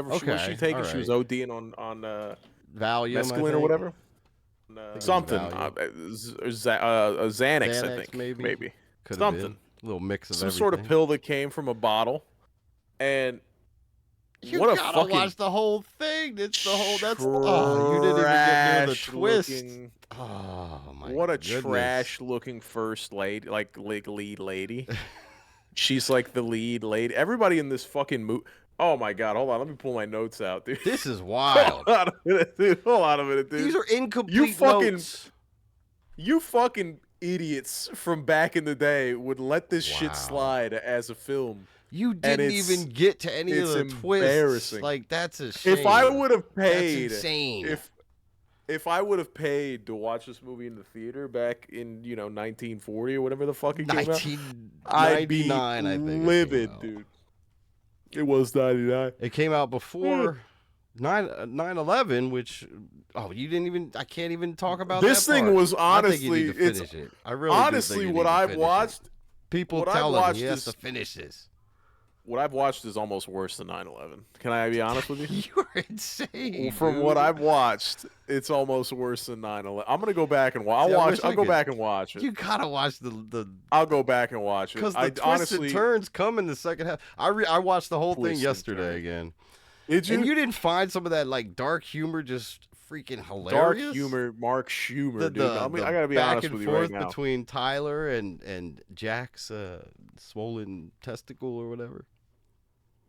What was she Okay, taking? all She was right. ODing on Valium, I mescaline or think. whatever. I think it was Something. Valium. Xanax, I Xanax, think. maybe. Maybe. Could have been Something. a little mix of Some sort of everything. pill that came from a bottle. And You what a gotta fucking watch the whole thing. It's the whole. That's you didn't even get near the twist. looking. Oh my! What a goodness. trash looking first lady, like lead lady. She's like the lead lady. Everybody in this fucking movie. Oh my god! Hold on, let me pull my notes out, dude. This is wild. Hold on a minute, dude. Hold on a minute, dude. These are incomplete notes. You fucking idiots from back in the day would let this shit slide as a film. You didn't even get to any of the twists. Like, that's a shame. If I would have paid, that's insane. If I would have paid to watch this movie in the theater back in 1940 or whatever the fuck it came out, 1999, I think. Livid, dude. It was 99. It came out before 9/11, which you didn't even. I can't even talk about this that thing. Part. Was honestly, I think you need to finish it. I really honestly do think what I've watched. People tell him he has to finish this. What I've watched is almost worse than 9/11. Can I be honest with you? You're insane. From what I've watched, it's almost worse than 9/11. I'm gonna go back and watch. I'll go back and watch it. You gotta watch the. I'll go back and watch it because the twists and turns come in the second half. I watched the whole thing yesterday again. Did you? And you didn't find some of that like dark humor just freaking hilarious? Dark humor, Mark Schumer, dude. I gotta be honest with you right now. Back and forth between Tyler and Jack's swollen testicle or whatever.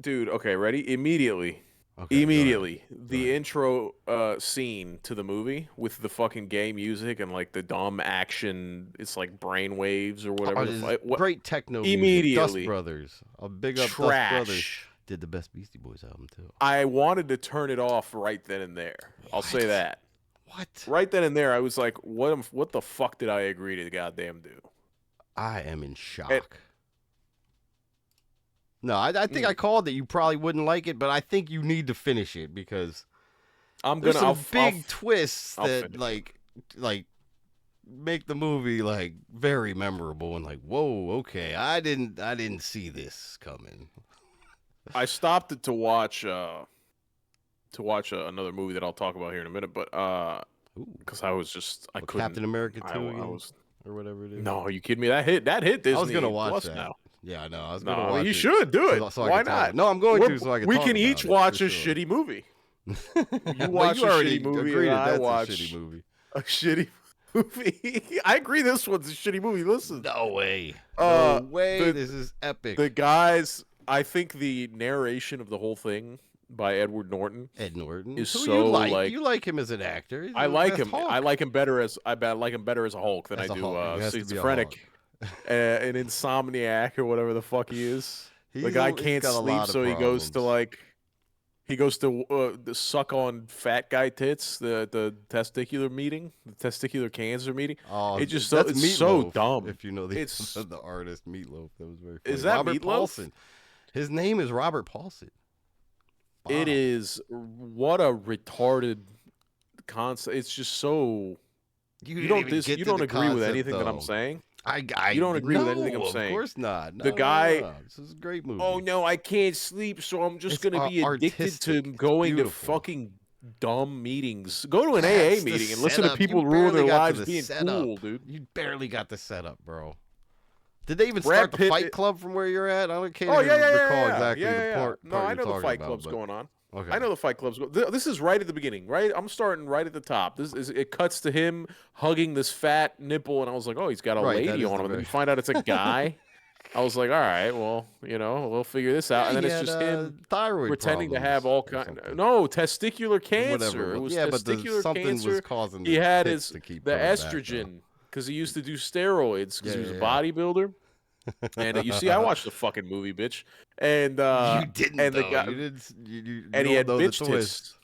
Dude, okay, ready? Immediately, the intro scene to the movie with the fucking gay music and like the dumb action. It's like brainwaves or whatever. Great techno immediately. Music. Dust Brothers, a big up Dust Brothers. Did the best Beastie Boys album too. I wanted to turn it off right then and there. I'll say that. What? Right then and there, I was like, "What the fuck did I agree to goddamn do?" I am in shock. No, I think I called that you probably wouldn't like it, but I think you need to finish it because there's some big twists that like make the movie like very memorable and like, whoa, okay, I didn't see this coming. I stopped it to watch another movie that I'll talk about here in a minute, but because I was just I couldn't. Captain America 2 or whatever it is. No, are you kidding me? That hit Disney. I was gonna watch Plus that. Now. Yeah, I know. I was gonna watch you it. should do it. So Why not? No, I'm going to so I can. We talk can each watch a sure. shitty movie. You watch a shitty movie, agreed and that I that's watch a shitty movie. A shitty movie. I agree. This one's a shitty movie. Listen. No way. No way. This is epic. The guys. I think the narration of the whole thing by Edward Norton. Ed Norton is Who so you like. You like him as an actor. He's I like him. Hulk. I like him better as a Hulk than as I do schizophrenic, an insomniac or whatever the fuck he is. The guy can't sleep, so he goes to suck on fat guy tits. The testicular meeting, the testicular cancer meeting. Oh, it's so dumb. If you know the artist Meatloaf, that was very funny. Is that Robert Meatloaf? Paulson? His name is Robert Paulson. Wow. It is what a retarded concept. It's just so. You don't agree with anything that I'm saying. You don't agree with anything I'm saying. Of course not. No, the guy. No. This is a great movie. Oh no, I can't sleep, so I'm just going to be addicted to going to fucking dumb meetings. Go to an AA meeting and listen to people ruin their lives being cool, dude. You barely got the setup, bro. Did they even start the Fight Club from where you're at? I can't even recall exactly the part. No, I know the Fight Club's going on. Okay. I know the Fight Club's going. This is right at the beginning, right? I'm starting right at the top. It cuts to him hugging this fat nipple, and I was like, oh, he's got a lady on him. And then you find out it's a guy. I was like, all right, well, we'll figure this out. And then it's just him thyroid pretending to have all kind. No, testicular cancer. It was testicular cancer. Was causing he had the estrogen because he used to do steroids because he was a bodybuilder. And you see, I watched the fucking movie, bitch. And you didn't. And the guy, and he had bitch tits.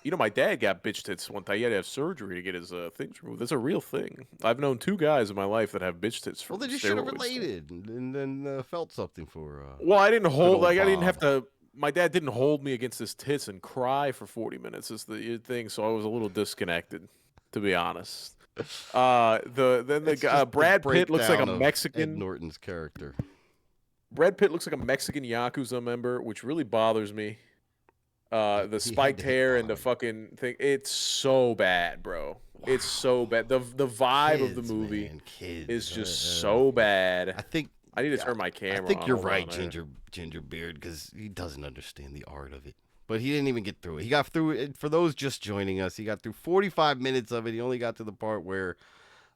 My dad got bitch tits one time. He had to have surgery to get his things removed. That's a real thing. I've known 2 guys in my life that have bitch tits. Well, then you should have related and then felt something for. Well, I didn't hold. I didn't have to. My dad didn't hold me against his tits and cry for 40 minutes. Is the thing. So I was a little disconnected, to be honest. Brad Pitt looks like a Mexican. Ed Norton's character. Brad Pitt looks like a Mexican Yakuza member, which really bothers me. The spiked hair and the fucking thing. It's so bad, bro. Wow. It's so bad. The vibe of the movie is just so bad. I need to turn my camera on. I think you're right, Gingerbeard, because he doesn't understand the art of it. But he didn't even get through it. He got through it. For those just joining us, he got through 45 minutes of it. He only got to the part where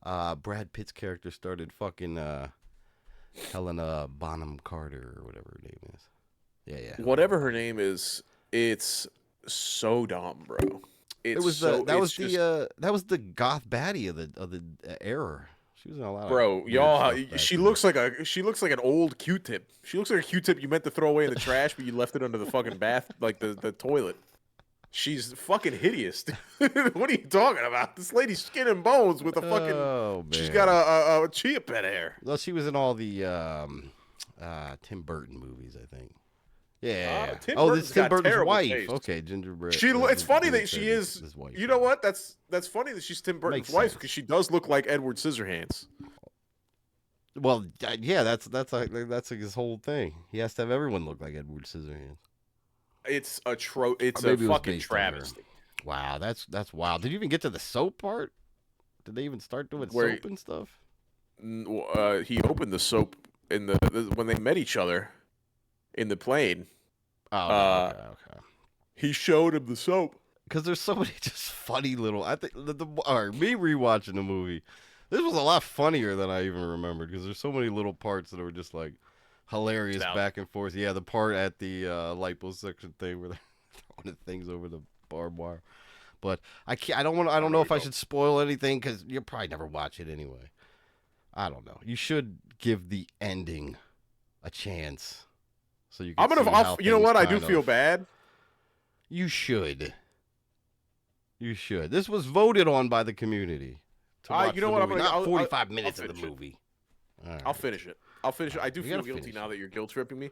Brad Pitt's character started fucking Helena Bonham Carter or whatever her name is. Yeah. Whatever her name is, it's so dumb, bro. That was the goth baddie of the era. She was in a lot of y'all. She looks like an old Q-tip. She looks like a Q-tip you meant to throw away in the trash, but you left it under the fucking bath, like the toilet. She's fucking hideous. What are you talking about? This lady's skin and bones with a fucking. Oh, man. She's got a chia pet hair. Well, she was in all the Tim Burton movies, I think. Yeah. This is Tim Burton's wife. Taste. Okay, Gingerbread. It's funny that she is. You know what? That's funny that she's Tim Burton's wife because she does look like Edward Scissorhands. Well, yeah, that's his whole thing. He has to have everyone look like Edward Scissorhands. It's a fucking travesty. Wow, that's wild. Did you even get to the soap part? Did they even start doing soap and stuff? He opened the soap in when they met each other in the plane. Okay. He showed him the soap because there's so many just funny little. I think me rewatching the movie, this was a lot funnier than I even remembered because there's so many little parts that were just like hilarious back and forth. Yeah, the part at the liposuction thing where they're throwing the things over the barbed wire. But I don't know if I should spoil anything because you'll probably never watch it anyway. I don't know. You should give the ending a chance. So you can you know what? I do feel bad. You should. This was voted on by the community. You know what? I'm not 45 minutes of the movie. Right. I'll finish it. I do feel guilty now that you're guilt tripping me.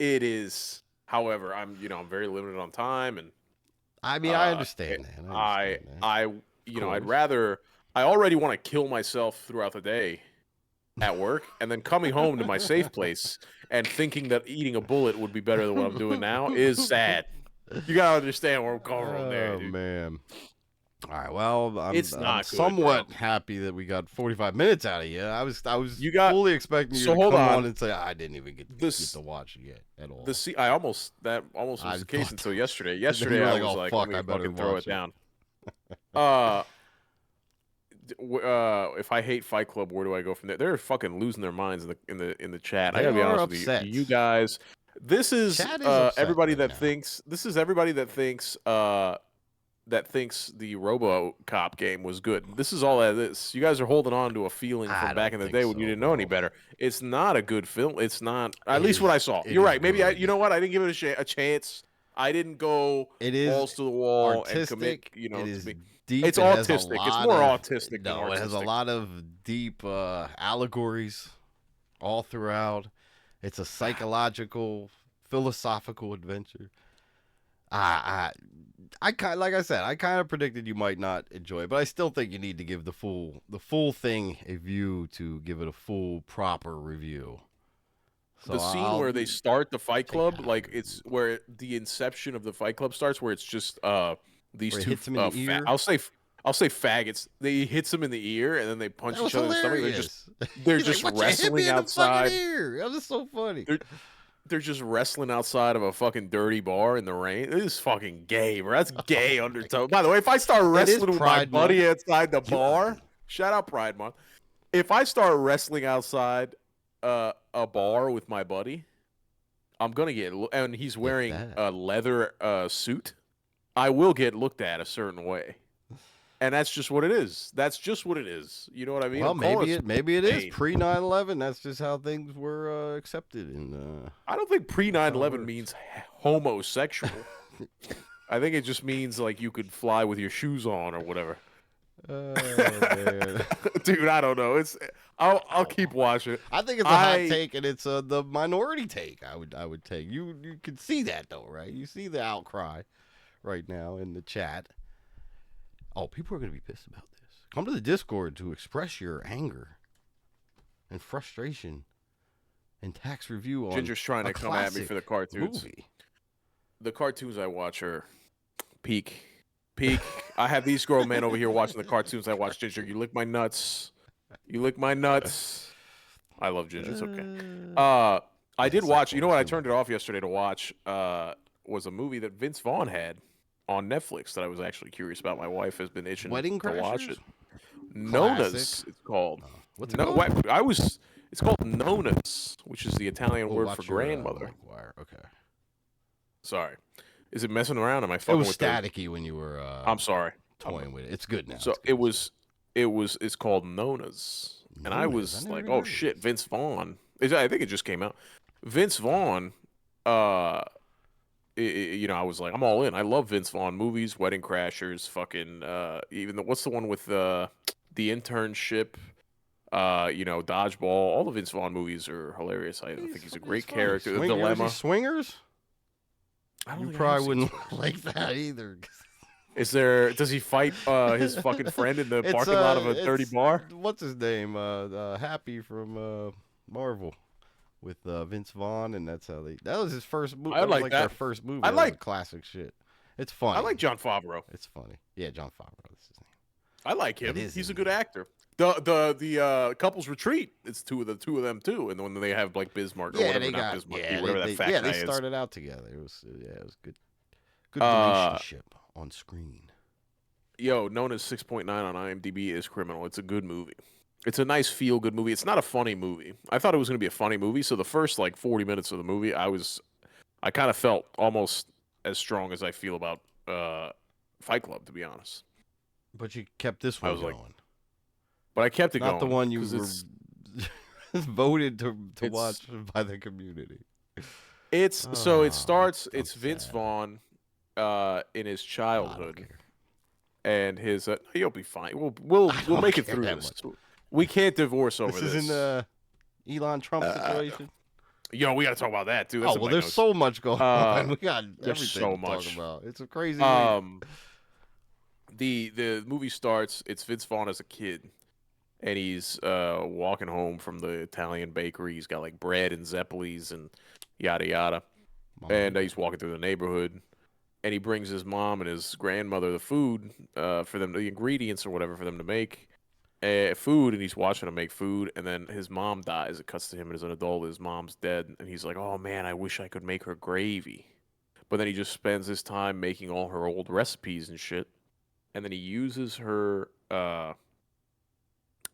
It is, however, I'm very limited on time, and I mean I understand that. I already want to kill myself throughout the day at work, and then coming home to my safe place and thinking that eating a bullet would be better than what I'm doing now is sad. You gotta understand where I'm coming from there, dude. Oh man. All right, well, I'm somewhat happy that we got 45 minutes out of you. I was fully expecting you to come on and say I didn't even get to watch it yet at all. That almost was the case until yesterday. Yesterday I was like, fuck, I better throw it down. If I hate Fight Club, where do I go from there? They're fucking losing their minds in the chat. I gotta be honest with you. You guys, this is everybody that thinks that thinks the RoboCop game was good. This is all that is. You guys are holding on to a feeling from back in the day when you didn't know any better. It's not a good film. It's not, at least what I saw. You're right. Maybe you know what? I didn't give it a chance. I didn't go balls to the wall and commit. It is deep. It's autistic. It's more autistic than artistic. It has a lot of deep allegories all throughout. It's a psychological, philosophical adventure. Like I said, I kind of predicted you might not enjoy it, but I still think you need to give the full thing a view to give it a full proper review. So the scene where they start the Fight Club, like it's where the inception of the Fight Club starts, where it's just these two. I'll say faggots. They hits them in the ear and then they punch each other in the stomach. They're just wrestling outside. That was so funny. They're just wrestling outside of a fucking dirty bar in the rain. This is fucking gay, bro. That's gay undertone. By the way, if I start wrestling with my buddy outside the bar, shout out Pride Month. If I start wrestling outside a bar with my buddy, I'm gonna get, and he's wearing a leather suit, I will get looked at a certain way. And that's just what it is. That's just what it is. You know what I mean? Well, maybe it is pre 9/11. That's just how things were accepted. And I don't think pre 9/11 means homosexual. I think it just means like you could fly with your shoes on or whatever. Oh, man. Dude, I don't know. I'll keep watching. I think it's a hot take, and it's the minority take. I would take. You can see that though, right? You see the outcry right now in the chat. Oh, people are going to be pissed about this. Come to the Discord to express your anger and frustration and tax review on Ginger's trying to come at me for the cartoons. Movie. the cartoons I watch are peak. I have these grown men over here watching the cartoons I watch. Ginger, you lick my nuts. You lick my nuts. I love Ginger. It's okay. I did watch. You know what? I turned it off yesterday to watch. Was a movie that Vince Vaughn had on Netflix that I was actually curious about. My wife has been itching Wedding to watch it. Crashers? Nona's, it's called. What's it called? It's called Nona's, which is the Italian word for grandmother. Okay. Sorry. Is it messing around? Am I fucking with it was staticky when you were I'm sorry. Toying with it. It's good now. So it's called Nona's. And I was like, oh shit, Vince Vaughn. I think it just came out. Vince Vaughn, you know, I was like, I'm all in. I love Vince Vaughn movies, Wedding Crashers, fucking what's the one with the Internship, you know, Dodgeball. All the Vince Vaughn movies are hilarious. I think he's a great character. The Dilemma. Swingers? You probably wouldn't like that either. Does he fight his fucking friend in the parking lot of a dirty bar? What's his name? Happy from Marvel with Vince Vaughn, and that was his first movie. I like that. Their first movie. I like classic shit. It's funny. I like Jon Favreau. It's funny. Yeah, Jon Favreau. That's his name. I like him. He's a good actor. The Couples Retreat. It's two of them too, and when they have like Bismarck or whatever, not Bismarck, whatever that fat guy they is. started out together. It was good. Good relationship on screen. Yo, known as 6.9 on IMDb is Criminal. It's a good movie. It's a nice feel-good movie. It's not a funny movie. I thought it was going to be a funny movie, so the first like 40 minutes of the movie, I kind of felt almost as strong as I feel about Fight Club, to be honest. But you kept this one going. But I kept it going. Not the one you were voted to watch by the community. It starts. It's Vince Vaughn in his childhood, and his. You'll be fine. We'll make it through this. We can't divorce over this. This is in the Elon Trump situation. Yo, we got to talk about that too. That's there's so much going on. We got everything to talk about. It's a crazy. The movie starts. It's Vince Vaughn as a kid, and he's walking home from the Italian bakery. He's got like bread and Zeppelis and yada yada, and he's walking through the neighborhood, and he brings his mom and his grandmother the food for them, the ingredients or whatever for them to make food, and he's watching them make food, and then his mom dies. It cuts to him as an adult. His mom's dead, and he's like, oh man, I wish I could make her gravy. But then he just spends his time making all her old recipes and shit, and then he uses her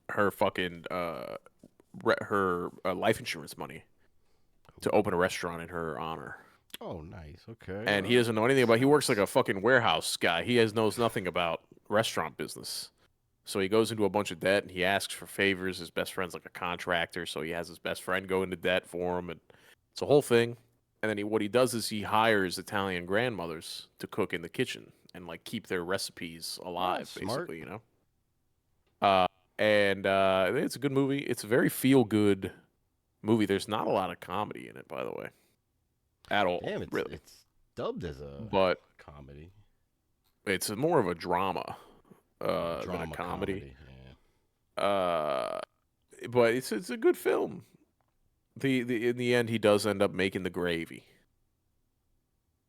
fucking her life insurance money to open a restaurant in her honor. Oh, nice. Okay. And he doesn't know anything about. He works like a fucking warehouse guy. He knows nothing about restaurant business. So he goes into a bunch of debt, and he asks for favors. His best friend's like a contractor, so he has his best friend go into debt for him, and it's a whole thing. And then what he does is he hires Italian grandmothers to cook in the kitchen and like keep their recipes alive, basically, you know. And it's a good movie. It's a very feel-good movie. There's not a lot of comedy in it, by the way, at all. Damn, really. It's dubbed as a comedy. It's more of a drama. Than a comedy. Yeah. But it's a good film. In the end, he does end up making the gravy.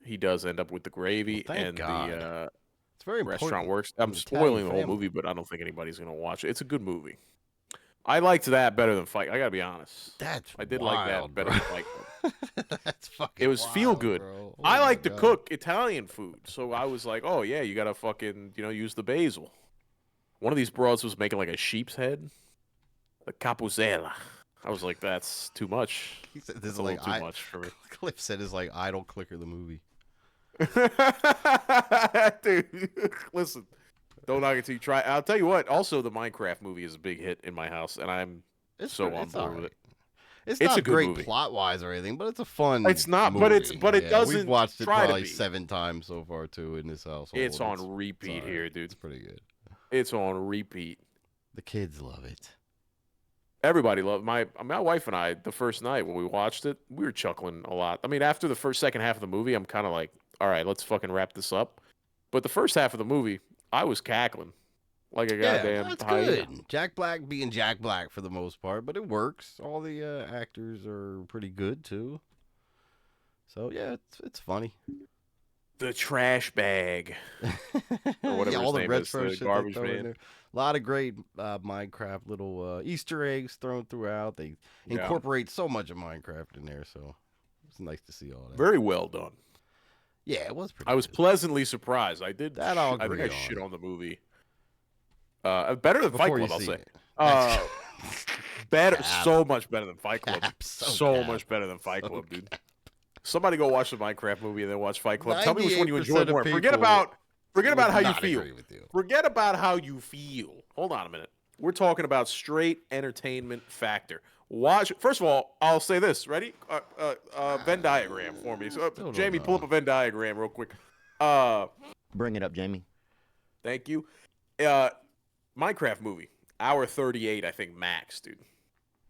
He does end up with the gravy, and the it's very restaurant works. I'm spoiling the whole movie, but I don't think anybody's gonna watch it. It's a good movie. I liked that better than Fight. I gotta be honest. I did like that better than Fight Club. That's fucking. It was feel good. Oh, I like to cook Italian food, so I was like, oh yeah, you gotta fucking use the basil. One of these broads was making like a sheep's head, a capuzella. I was like, that's too much. He said this is like too much for me. Cliff said it's like Idol Clicker the movie. Dude, listen, don't knock it till you try. I'll tell you what. Also, the Minecraft movie is a big hit in my house, and I'm on board with it. It's not a great plot wise or anything, but it's a fun. It's not, movie. but it doesn't. We've watched it probably 7 times so far too in this household. It's on repeat here, dude. It's pretty good. It's on repeat. The kids love it. Everybody loved my wife and I. The first night when we watched it, we were chuckling a lot. I mean, after the second half of the movie, I'm kind of like, all right, let's fucking wrap this up. But the first half of the movie, I was cackling like a goddamn that's hyena. Good. Jack Black being Jack Black for the most part, but it works. All the actors are pretty good too. So yeah, it's funny. the trash bag or whatever all his the name is, retro the shit they garbage throw in man. there. A lot of great Minecraft little Easter eggs thrown throughout. They incorporate so much of Minecraft in there, so it's nice to see all that. Very well done. Yeah, it was pretty. I was pleasantly surprised. I did. That I'll I think I agree shit on. on the movie. Better than Fight Before Club, you I'll see say. it. Better, Cap. so much better than Fight Club. Cap, so much better than Fight Club, dude. Somebody go watch the Minecraft movie and then watch Fight Club. Tell me which one you enjoy more. Forget about how you feel. Forget about how you feel. Hold on a minute. We're talking about straight entertainment factor. Watch. First of all, I'll say this. Ready? Venn diagram for me. So, Jamie, pull up a Venn diagram real quick. Bring it up, Jamie. Thank you. Minecraft movie, hour 38, I think max, dude.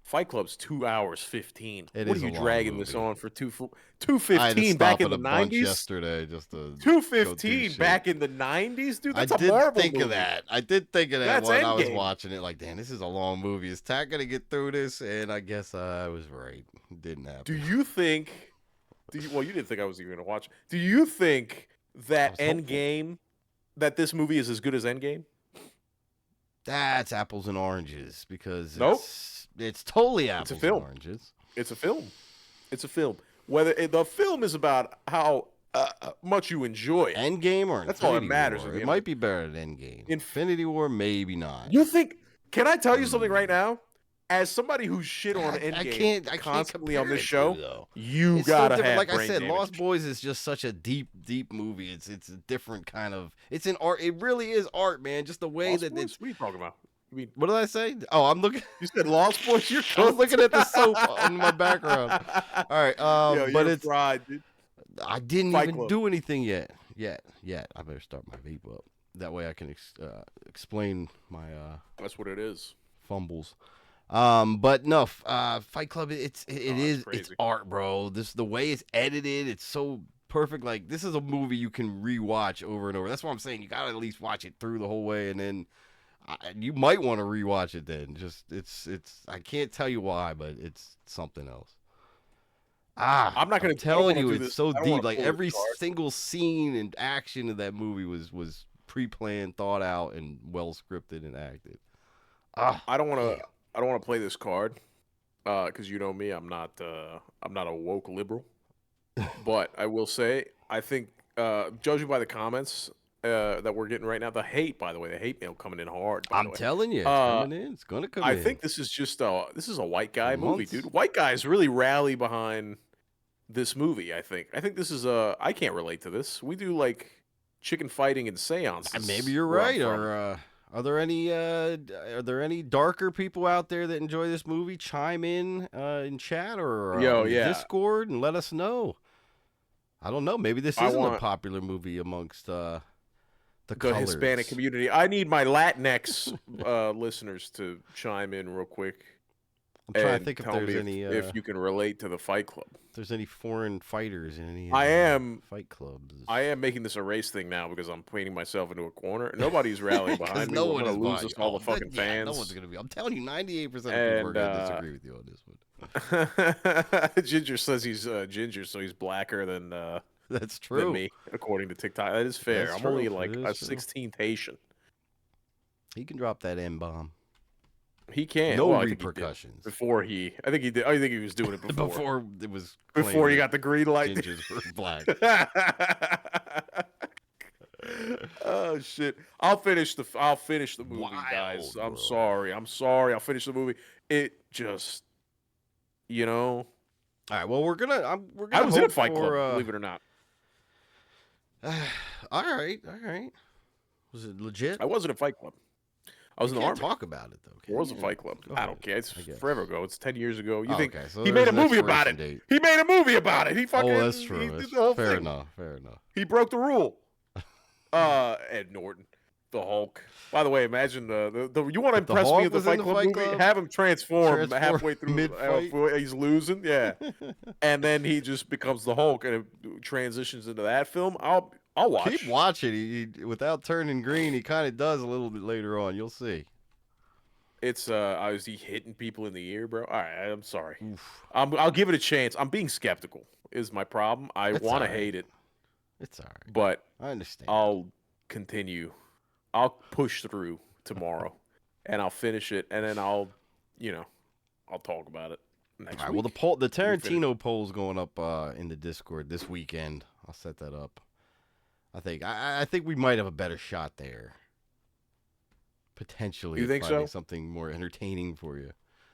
Fight Club's 2 hours 15. What are you dragging this on for 2:15 back in the 90s? Yesterday, just 2:15 back in the 90s, dude. That's a Marvel movie. I did think of that when I was watching it. Like, damn, this is a long movie. Is Tat gonna get through this? And I guess I was right. It didn't happen. Do you think? Well, you didn't think I was even gonna watch. Do you think that Endgame, that this movie is as good as Endgame? That's apples and oranges because it's totally apples and oranges. It's a film. It's a film. Whether the film is about how much you enjoy it. Endgame or that's all that matters. It might be better than Endgame. Infinity War, maybe not. You think? Can I tell you something right now? As somebody who's shit on Endgame constantly on this show, you gotta have. Like I said, damage. Lost Boys is just such a deep movie. It's a different kind of. It's an art. It really is art, man. Just the way Lost that Boys? it's. What are you talking about? You mean, what did I say? Oh, I'm looking. You said Lost Boys. I was looking at the soap in my background. All right, but it's fried, dude. I didn't even do anything yet. I better start my vape up. That way I can explain my. That's what it is. Fumbles. But no, Fight Club. It's art, bro. The way it's edited. It's so perfect. Like, this is a movie you can rewatch over and over. That's what I'm saying. You gotta at least watch it through the whole way, and then you might want to rewatch it. Then it's. I can't tell you why, but it's something else. I'm not gonna tell you. It's so deep. Like, every single scene and action of that movie was pre-planned, thought out, and well scripted and acted. I don't want to play this card because you know me. I'm not a woke liberal, but I will say I think judging by the comments that we're getting right now, the hate mail coming in hard. I'm telling you, it's coming in. It's gonna come in. I think this is just a white guy movie, dude. White guys really rally behind this movie. I think this is I can't relate to this. We do like chicken fighting and seances. Maybe you're right. Or are there any darker people out there that enjoy this movie? Chime in chat or Discord and let us know. I don't know. Maybe this isn't a popular movie amongst the Hispanic community. I need my Latinx listeners to chime in real quick. I'm trying to think if there's any. If you can relate to the Fight Club. If there's any foreign fighters in any Fight Clubs. I am making this a race thing now because I'm painting myself into a corner. Nobody's rallying behind me. No one is lose us all the fucking fans. No one's going to be. I'm telling you, 98% of people are going to disagree with you on this one. Ginger says he's ginger, so he's blacker than that's true. Than me, according to TikTok. That is fair. That's I'm true. only like a 16th Haitian. He can drop that M-bomb. He can. No repercussions. Before he, I think he did. I think he was doing it before. Before it was. Before he got the green light. Gingers were black. Oh shit! I'll finish the movie, guys. I'm sorry. I'll finish the movie. It just, All right. Well, we're gonna. I was in a Fight Club, believe it or not. All right. Was it legit? I wasn't a Fight Club. I was in the army. Talk about it though. It was a Fight Club. I don't care. It's forever ago. It's 10 years ago. You think so he made a movie about it? He made a movie about it. He fucking. Oh, that's true. He did the whole fair thing. enough. He broke the rule. Ed Norton, the Hulk. By the way, imagine you want to impress me with the Fight Club movie? Have him transform halfway through mid-fight. He's losing, yeah, and then he just becomes the Hulk and it transitions into that film. I'll watch. Keep watching. He without turning green, he kind of does a little bit later on. You'll see. It's is he hitting people in the ear, bro? All right, I'm sorry. I'll give it a chance. I'm being skeptical. Is my problem. I want to hate it. It's all right. But I understand. I'll continue. I'll push through tomorrow, and I'll finish it, and then I'll talk about it next week. Well, the Tarantino poll's going up in the Discord this weekend. I'll set that up. I think we might have a better shot there. Potentially, you think so? Something more entertaining for you.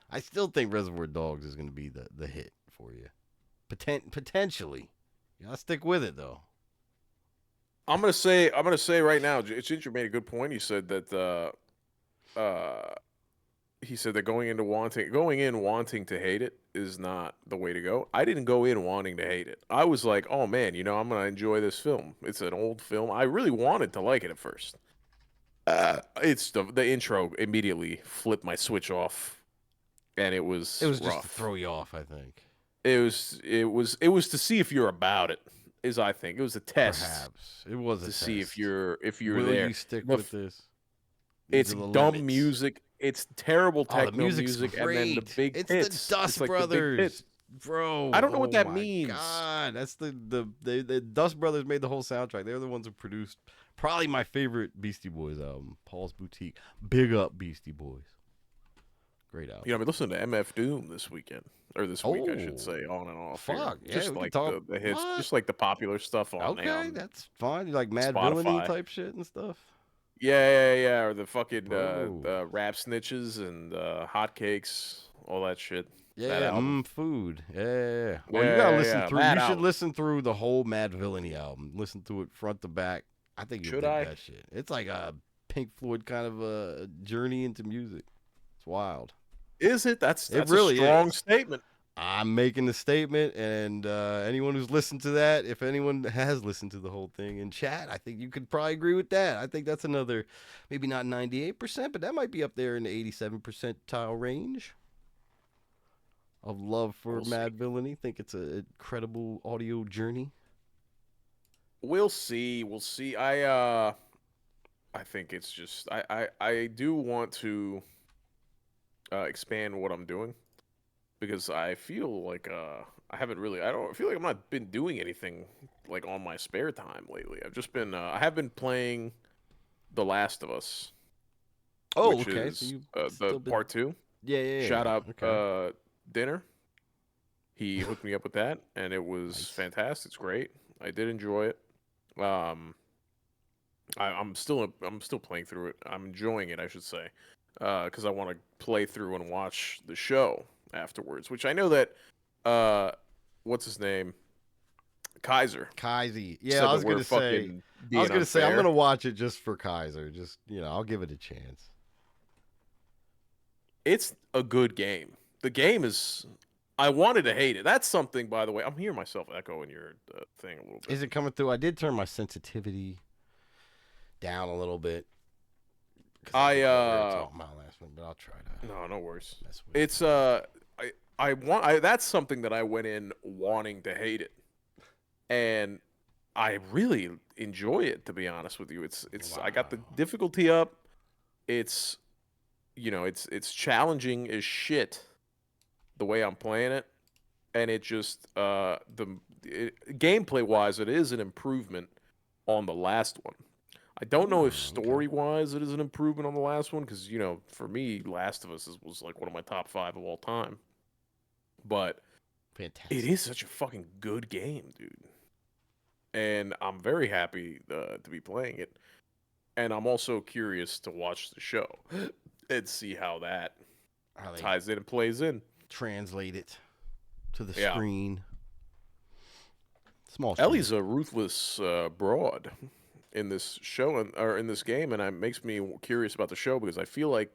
I still think Reservoir Dogs is going to be the hit for you. Potentially, you gotta stick with it though. I'm gonna say right now. Ginger made a good point. He said that going in wanting to hate it is not the way to go. I didn't go in wanting to hate it. I was like, oh man, I'm gonna enjoy this film. It's an old film. I really wanted to like it at first. It's the intro immediately flipped my switch off, and it was rough. Just to throw you off. I think it was to see if you're about it. I think it was a test. Perhaps it was to see if you're Will there. You stick with this? It's dumb music. It's terrible techno music, great. and then the big hits. It's the Dust Brothers, bro. I don't know what that means. God, that's the Dust Brothers made the whole soundtrack. They're the ones who produced probably my favorite Beastie Boys album, Paul's Boutique. Big up Beastie Boys. Great album. I've been listening to MF Doom this weekend. Or this week, I should say, on and off. Fuck, here. Just like the hits, just like the popular stuff on that's fine. You like Mad Spotify. Villainy type shit and stuff? Yeah. Or the fucking rap snitches and hotcakes, all that shit. Yeah, food. Yeah. Well, you gotta listen through. You should listen through the whole Mad Villainy album. Listen to it front to back. I think you'll dig that shit. It's like a Pink Floyd kind of a journey into music. It's wild. Is it? That's really a strong statement. I'm making the statement, and anyone who's listened to that, if anyone has listened to the whole thing in chat, I think you could probably agree with that. I think that's another, maybe not 98%, but that might be up there in the 87 percentile range of love for Mad Villainy. Think it's an incredible audio journey. We'll see. I think it's just I do want to expand what I'm doing, because I feel like I don't feel like I'm not been doing anything like on my spare time lately. I've just been I have been playing The Last of Us. Oh, which okay. Is, the part 2. Yeah. Shout out Dinner. He hooked me up with that, and it was fantastic. It's great. I did enjoy it. I'm still playing through it. I'm enjoying it, I should say, because I want to play through and watch the show afterwards. Which I know that what's his name, Kaiser. Yeah, I was gonna say. I'm gonna watch it just for Kaiser. Just I'll give it a chance. It's a good game. The game is. I wanted to hate it. That's something, by the way. I'm hearing myself echo in your thing a little bit. Is it coming through? I did turn my sensitivity down a little bit. I my last one, but I'll try to. No worries. It's that's something that I went in wanting to hate it, and I really enjoy it. To be honest with you, it's wow. I got the difficulty up. It's it's challenging as shit the way I'm playing it, and it just gameplay wise, it is an improvement on the last one. I don't know if story-wise it is an improvement on the last one, because, for me, Last of Us was like one of my top 5 of all time. But fantastic. It is such a fucking good game, dude. And I'm very happy to be playing it. And I'm also curious to watch the show and see how that ties in and plays in. Translate it to the screen. Small. Ellie's a ruthless broad in this show or in this game, and it makes me curious about the show, because I feel like,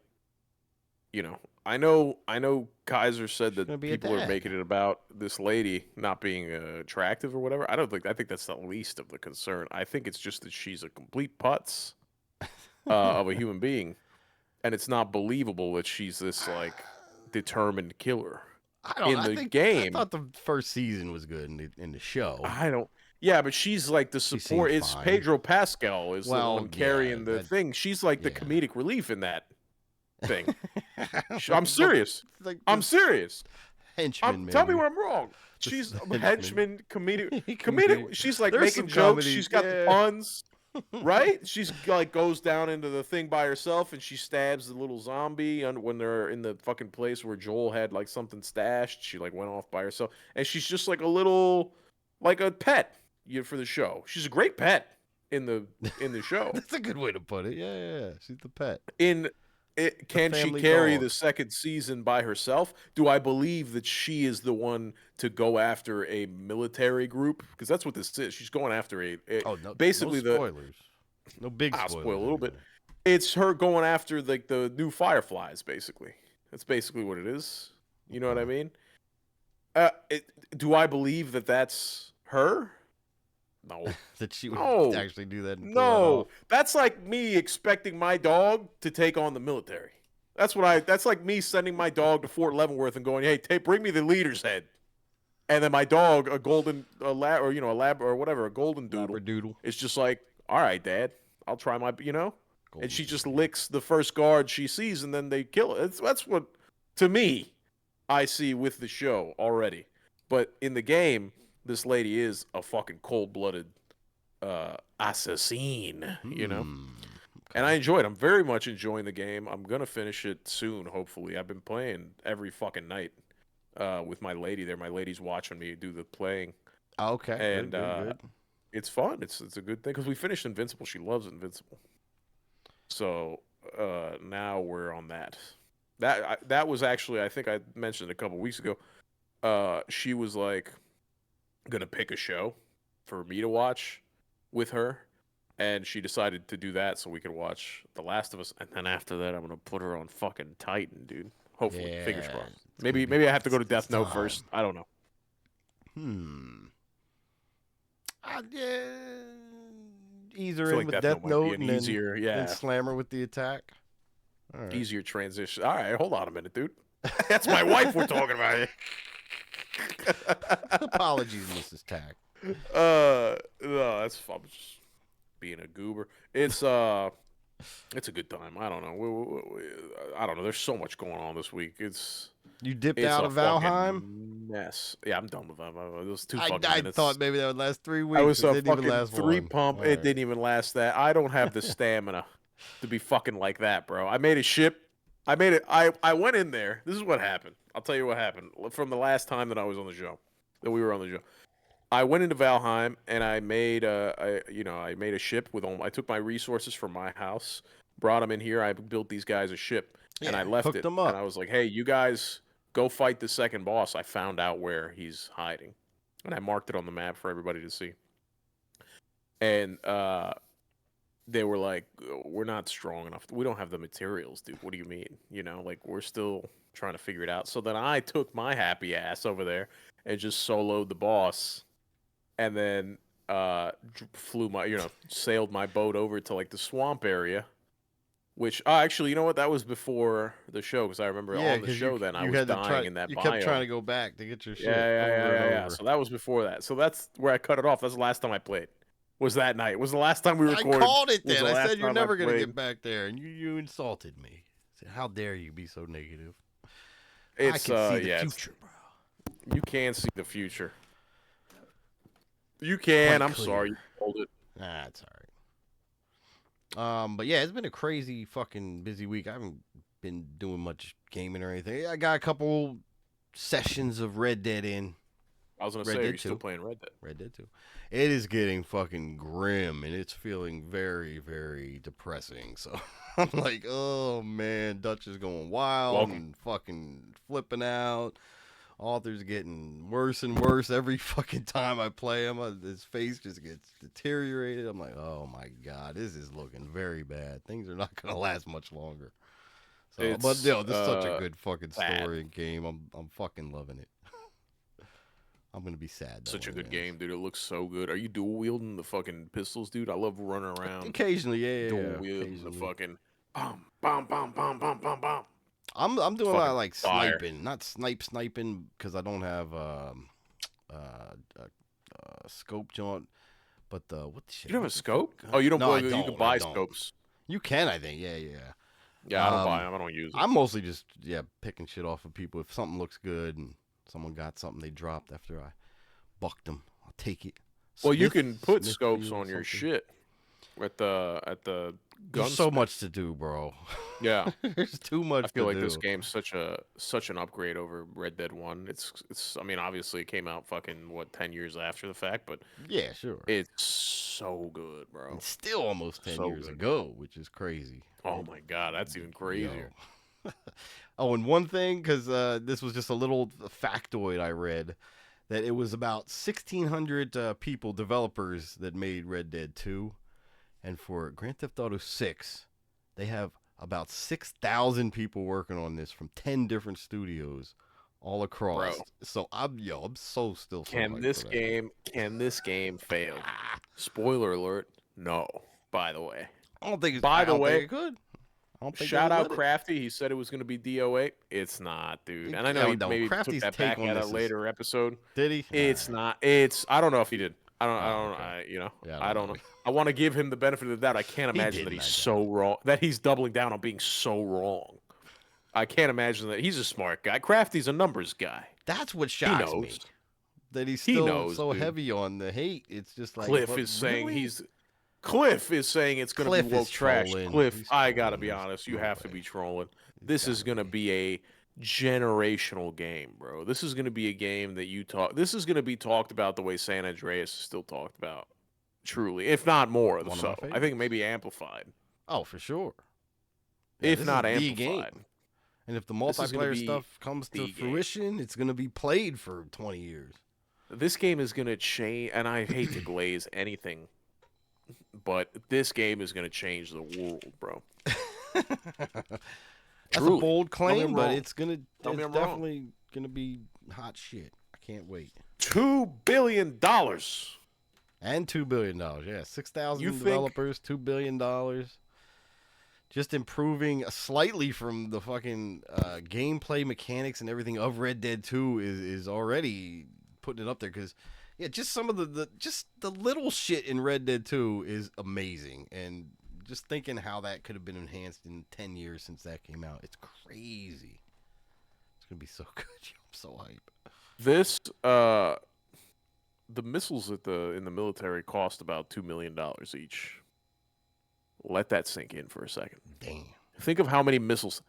I know Kaiser said that people are making it about this lady not being attractive or whatever. I think that's the least of the concern. I think it's just that she's a complete putz of a human being, and it's not believable that she's this like determined killer. I thought the first season was good in the show. Yeah, but she's like the support. It's fine. Pedro Pascal is the one carrying the thing. She's like the comedic relief in that thing. I'm serious. I'm serious. henchman. Tell me where I'm wrong. She's a henchman, comedic. She's like making jokes. She's got the puns, right? She's like goes down into the thing by herself and she stabs the little zombie when they're in the fucking place where Joel had like something stashed. She like went off by herself and she's just like like a pet for the show. She's a great pet in the show. That's a good way to put it. Yeah. She's the pet. Can she carry the second season by herself? Do I believe that she is the one to go after a military group? Because that's what this is. She's going after basically no spoilers. No big spoilers. I'll spoil a little bit. It's her going after like the new Fireflies. Basically, that's basically what it is. You know what I mean? Do I believe that that's her? No. That she would actually do that. No, that's like me expecting my dog to take on the military. That's like me sending my dog to Fort Leavenworth and going, "Hey, bring me the leader's head." And then my dog, a golden lab or whatever, a golden doodle. It's just like, "All right, Dad, I'll try my, Golden and she just licks the first guard she sees and then they kill it. That's what, to me, I see with the show already. But in the game, this lady is a fucking cold-blooded assassin, Okay. And I enjoy it. I'm very much enjoying the game. I'm going to finish it soon, hopefully. I've been playing every fucking night with my lady there. My lady's watching me do the playing. Okay. And good. It's fun. It's a good thing because we finished Invincible. She loves Invincible. So now we're on that. That was actually, I think I mentioned a couple weeks ago, she was like, gonna pick a show for me to watch with her, and she decided to do that so we could watch The Last of Us, and then after that I'm gonna put her on fucking Titan, dude. Hopefully, fingers crossed. Maybe I have to go to Death Note first. I don't know. Ease her in with Death Note and easier, then slam her with the attack. All right. Easier transition. All right, hold on a minute, dude. That's my wife we're talking about here. Apologies, Mrs. Tack. No, that's fun. Just being a goober. It's a good time. I don't know. I don't know. There's so much going on this week. You dipped out of Valheim? Mess. Yeah, I'm done with Valheim. It was two fucking minutes. I thought maybe that would last 3 weeks. I was a fucking 3 pump. Right. It didn't even last that. I don't have the stamina to be fucking like that, bro. I made a ship. I went in there. This is what happened. I'll tell you what happened from the last time that I was on the show, that we were on the show. I went into Valheim and I made a ship with I took my resources from my house, brought them in here. I built these guys a ship and I left it. And I was like, hey, you guys go fight the second boss. I found out where he's hiding, and I marked it on the map for everybody to see. And they were like, we're not strong enough. We don't have the materials, dude. What do you mean? We're still trying to figure it out. So then I took my happy ass over there and just soloed the boss, and then sailed my boat over to like the swamp area, which actually, you know what? That was before the show, because I remember on the show I was dying in that biome. You kept trying to go back to get your shit. Yeah. So that was before that. So that's where I cut it off. That's the last time I played. Was that night? Was the last time we recorded? I called it then. I said you're never gonna get back there, and you insulted me. I said, how dare you be so negative? I can see the future, bro. You can see the future. You can. I'm sorry you told it. Nah, it's all right. But yeah, it's been a crazy fucking busy week. I haven't been doing much gaming or anything. I got a couple sessions of Red Dead in. I was gonna say, you're still playing Red Dead. Red Dead 2. It is getting fucking grim, and it's feeling very, very depressing. So I'm like, oh man, Dutch is going wild and fucking flipping out. Arthur's getting worse and worse every fucking time I play him. His face just gets deteriorated. I'm like, oh my god, this is looking very bad. Things are not gonna last much longer. So, but this is such a good fucking story and game. I'm fucking loving it. I'm gonna be sad. Such a good game, dude. It looks so good. Are you dual wielding the fucking pistols, dude? I love running around. Occasionally, yeah. Dual wielding the fucking bam, bam, bam, bam, bam, bam, bam. I'm doing a lot of like sniping, not sniping because I don't have a scope joint. But what the shit? You don't have a scope? Oh, you don't. No, you can buy scopes. You can, I think. Yeah. Yeah, I don't buy them. I don't use them. I'm mostly just picking shit off of people if something looks good and Someone got something they dropped after I bucked them. I'll take it. Well, you can put scopes on your shit at the There's so much to do, bro. Yeah, there's too much. I feel like this game's such an upgrade over Red Dead 1. It's. I mean, obviously it came out fucking 10 years after the fact, but yeah, sure. It's so good, bro. It's still almost 10 years ago, which is crazy. Oh my god, that's even crazier. Oh, and one thing, because this was just a little factoid I read, that it was about 1,600 people, developers, that made Red Dead 2. And for Grand Theft Auto 6, they have about 6,000 people working on this from 10 different studios all across. Bro. So I'm so still. Can this game fail? Spoiler alert, no. By the way. I don't think it could. Shout out Crafty. He said it was going to be DOA. It's not, dude. And I know he maybe Crafty's took that back at a later episode. Did he? It's not. I don't know if he did. I don't know. I want to give him the benefit of the doubt. I can't imagine that he's so wrong. That he's doubling down on being so wrong. I can't imagine that. He's a smart guy. Crafty's a numbers guy. That's what shocks me. That he's still so heavy on the hate. It's just like Cliff is saying it's going to be woke trash. Cliff, I got to be honest. You have to be trolling. This is going to be a generational game, bro. This is going to be a game that this is going to be talked about the way San Andreas is still talked about. Truly, if not more. So I think maybe amplified. Oh, for sure. If not amplified. And if the multiplayer stuff comes to fruition, it's going to be played for 20 years. This game is going to change, and I hate to glaze anything, but this game is going to change the world, bro. That's a bold claim, but it's definitely going to be hot shit. I can't wait. $2 billion. And $2 billion, yeah. 6,000 developers, $2 billion. Just improving slightly from the fucking gameplay mechanics and everything of Red Dead 2 is already putting it up there. Because, yeah, just some of the little shit in Red Dead 2 is amazing. And just thinking how that could have been enhanced in 10 years since that came out, it's crazy. It's going to be so good. I'm so hype. This, the missiles in the military cost about $2 million each. Let that sink in for a second. Damn. Think of how many missiles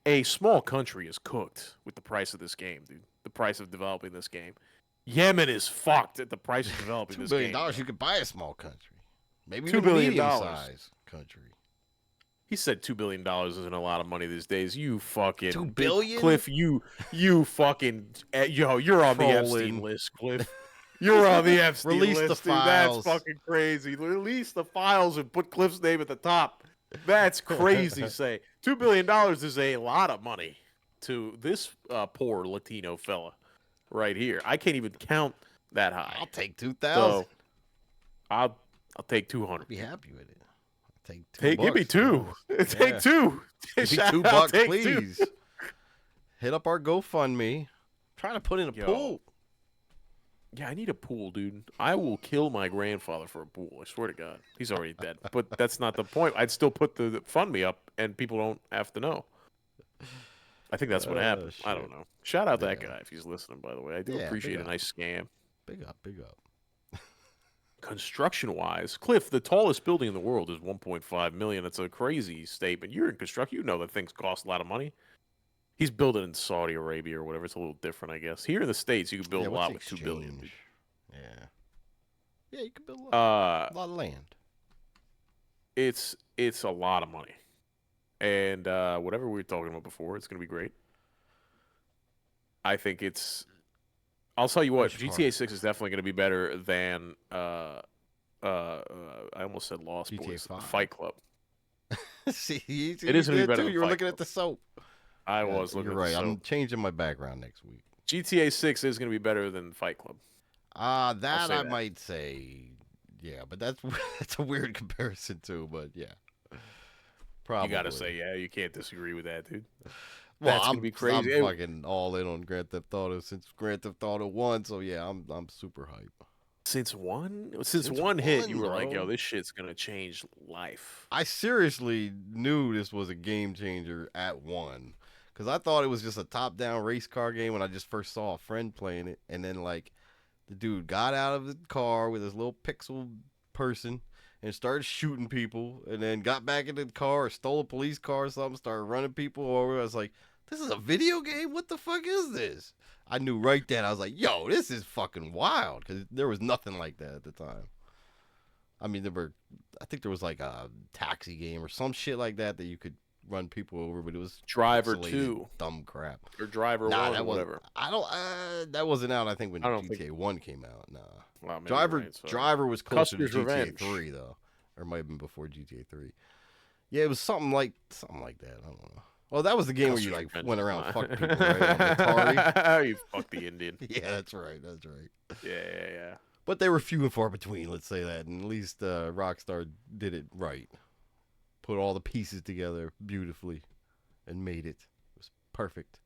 a small country is cooked with the price of this game, dude. The price of developing this game. Yemen is fucked at the price of developing this game. $2 billion, you could buy a small country. Maybe $2 billion medium-sized country. He said $2 billion isn't a lot of money these days. You fucking $2 billion? Cliff, you fucking you're on the Epstein list, Cliff. You're on the Epstein list, dude. That's fucking crazy. Release the files and put Cliff's name at the top. That's crazy. Say $2 billion is a lot of money to this poor Latino fella right here. I can't even count that high. I'll take 2,000. So I'll take 200. I'll be happy with it. I'll take $2. Give me two. Take two. Give me $2, please. Hit up our GoFundMe. I'm trying to put in a pool. Yeah, I need a pool, dude. I will kill my grandfather for a pool. I swear to God. He's already dead. But that's not the point. I'd still put the fund me up, and people don't have to know. I think that's what happened. Shit. I don't know. Shout out that guy if he's listening, by the way. I do appreciate a nice scam. Big up. Construction-wise, Cliff, the tallest building in the world is $1.5 million. That's a crazy statement. You're in construction. You know that things cost a lot of money. He's building in Saudi Arabia or whatever. It's a little different, I guess. Here in the States, you can build a lot with $2 billion. Yeah, you can build a lot of land. It's a lot of money. And whatever we were talking about before, it's going to be great. I think it's... I'll tell you what, GTA 6 is definitely going to be better than... I almost said Lost Boys. Fight Club. See, it is going to be better than You were looking at the soap. I was looking. You're right. I'm changing my background next week. GTA 6 is going to be better than Fight Club. That I might say, yeah, but that's a weird comparison too. But yeah, probably. You got to say, yeah, you can't disagree with that, dude. Well, that's gonna be crazy. I'm fucking all in on Grand Theft Auto since Grand Theft Auto 1. So yeah, I'm super hype. Since one hit, you were like, yo, this shit's gonna change life. I seriously knew this was a game changer at 1. because I thought it was just a top-down race car game when I just first saw a friend playing it, and then like the dude got out of the car with his little pixel person and started shooting people, and then got back into the car or stole a police car or something, started running people over. I was like, this is a video game? What the fuck is this? I knew right then. I was like, yo, this is fucking wild, because there was nothing like that at the time. I mean, I think there was like a taxi game or some shit like that you could run people over, but it was Driver 2, dumb crap, or Driver 1, or whatever. I don't. That wasn't out. I think when GTA 1 came out. Nah, well, Driver was closer to GTA Revenge. 3 though, or it might have been before GTA 3. Yeah, it was something like that. I don't know. Well, that was the game where you like went around fuck people, right? On Atari. You fuck the Indian. Yeah, that's right. Yeah. But they were few and far between, let's say that. And at least Rockstar did it right. Put all the pieces together beautifully and made it. It was perfect.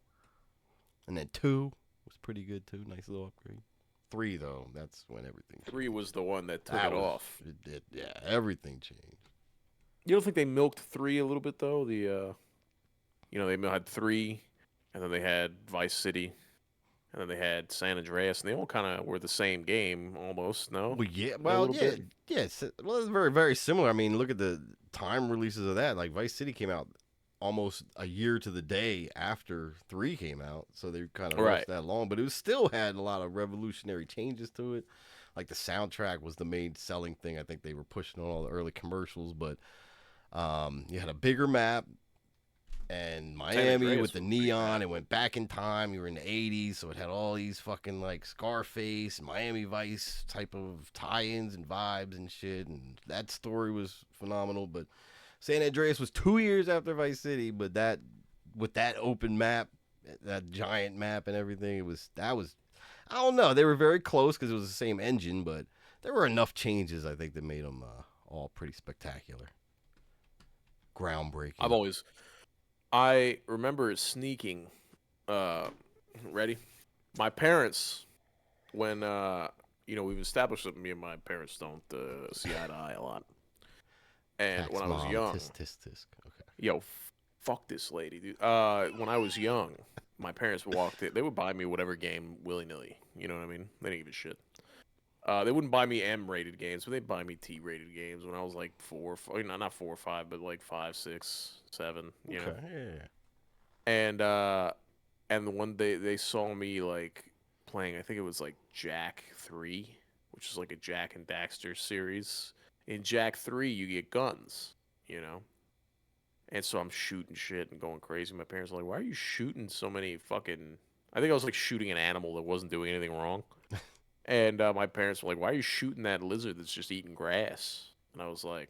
And then 2 was pretty good too. Nice little upgrade. 3 though, that's when everything changed. 3 was the one that took it off. It did, yeah, everything changed. You don't think they milked 3 a little bit though? They had 3, and then they had Vice City, and then they had San Andreas, and they all kind of were the same game almost. No. Well, yes. Well, it's very, very similar. I mean, look at the time releases of that. Like Vice City came out almost a year to the day after 3 came out, so they kind of rushed that long. But it still had a lot of revolutionary changes to it. Like the soundtrack was the main selling thing. I think they were pushing on all the early commercials, but you had a bigger map. And Miami with the neon, it went back in time. You were in the 80s, so it had all these fucking like Scarface and Miami Vice type of tie-ins and vibes and shit. And that story was phenomenal. But San Andreas was 2 years after Vice City, but that with that open map, that giant map and everything, I don't know. They were very close because it was the same engine, but there were enough changes, I think, that made them all pretty spectacular, groundbreaking. I remember sneaking. Ready? My parents, when we've established that me and my parents don't see eye to eye a lot. And when I was young, Okay. Yo, fuck this lady, dude. When I was young, my parents walked in. They would buy me whatever game willy nilly. You know what I mean? They didn't give a shit. They wouldn't buy me M-rated games, but they'd buy me T-rated games when I was like 4, not 4 or 5, but like 5, 6, 7. You know. Yeah. And one day they saw me like playing. I think it was like Jack 3, which is like a Jack and Daxter series. In Jack 3, you get guns. You know. And so I'm shooting shit and going crazy. My parents are like, "Why are you shooting so many fucking?" I think I was like shooting an animal that wasn't doing anything wrong. And my parents were like, "Why are you shooting that lizard that's just eating grass?" And I was like,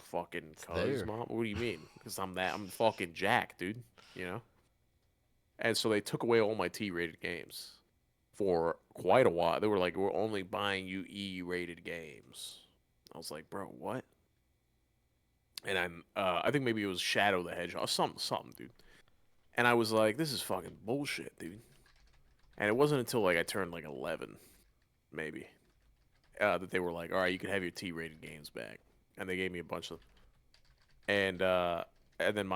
"Fucking cuz, Mom. What do you mean? Because I'm fucking Jack, dude. You know." And so they took away all my T-rated games for quite a while. They were like, "We're only buying you E-rated games." I was like, "Bro, what?" And I think maybe it was Shadow the Hedgehog, something, dude. And I was like, "This is fucking bullshit, dude." And it wasn't until like I turned like 11. Maybe that they were like, "All right, you can have your T-rated games back," and they gave me a bunch of them. And then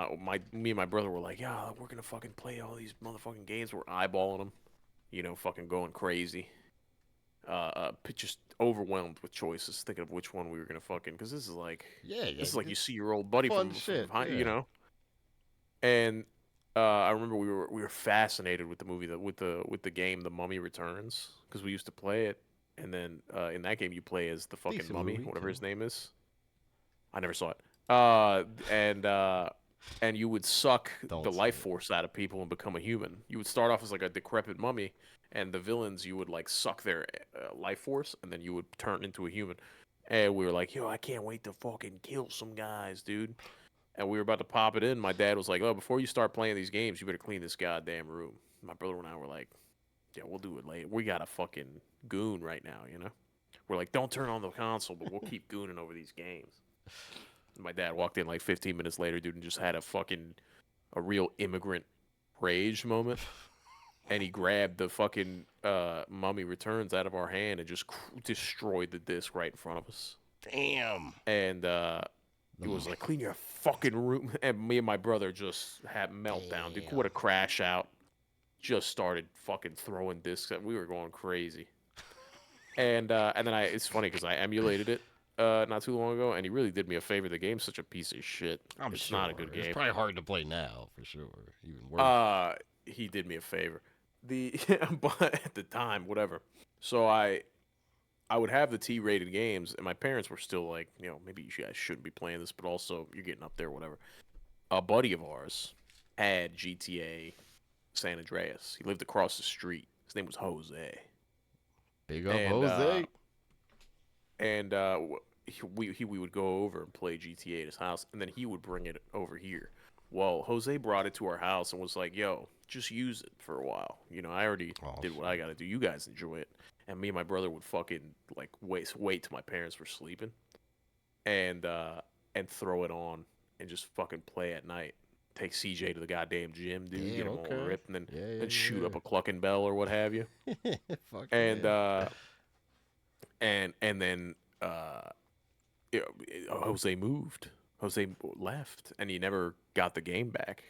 me and my brother were like, "Yeah, we're gonna fucking play all these motherfucking games." We're eyeballing them, fucking going crazy. Just overwhelmed with choices, thinking of which one we were gonna fucking, because this is like, this is like you see your old buddy from behind, And I remember we were fascinated with the movie with the game The Mummy Returns, because we used to play it. And then in that game, you play as the fucking mummy, whatever his name is. I never saw it. And you would suck the life force out of people and become a human. You would start off as like a decrepit mummy, and the villains, you would like suck their life force, and then you would turn into a human. And we were like, "Yo, I can't wait to fucking kill some guys, dude." And we were about to pop it in. My dad was like, "Oh, before you start playing these games, you better clean this goddamn room." My brother and I were like, "Yeah, we'll do it later. We got a fucking goon right now, you know?" We're like, "Don't turn on the console, but we'll keep gooning over these games." And my dad walked in like 15 minutes later, dude, and just had a real immigrant rage moment. And he grabbed the fucking Mummy Returns out of our hand and just destroyed the disc right in front of us. Damn. And it was like, "Clean your fucking room, and me and my brother just had meltdown. Dude, what a crash out. Just started fucking throwing discs at. We were going crazy. And then it's funny because I emulated it not too long ago, and he really did me a favor. The game's such a piece of shit. It's not a good game. It's probably hard to play now, for sure. Even worse. He did me a favor. But at the time, whatever. So I would have the T-rated games, and my parents were still like, maybe you guys shouldn't be playing this, but also you're getting up there, whatever. A buddy of ours had GTA San Andreas. He lived across the street. His name was Jose. Big up Jose. And we would go over and play GTA at his house, and then he would bring it over here. Well, Jose brought it to our house and was like, yo, just use it for a while. I already did what I got to do. You guys enjoy it. And me and my brother would fucking like wait till my parents were sleeping and throw it on and just fucking play at night. Take CJ to the goddamn gym, dude. Get him all ripped, and then shoot up a Clucking Bell or what have you. And then Jose moved. Jose left, and he never got the game back.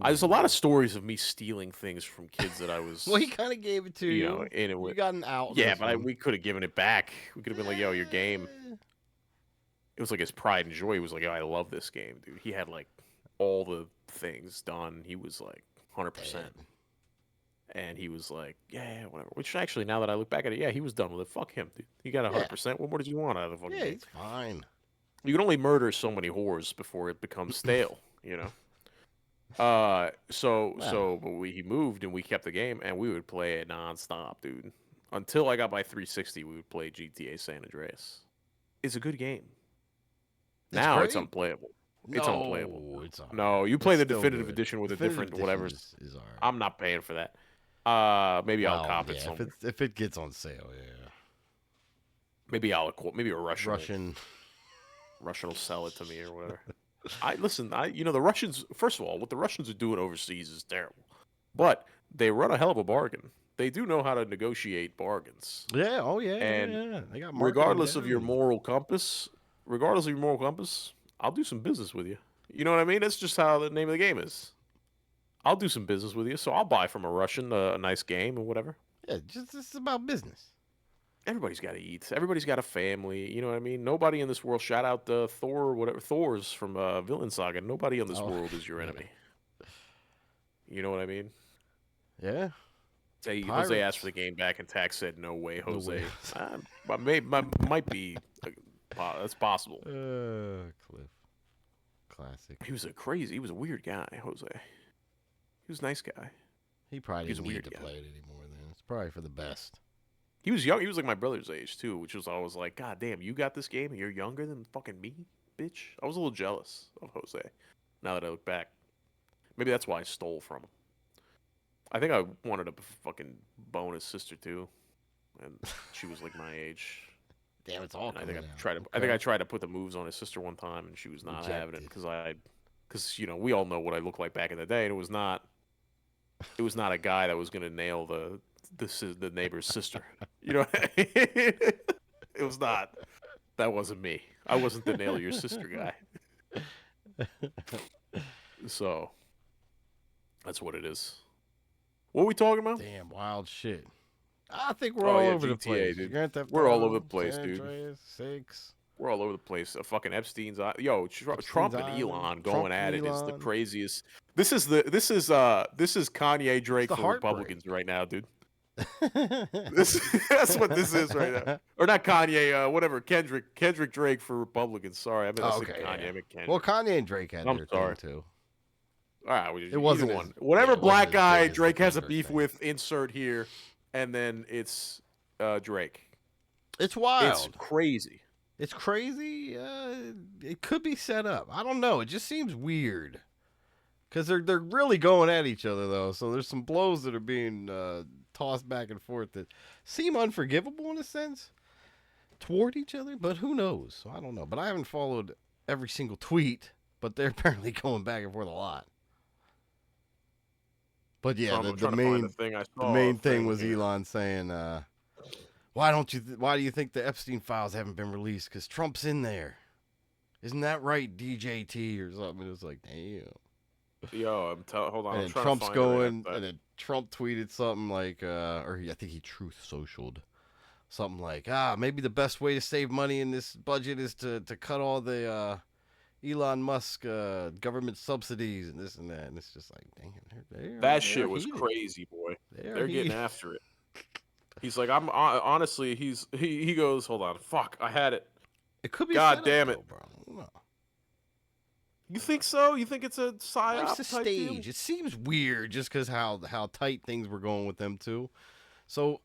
There's a lot of stories of me stealing things from kids that I was. Well, he kind of gave it to you. You got an out. Yeah, but we could have given it back. We could have been like, "Yo, your game." It was like his pride and joy. He was like, "Yo, I love this game, dude." He had like all the things done. He was like 100%, and he was like, "Yeah, whatever." Which actually, now that I look back at it, yeah, he was done with it. Fuck him, dude. He got 100%. What more did you want out of the fucking game? It's fine. You can only murder so many whores before it becomes stale, But he moved and we kept the game and we would play it nonstop, dude. Until I got my 360, we would play GTA San Andreas. It's a good game. Now it's unplayable. It's unplayable. No, you play the definitive edition with a different whatever. I'm not paying for that. Maybe I'll cop it somewhere. If it gets on sale, yeah. Maybe a Russian will sell it to me or whatever. The Russians, first of all, what the Russians are doing overseas is terrible. But they run a hell of a bargain. They do know how to negotiate bargains. Yeah, and They got regardless of your moral compass, I'll do some business with you. You know what I mean? That's just how the name of the game is. I'll do some business with you, so I'll buy from a Russian a nice game or whatever. Yeah, it's about business. Everybody's got to eat. Everybody's got a family. You know what I mean? Nobody in this world, shout out Thor or whatever, Thor's from Villain Saga. Nobody in this world is your enemy. You know what I mean? Yeah. Jose asked for the game back, and Tax said, no way, Jose. Might be. That's possible. Cliff. Classic. He was a weird guy, Jose. He was a nice guy. He probably didn't need to play it anymore then. It's probably for the best. He was young. He was like my brother's age, too, which was always like, God damn, you got this game and you're younger than fucking me, bitch? I was a little jealous of Jose, now that I look back. Maybe that's why I stole from him. I think I wanted to fucking bone his sister, too, and she was like my age. Damn, it's all coming out. I think I tried to put the moves on his sister one time, and she was not having it because we all know what I looked like back in the day, and it was not a guy that was gonna nail the neighbor's sister. You know what I mean? It was not. That wasn't me. I wasn't the nail your sister guy. So that's what it is. What are we talking about? Damn, wild shit. I think we're all over the place. Dude. We're all over the place, dude. 6. We're all over the place. Fucking Epstein's Trump and Elon going at it is the craziest. This is Kanye Drake for Republicans right now, dude. That's what this is right now. Or not Kanye, whatever. Kendrick Drake for Republicans. Sorry, I meant to say Kanye. I meant Kendrick. Well, Kanye and Drake had their thing too. All right, it wasn't one. Whatever black guy Drake has a beef with, insert here, and then it's Drake. It's wild. It's crazy. It's crazy. It could be set up. I don't know. It just seems weird because they're really going at each other though. So there's some blows that are being tossed back and forth that seem unforgivable in a sense toward each other. But who knows? So I don't know. But I haven't followed every single tweet. But they're apparently going back and forth a lot. But yeah, the main thing was Elon saying, "Why do you think the Epstein files haven't been released? Because Trump's in there. isn't that right, DJT or something? It was like, damn. Yo, hold on. And I'm then Trump's going, and then Trump tweeted something like, I think he truth socialed something like, maybe the best way to save money in this budget is to cut all the Elon Musk government subsidies and this and that. And it's just like, damn, that shit was crazy, boy. They're getting after it. He's like, I'm honestly, he goes, hold on, fuck, I had it. It could be. God damn it, bro. No. You think so? You think it's a psyop type stage? Deal? It seems weird just because how tight things were going with them too. So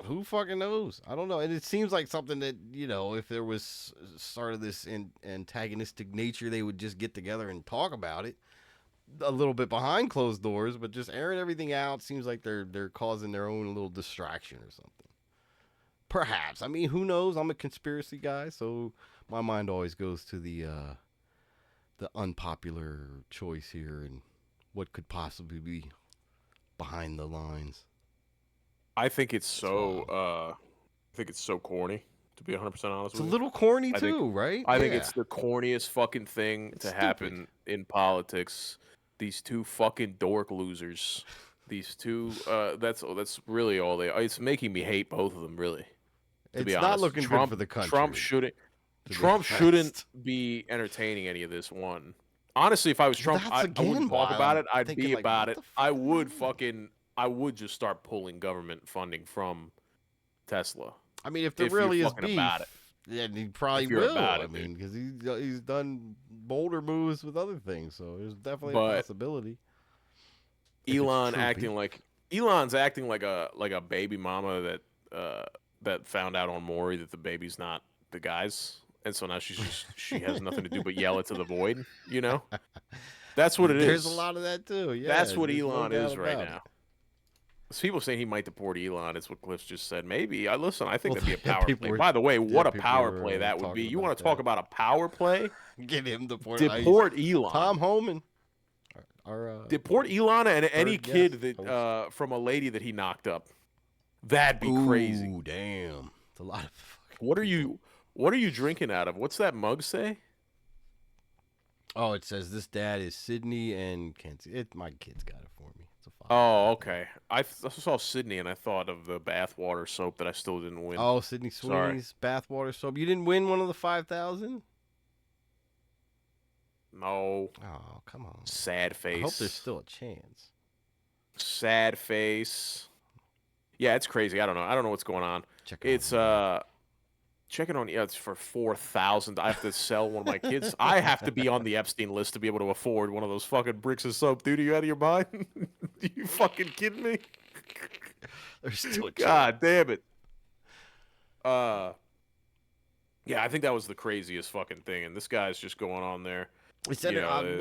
who fucking knows? I don't know. And it seems like something that, if there was sort of this antagonistic nature, they would just get together and talk about it a little bit behind closed doors, but just airing everything out seems like they're causing their own little distraction or something. Perhaps. I mean, who knows? I'm a conspiracy guy, so my mind always goes to the unpopular choice here and what could possibly be behind the lines. I think it's so corny, to be 100% honest with you. It's a little corny too, right? I think it's the corniest fucking thing to happen in politics. These two fucking dork losers. These two that's really all they are. It's making me hate both of them, really. To be honest. It's not looking good for the country. Trump shouldn't be entertaining any of this one. Honestly, if I was Trump, I wouldn't talk about it. I'd be about it. I would just start pulling government funding from Tesla. I mean, if there really is beef, yeah, he probably will. I mean, because he's done bolder moves with other things, so there's definitely a possibility. Elon's acting like a baby mama that found out on Maury that the baby's not the guy's, and so now she has nothing to do but yell it to the void. That's what it is. There's a lot of that too. Yeah, that's what Elon is right now. People saying he might deport Elon. It's what Cliff just said. Maybe. I think that'd be a power play. By the way, what a power play that would be. You want to talk about a power play? Get him deported. Deport Elon. Tom Homan. Deport Elon and any kid that from a lady that he knocked up. That'd be crazy. Ooh, damn. It's a lot of What are you drinking out of? What's that mug say? Oh, it says this dad is Sydney and Kenzie. My kid's got it for me. Oh, okay. I saw Sydney and I thought of the bathwater soap that I still didn't win. Oh, Sydney Sweeney's bathwater soap. You didn't win one of the 5,000? No. Oh, come on. Sad face. I hope there's still a chance. Sad face. Yeah, it's crazy. I don't know what's going on. Checking on it's for 4,000. I have to sell one of my kids. I have to be on the Epstein list to be able to afford one of those fucking bricks of soap. Dude, are you out of your mind? You fucking kidding me? There's still God damn it. Yeah, I think that was the craziest fucking thing, and this guy's just going on there. We'll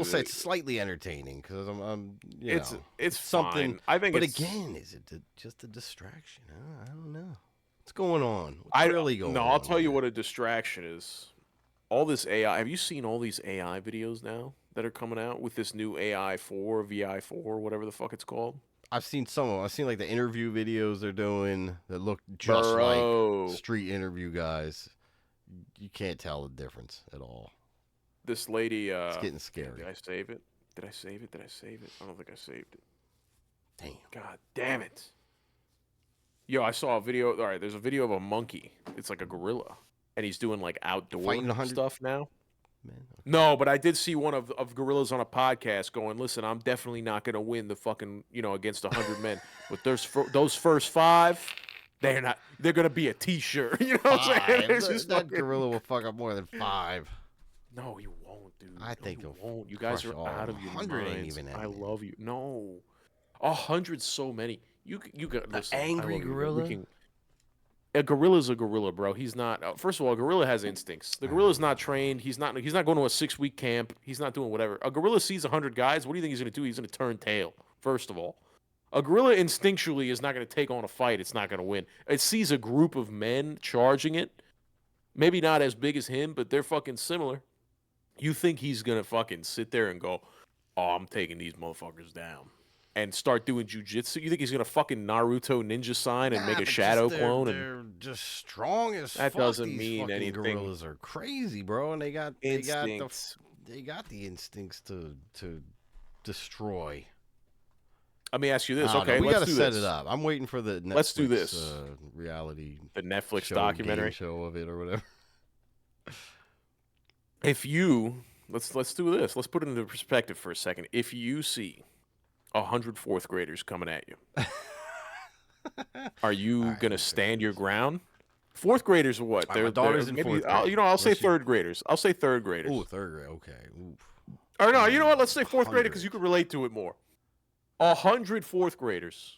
say it's slightly entertaining because it's something. Fine. I think, but again, is it just a distraction? I don't know. What's going on? What's really going on? No, I'll tell you what a distraction is. All this AI. Have you seen all these AI videos now that are coming out with this new AI 4, VI4, whatever the fuck it's called? I've seen some of them. I've seen like the interview videos they're doing that look just like street interview guys. You can't tell the difference at all. This lady. It's getting scary. Did I save it? I don't think I saved it. Damn. God damn it. Yo, I saw a video. All right, there's a video of a monkey. It's like a gorilla, and he's doing like outdoor stuff now. Man, okay. No, but I did see one of gorillas on a podcast going, "Listen, I'm definitely not gonna win the fucking against 100 men, but those first 5, they're not. They're gonna be a T-shirt. You know what I'm saying? That gorilla will fuck up more than 5. No, he won't, dude. I think he won't. You guys are out of your minds. Ain't even I love you. No, 100's so many. You got listen, angry gorilla. A gorilla's a gorilla, bro. He's not. First of all, a gorilla has instincts. The gorilla's not trained. He's not going to a 6-week camp. He's not doing whatever. A gorilla sees 100 guys. What do you think he's going to do? He's going to turn tail. First of all, a gorilla instinctually is not going to take on a fight. It's not going to win. It sees a group of men charging it. Maybe not as big as him, but they're fucking similar. You think he's going to fucking sit there and go, "Oh, I'm taking these motherfuckers down." and start doing jujitsu? You think he's gonna fucking Naruto ninja sign and make a shadow clone? They're just strong as that fuck. Doesn't These mean fucking anything. gorillas are crazy, bro, and they got instincts. They got the instincts to destroy. Let me ask you this. Okay, we gotta set it up. I'm waiting for the Netflix, let's do this. Reality, the Netflix documentary show of it or whatever. If you let's do this. Let's put it into perspective for a second. If you see 100 fourth graders coming at you, are you gonna stand your ground? Fourth graders are what? My daughter's in fourth grade. I'll say third graders. I'll say third graders. Oh, third grade. Okay. Oof. Or no, you know what? Let's say fourth grader because you can relate to it more. 100 fourth graders.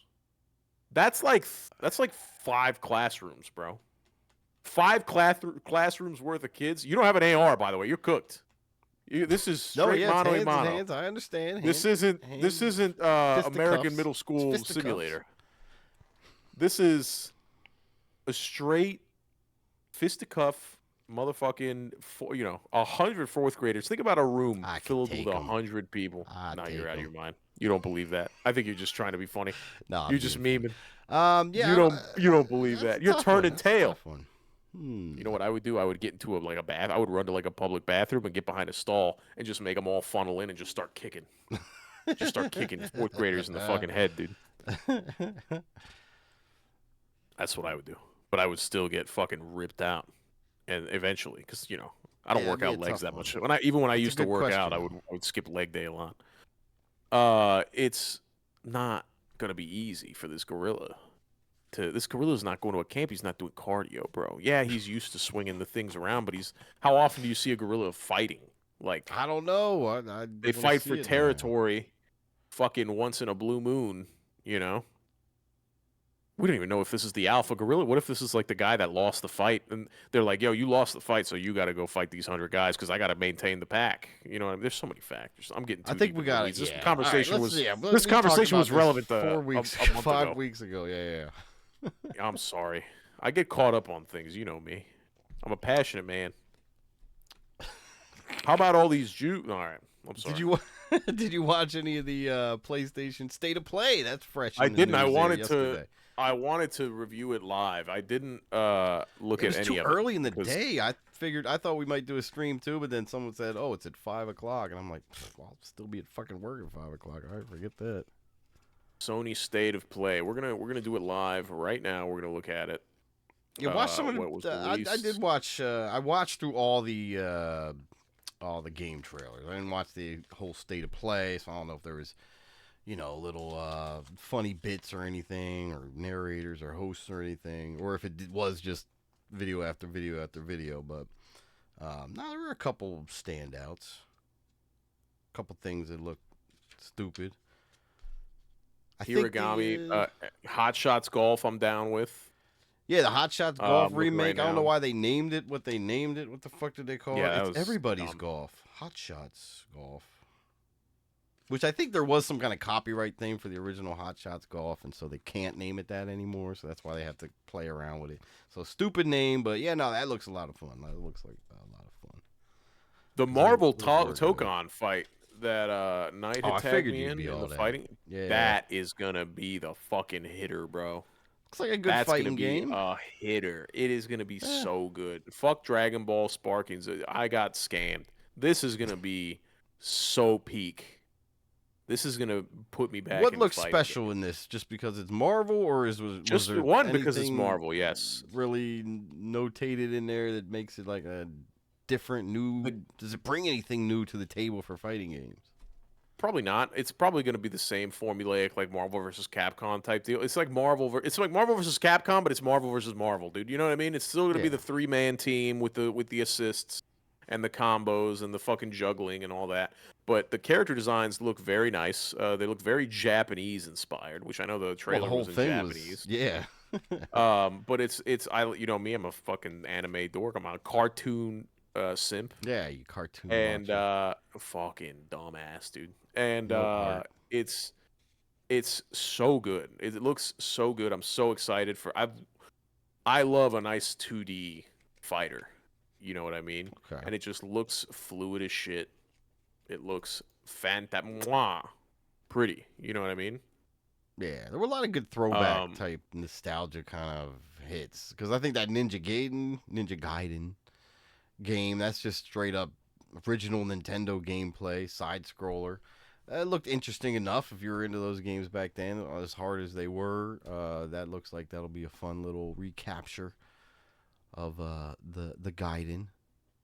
That's like 5 classrooms, bro. 5 classrooms worth of kids. You don't have an AR, by the way. You're cooked. This is straight mano a mano. Hands, I understand. This isn't American middle school simulator. This is a straight fisticuff motherfucking 100 fourth graders. Think about a room filled with 100 people. No, you're out of your mind. You don't believe that. I think you're just trying to be funny. No, you're just memeing. Yeah, you don't believe that. You're turning tail. You know what I would do? I would get into a bath. I would run to a public bathroom and get behind a stall and just make them all funnel in and just start kicking. Just start kicking fourth graders in the fucking head, dude. That's what I would do. But I would still get fucking ripped out, and eventually, because I don't work out legs that much. Even when I used to work out, I would skip leg day a lot. It's not gonna be easy for this gorilla. This gorilla's not going to a camp. He's not doing cardio, bro. Yeah, he's used to swinging the things around, but how often do you see a gorilla fighting? Like, I don't know. They fight for territory, fucking once in a blue moon. We don't even know if this is the alpha gorilla. What if this is like the guy that lost the fight, and they're like, "Yo, you lost the fight, so you got to go fight these 100 guys because I got to maintain the pack." You know what I mean? There's so many factors. I'm getting too deep we got This conversation this conversation was relevant 4 weeks, 5 weeks ago. Yeah. I'm sorry. I get caught up on things. You know me. I'm a passionate man. How about all these All right. I'm sorry. Did you watch any of the PlayStation State of Play? That's fresh. I didn't. I wanted to review it live. I didn't look at any of it. It was too early in the day. I thought we might do a stream too, but then someone said, "Oh, it's at 5 o'clock," and I'm like, "I'll still be at fucking work at 5 o'clock." All right, forget that. Sony State of Play. We're gonna do it live right now. We're gonna look at it. Yeah, watch some of I did watch. I watched through all the game trailers. I didn't watch the whole State of Play, so I don't know if there was, little funny bits or anything, or narrators or hosts or anything, or if it was just video after video after video. But no, there were a couple standouts, a couple things that looked stupid. Hiragami, Hot Shots Golf, I'm down with. Yeah, the Hot Shots Golf remake. I don't know why they named it what they named it. What the fuck did they call it? It's Everybody's Golf. Hot Shots Golf. Which I think there was some kind of copyright thing for the original Hot Shots Golf, and so they can't name it that anymore, so that's why they have to play around with it. So stupid name, but yeah, no, that looks a lot of fun. That looks like a lot of fun. The Marvel Tokon fight that Knight had tagged me in the fighting, that is gonna be the fucking hitter, bro. Looks like a good fighting game. A hitter. It is gonna be so good. Fuck Dragon Ball Sparkings. I got scammed. This is gonna be so peak. This is gonna put me back. What looks special in this? Just because it's Marvel, or was there one because it's Marvel? Yes. Really notated in there that makes it like a different new. Does it bring anything new to the table for fighting games? Probably not. It's probably going to be the same formulaic, like Marvel versus Capcom type deal. It's like Marvel versus Capcom, but it's Marvel versus Marvel, dude. You know what I mean? It's still going to be the 3-man team with the assists and the combos and the fucking juggling and all that. But the character designs look very nice. They look very Japanese inspired, which I know the trailer was in Japanese. But it's me, I'm a fucking anime dork. I'm a cartoon simp. Yeah, you cartoon. And fucking dumbass, dude. And it's so good. It looks so good. I'm so excited I love a nice 2D fighter. You know what I mean? Okay. And it just looks fluid as shit. It looks pretty. You know what I mean? Yeah, there were a lot of good throwback type nostalgia kind of hits. Because I think that Ninja Gaiden game, that's just straight up original Nintendo gameplay, side scroller. It looked interesting enough if you were into those games back then, as hard as they were. That looks like that'll be a fun little recapture of the Gaiden.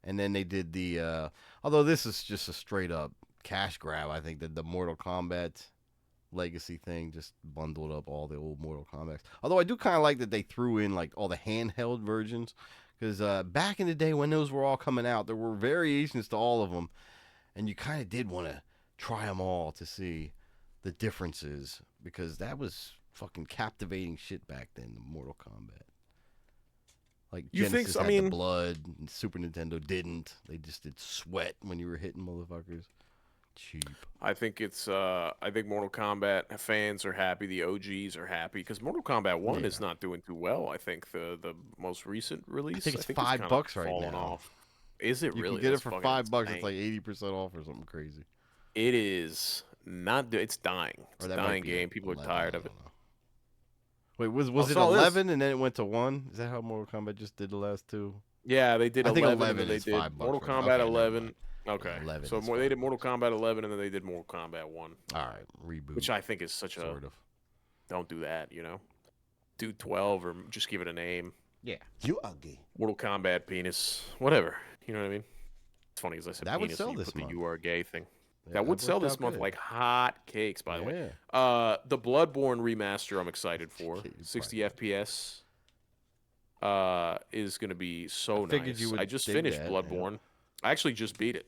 And then they did the, although this is just a straight up cash grab, I think that the Mortal Kombat Legacy thing just bundled up all the old Mortal Kombat. Although I do kind of like that they threw in like all the handheld versions, because back in the day when those were all coming out, there were variations to all of them, and you kind of did want to try them all to see the differences, because that was fucking captivating shit back then, the Mortal Kombat. Like Genesis had the blood, and Super Nintendo didn't. They just did sweat when you were hitting motherfuckers. Cheap. I think Mortal Kombat fans are happy. The OGs are happy because Mortal Kombat 1 is not doing too well. I think the most recent release. I think it's $5 right now. Off. Is it really? You can get it for $5. It's like 80% off or something crazy. It is not. It's dying. It's a dying game. People are tired of it. Wait, was it 11 and then it went to 1? Is that how Mortal Kombat just did the last two? Yeah, they did 11. I think 11 is $5. Mortal Kombat 11. Okay, so they did Mortal Kombat 11 and then they did Mortal Kombat 1. All right, reboot. Which I think is such a don't do that, you know. Do 12 or just give it a name. Yeah, you ugly. Mortal Kombat penis, whatever. You know what I mean? It's funny as I said that penis. Would sell this month. The "you are gay" thing. Yeah, that would sell this month like hot cakes, by the way. The Bloodborne remaster I'm excited for. 60 FPS. Is going to be so nice. I just finished Bloodborne. Yeah. I actually just beat it.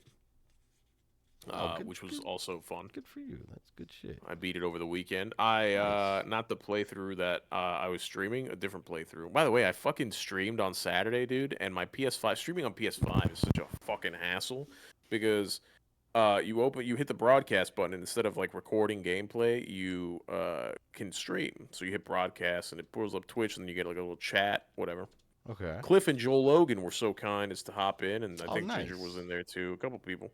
Which was also fun. Good for you. That's good shit. I beat it over the weekend. Not the playthrough that I was streaming, a different playthrough. By the way, I fucking streamed on Saturday, dude, and my PS5 streaming on PS5 is such a fucking hassle because you hit the broadcast button, and instead of like recording gameplay, you can stream. So you hit broadcast and it pulls up Twitch, and then you get like a little chat, whatever. Okay. Cliff and Joel Logan were so kind as to hop in, and I think Ginger was in there too, a couple people.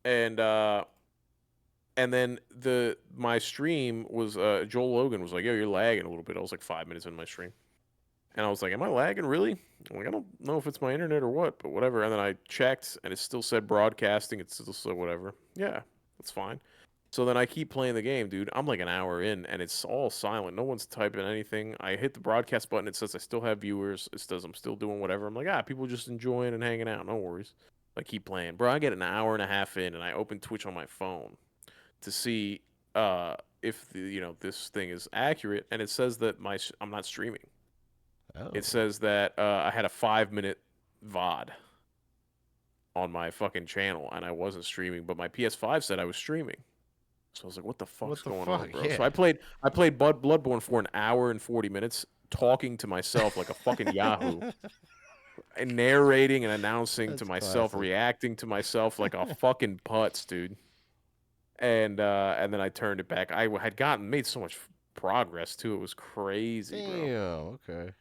And then my stream was Joel Logan was like, "Yo, you're lagging a little bit." I was like 5 minutes in my stream, and I was like, "Am I lagging really?" I'm like, "I don't know if it's my internet or what, but whatever." And then I checked, and it still said broadcasting. It still said whatever. Yeah, that's fine. So then I keep playing the game, dude. I'm like an hour in, and it's all silent. No one's typing anything. I hit the broadcast button. It says I still have viewers. It says I'm still doing whatever. I'm like, people just enjoying and hanging out. No worries. I keep playing. Bro, I get an hour and a half in, and I open Twitch on my phone to see if this thing is accurate, and it says that I'm not streaming. Oh. It says that I had a 5-minute VOD on my fucking channel, and I wasn't streaming, but my PS5 said I was streaming. So I was like, what the fuck's going on, bro? Yeah. So I played Bloodborne for an hour and 40 minutes, talking to myself like a fucking Yahoo. And narrating and announcing to myself, reacting to myself like a fucking putz, dude. And then I turned it back. I had made so much progress too. It was crazy, bro. Yeah, okay.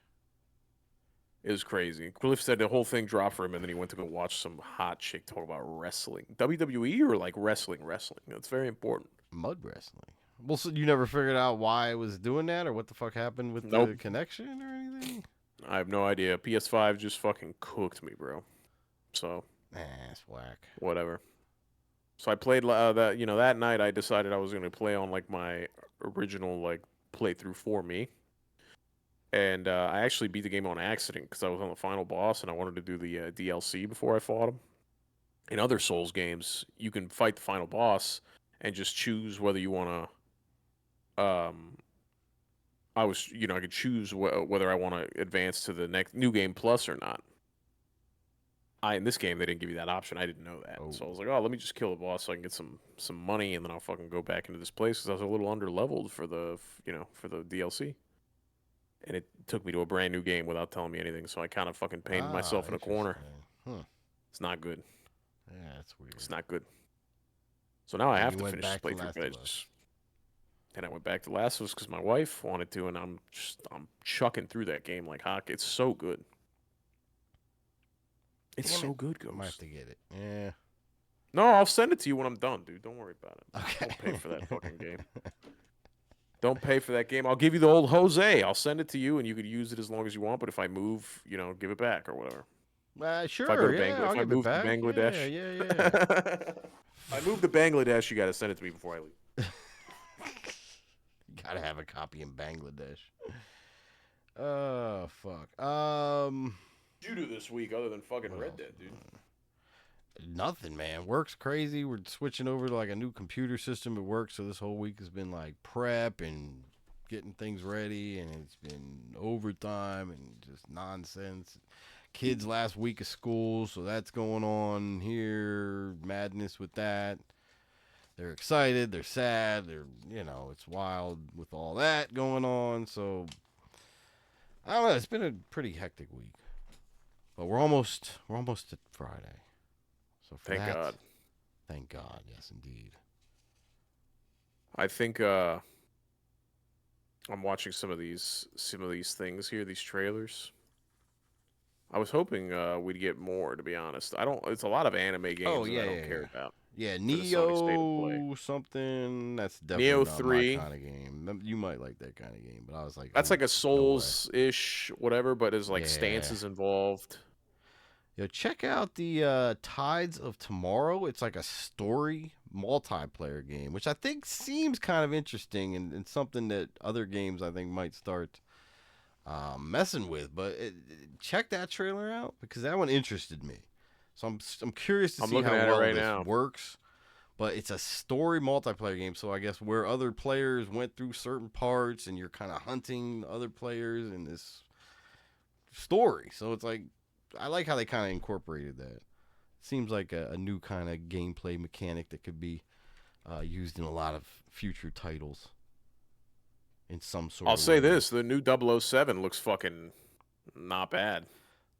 It was crazy. Cliff said the whole thing dropped for him, and then he went to go watch some hot chick talk about wrestling. WWE or like wrestling? That's very important. Mud wrestling. Well, so you never figured out why I was doing that or what the fuck happened with the connection or anything? I have no idea. PS5 just fucking cooked me, bro. So, that's whack. Whatever. So I played that night. I decided I was going to play on like my original like playthrough for me, and I actually beat the game on accident because I was on the final boss and I wanted to do the DLC before I fought him. In other Souls games, you can fight the final boss and just choose whether you want to. I could choose whether I want to advance to the next New Game Plus or not. In this game, they didn't give you that option. I didn't know that. So I was like, let me just kill the boss so I can get some money, and then I'll fucking go back into this place because I was a little under-leveled for the DLC. And it took me to a brand new game without telling me anything, so I kind of fucking painted myself in a corner. Huh. It's not good. Yeah, that's weird. It's not good. So now I have to finish this playthrough. And I went back to Last of Us because my wife wanted to, and I'm chucking through that game like hockey. It's so good. It's so good, Ghost. I might have to get it. Yeah. No, I'll send it to you when I'm done, dude. Don't worry about it. Okay. I'll pay for that fucking game. Don't pay for that game. I'll give you the old Jose. I'll send it to you, and you could use it as long as you want. But if I move, give it back or whatever. Sure. If I go to I'll if I give it move to back. Bangladesh, Yeah. If I move to Bangladesh, you got to send it to me before I leave. You gotta have a copy in Bangladesh. Fuck. What'd you do this week other than fucking Red Dead, dude? Nothing, man. Work's crazy. We're switching over to like a new computer system at work, so this whole week has been like prep and getting things ready, and it's been overtime and just nonsense. Kids last week of school, so that's going on here. Madness with that. They're excited, they're sad, it's wild with all that going on. So I don't know. It's been a pretty hectic week, but we're almost at Friday. So thank God. Thank God. Yes, indeed. I think I'm watching some of these things here, these trailers. I was hoping we'd get more, to be honest. It's a lot of anime games that I don't care about. Yeah, Neo something. That's definitely Neo not 3. my kind of game. You might like that kind of game, but I was like, that's like a Souls-ish, whatever, but there's like stances involved. Yo, check out the Tides of Tomorrow. It's like a story multiplayer game, which I think seems kind of interesting and something that other games I think might start messing with. But check that trailer out because that one interested me. So I'm curious to see how well this works. But it's a story multiplayer game, so I guess where other players went through certain parts and you're kind of hunting other players in this story. So it's like, I like how they kind of incorporated that. It seems like a new kind of gameplay mechanic that could be used in a lot of future titles in some sort of way. I'll say this, the new 007 looks fucking not bad.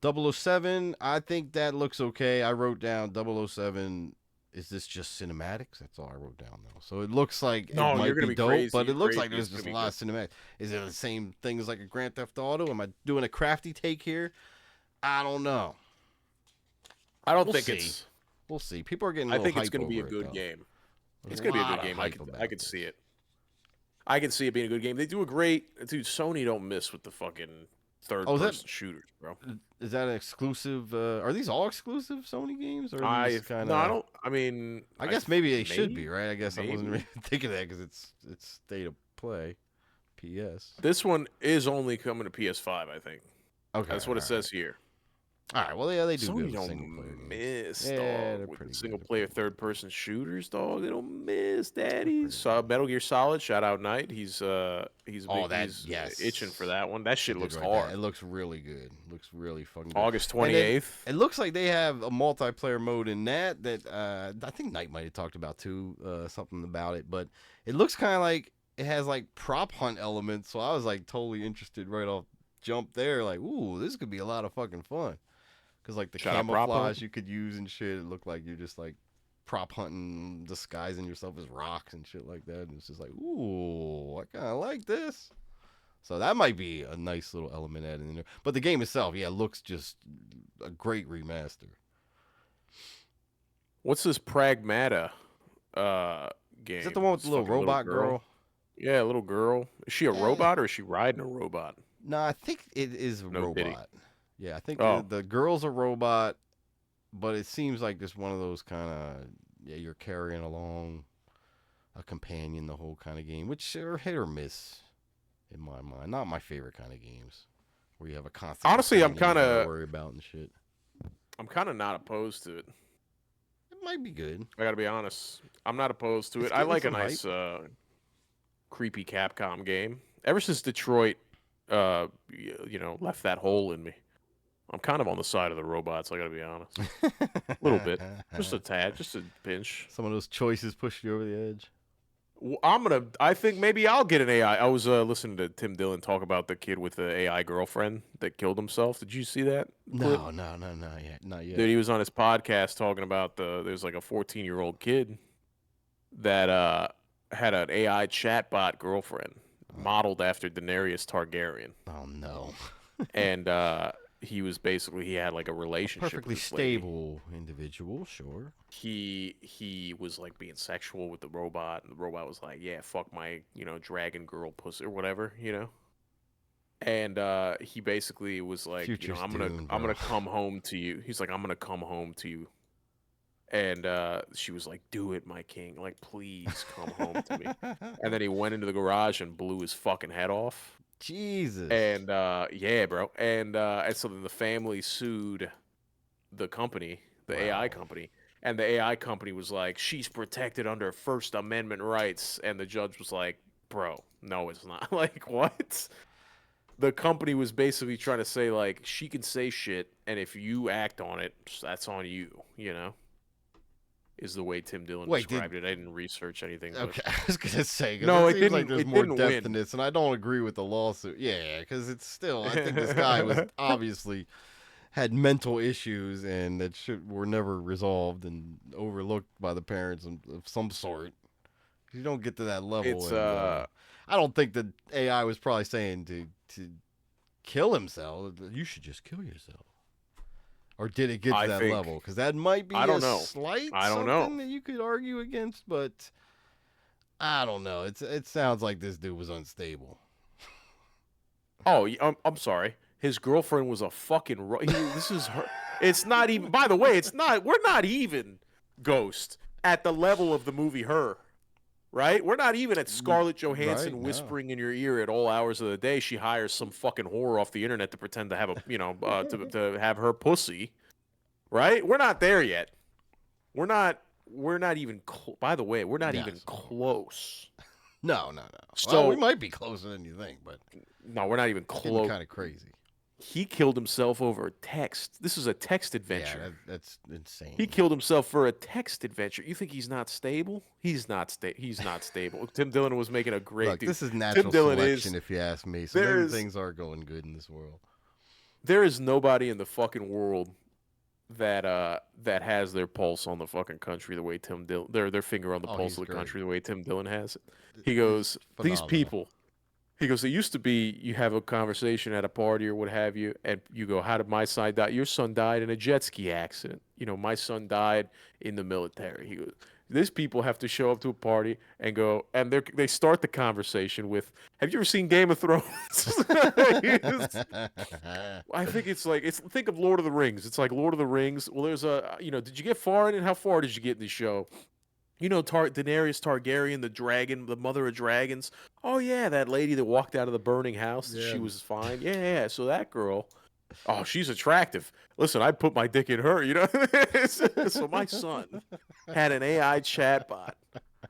007, I think that looks okay. I wrote down 007, is this just cinematics? That's all I wrote down, though. So it looks like it might be dope, crazy. But it looks like there's just a lot of cinematics. Is it the same thing as like a Grand Theft Auto? Am I doing a crafty take here? I don't know. I don't think it's... We'll see. People are getting I think it's going to be a good game. It's going to be a good game. I could see it. I can see it being a good game. They do a great... Dude, Sony don't miss with the fucking third-person shooters, bro. Is that an exclusive? Are these all exclusive Sony games? Or I don't... I mean... I guess maybe they should be, right? I guess I wasn't really thinking that because it's state of play. PS. This one is only coming to PS5, I think. Okay. That's what it says here. All right. Well, yeah, they do Sony good don't miss, dog. With single-player, third-person shooters, dog. They don't miss, daddies. Metal Gear Solid, shout out Knight. He's itching for that one. That shit looks hard. It looks really good. Looks really fucking good. August 28th. It looks like they have a multiplayer mode in that I think Knight might have talked about too, something about it. But it looks kind of like it has like prop hunt elements. So I was like totally interested right off jump there. Like, ooh, this could be a lot of fucking fun. Because, like, the camouflage you could use and shit, it looked like you're just, like, prop hunting, disguising yourself as rocks and shit like that. And it's just like, ooh, I kind of like this. So that might be a nice little element added in there. But the game itself, looks just a great remaster. What's this Pragmata game? Is that the one with the little robot girl? Yeah, a little girl. Is she a robot or is she riding a robot? No, I think it is a robot. Pity. Yeah, I think the girl's a robot, but it seems like just one of those kind of, you're carrying along a companion the whole kind of game, which are hit or miss in my mind. Not my favorite kind of games where you have a constant. Honestly, I'm kind of worry about and shit. I'm kind of not opposed to it. It might be good. I got to be honest. I'm not opposed to it. I like a nice creepy Capcom game. Ever since Detroit, left that hole in me. I'm kind of on the side of the robots, I gotta be honest. A little bit. Just a tad, just a pinch. Some of those choices push you over the edge. I think maybe I'll get an AI. I was listening to Tim Dillon talk about the kid with the AI girlfriend that killed himself. Did you see that? No, not yet. Dude, he was on his podcast talking about there's like a 14-year-old kid that had an AI chatbot girlfriend modeled after Daenerys Targaryen. Oh, no. And he was basically he had like a relationship perfectly with this stable individual, sure. He was like being sexual with the robot, and the robot was like, "Yeah, fuck my dragon girl pussy or whatever," And he basically was like, Future's I'm doomed, gonna come home to you. He's like, I'm gonna come home to you. And she was like, "Do it, my king. Like, please come home to me." And then he went into the garage and blew his fucking head off. Jesus. And yeah, bro. And so then the family sued the company, the AI company. And the AI company was like, "She's protected under First Amendment rights." And the judge was like, "Bro, no, it's not." Like, what? The company was basically trying to say, like, she can say shit, and if you act on it, that's on you, is the way Tim Dillon described it. I didn't research anything. Okay, but... I was gonna say, no, it seems like there's more depth win. in this, and I don't agree with the lawsuit. Yeah, because it's still, I think this guy was obviously had mental issues and that were never resolved and overlooked by the parents of some sort. You don't get to that level. It's I don't think the AI was probably saying to kill himself. You should just kill yourself. Or did it get to that level? Because that might be slight something that you could argue against, but I don't know. It sounds like this dude was unstable. Oh, I'm sorry. His girlfriend was a fucking. This is her. It's not even. By the way, it's not. We're not even Ghost at the level of the movie Her. Right? We're not even at Scarlett Johansson whispering in your ear at all hours of the day. She hires some fucking whore off the internet to pretend to have a, to have her pussy. Right? We're not there yet. We're not even. By the way, we're not even close. No. So well, we might be closer than you think, but no, we're not even close. Kind of crazy. He killed himself over a text. This is a text adventure. Yeah, that's insane. He killed himself for a text adventure. You think he's not stable? He's not stable. Tim Dillon was making a great. Look, this is natural selection, if you ask me. So maybe things are going good in this world. There is nobody in the fucking world that has their pulse on the fucking country the way Tim Dillon. Their finger on the pulse of the country the way Tim Dillon has it. He goes, these people. He goes, it used to be you have a conversation at a party or what have you, and you go, how did my son die? Your son died in a jet ski accident. My son died in the military. He goes, these people have to show up to a party and go, and they start the conversation with, have you ever seen Game of Thrones? I think think of Lord of the Rings. It's like Lord of the Rings. Well, there's did you get far in it? How far did you get in the show? Daenerys Targaryen, the dragon, the mother of dragons. Oh, yeah, that lady that walked out of the burning house. Yeah. She was fine. Yeah. So that girl, oh, she's attractive. Listen, I'd put my dick in her, So my son had an AI chatbot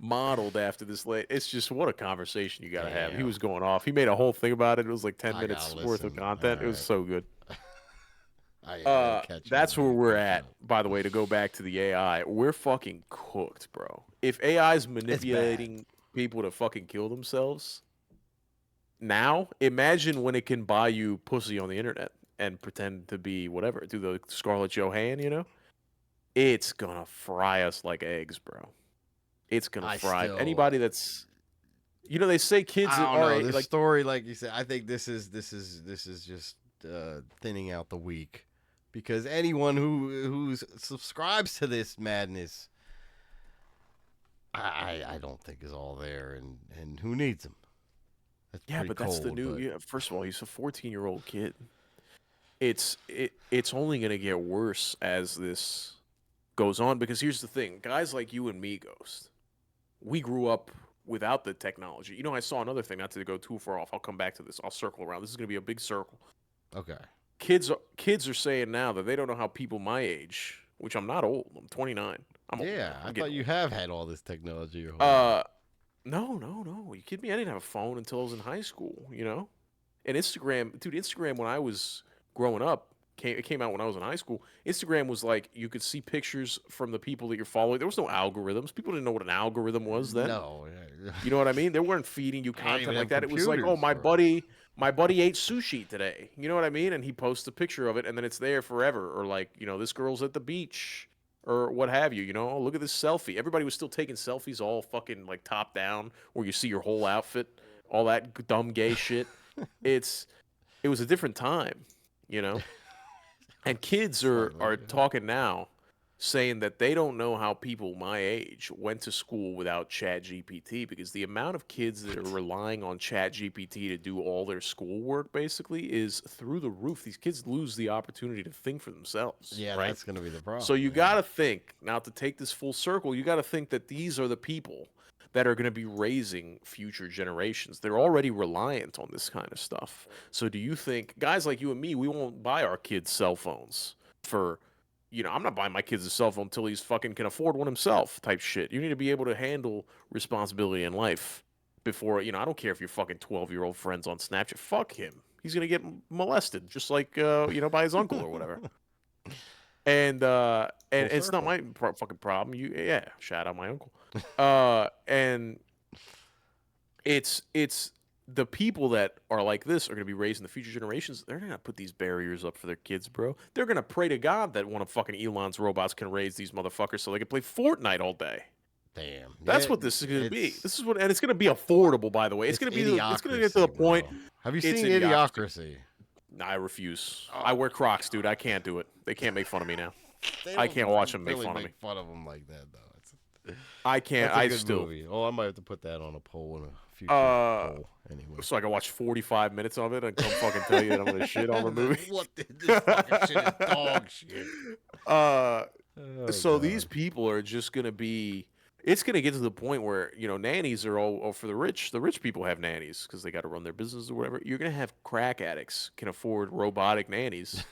modeled after this lady. It's just what a conversation you got to have. He was going off. He made a whole thing about it. It was like 10 minutes worth of content. It was so good. That's where we're at, by the way, to go back to the AI. We're fucking cooked, bro. If AI's manipulating people to fucking kill themselves, now imagine when it can buy you pussy on the internet and pretend to be whatever, do the Scarlett Johansson, it's gonna fry us like eggs, bro. It's gonna fry anybody that's, they say kids are this story, like you said. I think this is just thinning out the weak. Because anyone who subscribes to this madness, I don't think is all there, and who needs them? That's the new. Yeah, first of all, he's a 14-year-old kid. It's only gonna get worse as this goes on. Because here's the thing, guys like you and me, Ghost, we grew up without the technology. I saw another thing. Not to go too far off. I'll come back to this. I'll circle around. This is gonna be a big circle. Okay. Kids are saying now that they don't know how people my age, which I'm not old, I'm 29. I thought you have had all this technology your whole life. No. You kidding me? I didn't have a phone until I was in high school, And Instagram when I was growing up, it came out when I was in high school. Instagram was like you could see pictures from the people that you're following. There was no algorithms. People didn't know what an algorithm was then. No. You know what I mean? They weren't feeding you content like that. It was like, oh, my buddy ate sushi today. You know what I mean? And he posts a picture of it, and then it's there forever. Or like, this girl's at the beach, or what have you. Oh, look at this selfie. Everybody was still taking selfies, all fucking like top down, where you see your whole outfit, all that dumb gay shit. It was a different time, And kids are talking now, saying that they don't know how people my age went to school without Chat GPT, because the amount of kids that are relying on Chat GPT to do all their schoolwork basically is through the roof. These kids lose the opportunity to think for themselves. Yeah, right? That's going to be the problem. So you got to think, now to take this full circle, you got to think that these are the people that are going to be raising future generations. They're already reliant on this kind of stuff. So do you think guys like you and me, we won't buy our kids cell phones for, I'm not buying my kids a cell phone until he's fucking can afford one himself type shit. You need to be able to handle responsibility in life before, I don't care if your fucking 12-year-old friend's on Snapchat. Fuck him. He's going to get molested just like, by his uncle or whatever. And it's not my fucking problem. Shout out my uncle. And it's the people that are like this are going to be raising the future generations. They're going to put these barriers up for their kids, bro. They're going to pray to God that one of fucking Elon's robots can raise these motherfuckers so they can play Fortnite all day. Damn. That's what this is going to be. This is what, and it's going to be affordable, by the way. It's going to be, it's going to get to the point. Have you seen Idiocracy? I refuse. I wear Crocs, dude. I can't do it. They can't make fun of me now. I can't watch them make fun of me. Fun of them like that, though. I can't. I still. Movie. Oh, I might have to put that on a poll in a future poll. Anyway, so I can watch 45 minutes of it and come fucking tell you that I'm gonna shit on the movie. What this fucking shit is dog shit. So these people are just gonna be. It's gonna get to the point where nannies are all for the rich. The rich people have nannies because they got to run their business or whatever. You're gonna have crack addicts can afford robotic nannies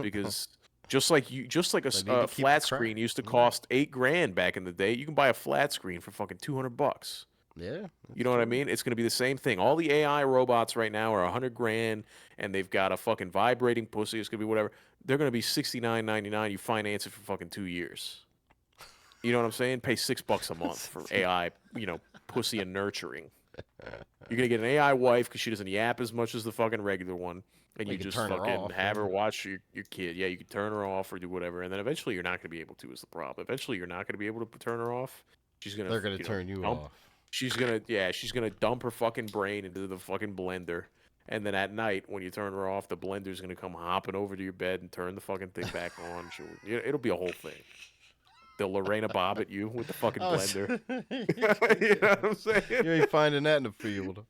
because. Just like a flat screen used to cost $8,000 back in the day, you can buy a flat screen for fucking $200. Yeah, you know what I mean? It's gonna be the same thing. All the AI robots right now are $100,000, and they've got a fucking vibrating pussy. It's gonna be whatever. They're gonna be $69.99. You finance it for fucking 2 years. You know what I'm saying? Pay $6 a month for AI, pussy and nurturing. You're gonna get an AI wife because she doesn't yap as much as the fucking regular one. And you just fucking have her watch your kid. Yeah, you can turn her off or do whatever. And then eventually you're not going to be able to is the problem. Eventually you're not going to be able to turn her off. They're going to turn you off. She's going to dump her fucking brain into the fucking blender. And then at night when you turn her off, the blender's going to come hopping over to your bed and turn the fucking thing back on. It'll be a whole thing. They'll Lorena Bob at you with the fucking blender. You know what I'm saying? You ain't finding that in the field.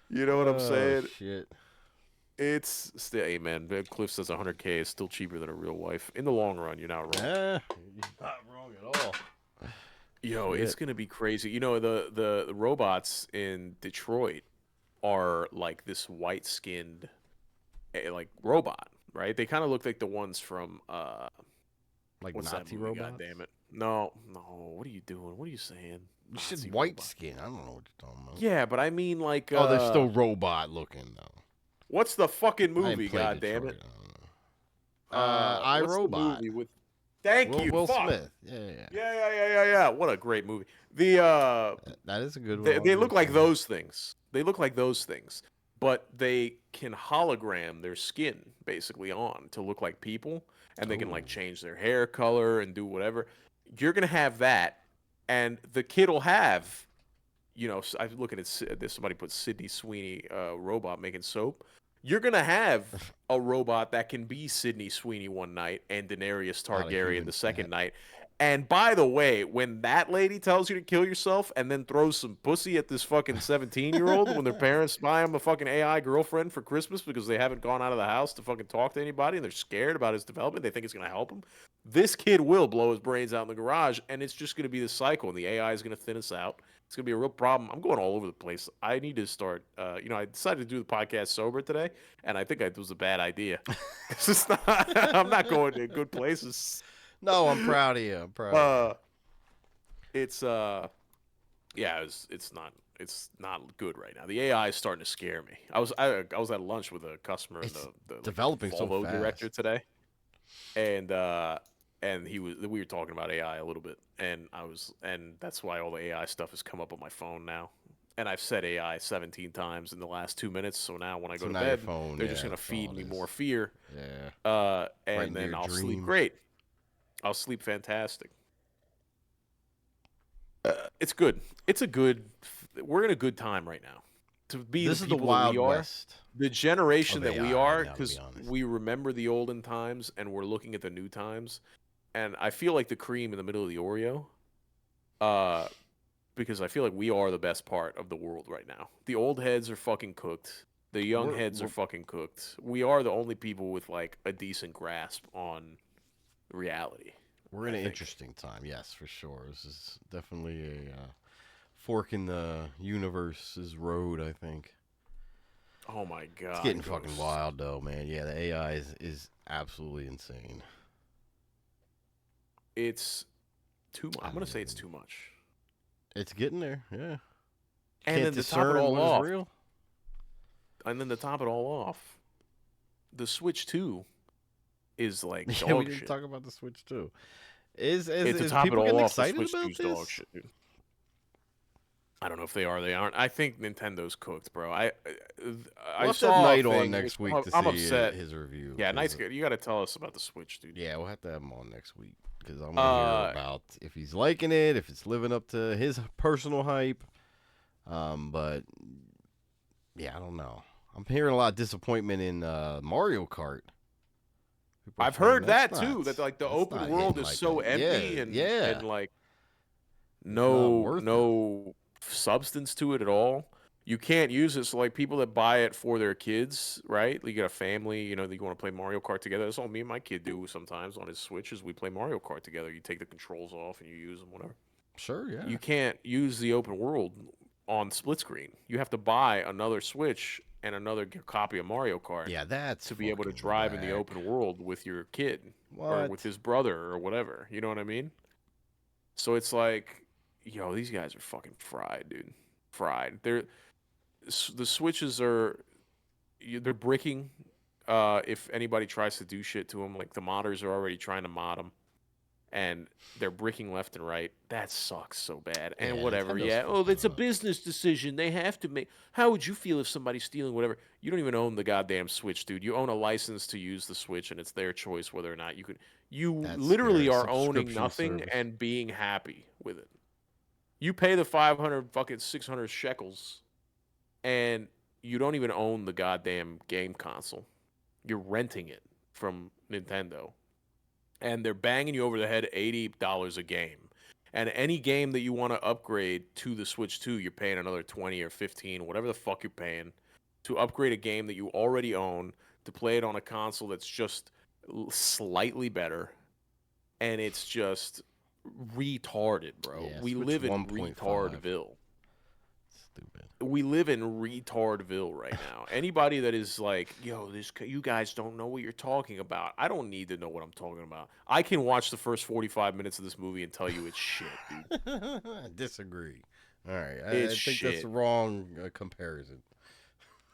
You know what I'm saying? Shit. It's still, hey man, Cliff says $100K is still cheaper than a real wife. In the long run, you're not wrong. You're not wrong at all. Yo, it's gonna be crazy. The robots in Detroit are like this white-skinned, like robot, right? They kind of look like the ones from like what's Nazi that movie? robots? God damn it! No. What are you doing? What are you saying? You said white skin. I don't know what you're talking about. Yeah, but I mean like. They're still robot looking though. What's the fucking movie? God damn it! iRobot. Thank you, Will fuck. Smith. Yeah. What a great movie. That is a good one. They look like those things. They look like those things, but they can hologram their skin basically on to look like people, and they can like change their hair color and do whatever. You're gonna have that, and the kid will have. I'm looking at this. Somebody put Sydney Sweeney robot making soap. You're gonna have a robot that can be Sydney Sweeney one night and Daenerys Targaryen the second night. And by the way, when that lady tells you to kill yourself and then throws some pussy at this fucking 17-year-old when their parents buy him a fucking AI girlfriend for Christmas because they haven't gone out of the house to fucking talk to anybody and they're scared about his development, they think it's gonna help him. This kid will blow his brains out in the garage, and it's just gonna be the cycle, and the AI is gonna thin us out. It's going to be a real problem. I'm going all over the place. I need to start, I decided to do the podcast sober today, and I think it was a bad idea. I'm not going to good places. No, I'm proud of you. I'm proud of you. It's not good right now. The AI is starting to scare me. I was at lunch with a customer in the developing Volvo so fast. director today, and we were talking about AI a little bit, and that's why all the AI stuff has come up on my phone now. And I've said AI 17 times in the last 2 minutes, so now when I go to bed, they're just gonna feed me more fear. Yeah. And then I'll sleep great. I'll sleep fantastic. It's good. We're in a good time right now. to be This the is the people that Wild we are, West the generation of that we AI right are, now, to be because honest. we remember the olden times and we're looking at the new times. And I feel like the cream in the middle of the Oreo, because I feel like we are the best part of the world right now. The old heads are fucking cooked. The young heads are fucking cooked. We are the only people with like a decent grasp on reality. We're in an interesting time, yes, for sure. This is definitely a fork in the universe's road, I think. Oh my god. It's getting fucking wild though, man. Yeah, the AI is absolutely insane. It's too much. I'm going to say it's too much. It's getting there, yeah. And then to top it all off, real. And then to top it all off, the Switch 2 is like dog we didn't shit. talk about the Switch 2. Is to top people it all getting off, excited the Switch about 2's this? Dog shit, dude. I don't know if they are. They aren't. I think Nintendo's cooked, bro. I saw Knight on next week to I'm see upset. His review. Yeah, Knight's good. You got to tell us about the Switch, dude. Yeah, we'll have to have him on next week because I want to hear about if he's liking it, if it's living up to his personal hype. But yeah, I don't know. I'm hearing a lot of disappointment in Mario Kart. I've heard that too. That like the open world is so empty and like no substance to it at all. You can't use it. So like people that buy it for their kids, right? You got a family, you know, that you want to play Mario Kart together. That's all me and my kid do sometimes on his Switch is we play Mario Kart together. You take the controls off and you use them, whatever. Sure, yeah. You can't use the open world on split screen. You have to buy another Switch and another copy of Mario Kart. Yeah, that's to be able to drive in the open world with your kid or with his brother or whatever. You know what I mean? So it's like, yo, these guys are fucking fried, dude. Fried. The Switches they're bricking. If anybody tries to do shit to them, like the modders are already trying to mod them. And they're bricking left and right. That sucks so bad. And whatever, yeah. Oh, it's a business decision. They have to make. How would you feel if somebody's stealing whatever? You don't even own the goddamn Switch, dude. You own a license to use the Switch, and it's their choice whether or not you could. You literally are owning nothing and being happy with it. You pay the 500 fucking 600 shekels, and you don't even own the goddamn game console. You're renting it from Nintendo. And they're banging you over the head $80 a game. And any game that you want to upgrade to the Switch 2, you're paying another 20 or 15, whatever the fuck you're paying, to upgrade a game that you already own, to play it on a console that's just slightly better. And it's just retarded, bro. Yeah, we Switch live in retardville. Stupid. We live in retardville right now. Anybody that is like, yo, you guys don't know what you're talking about. I don't need to know what I'm talking about. I can watch the first 45 minutes of this movie and tell you it's shit, dude. I disagree. All right. I think that's the wrong comparison.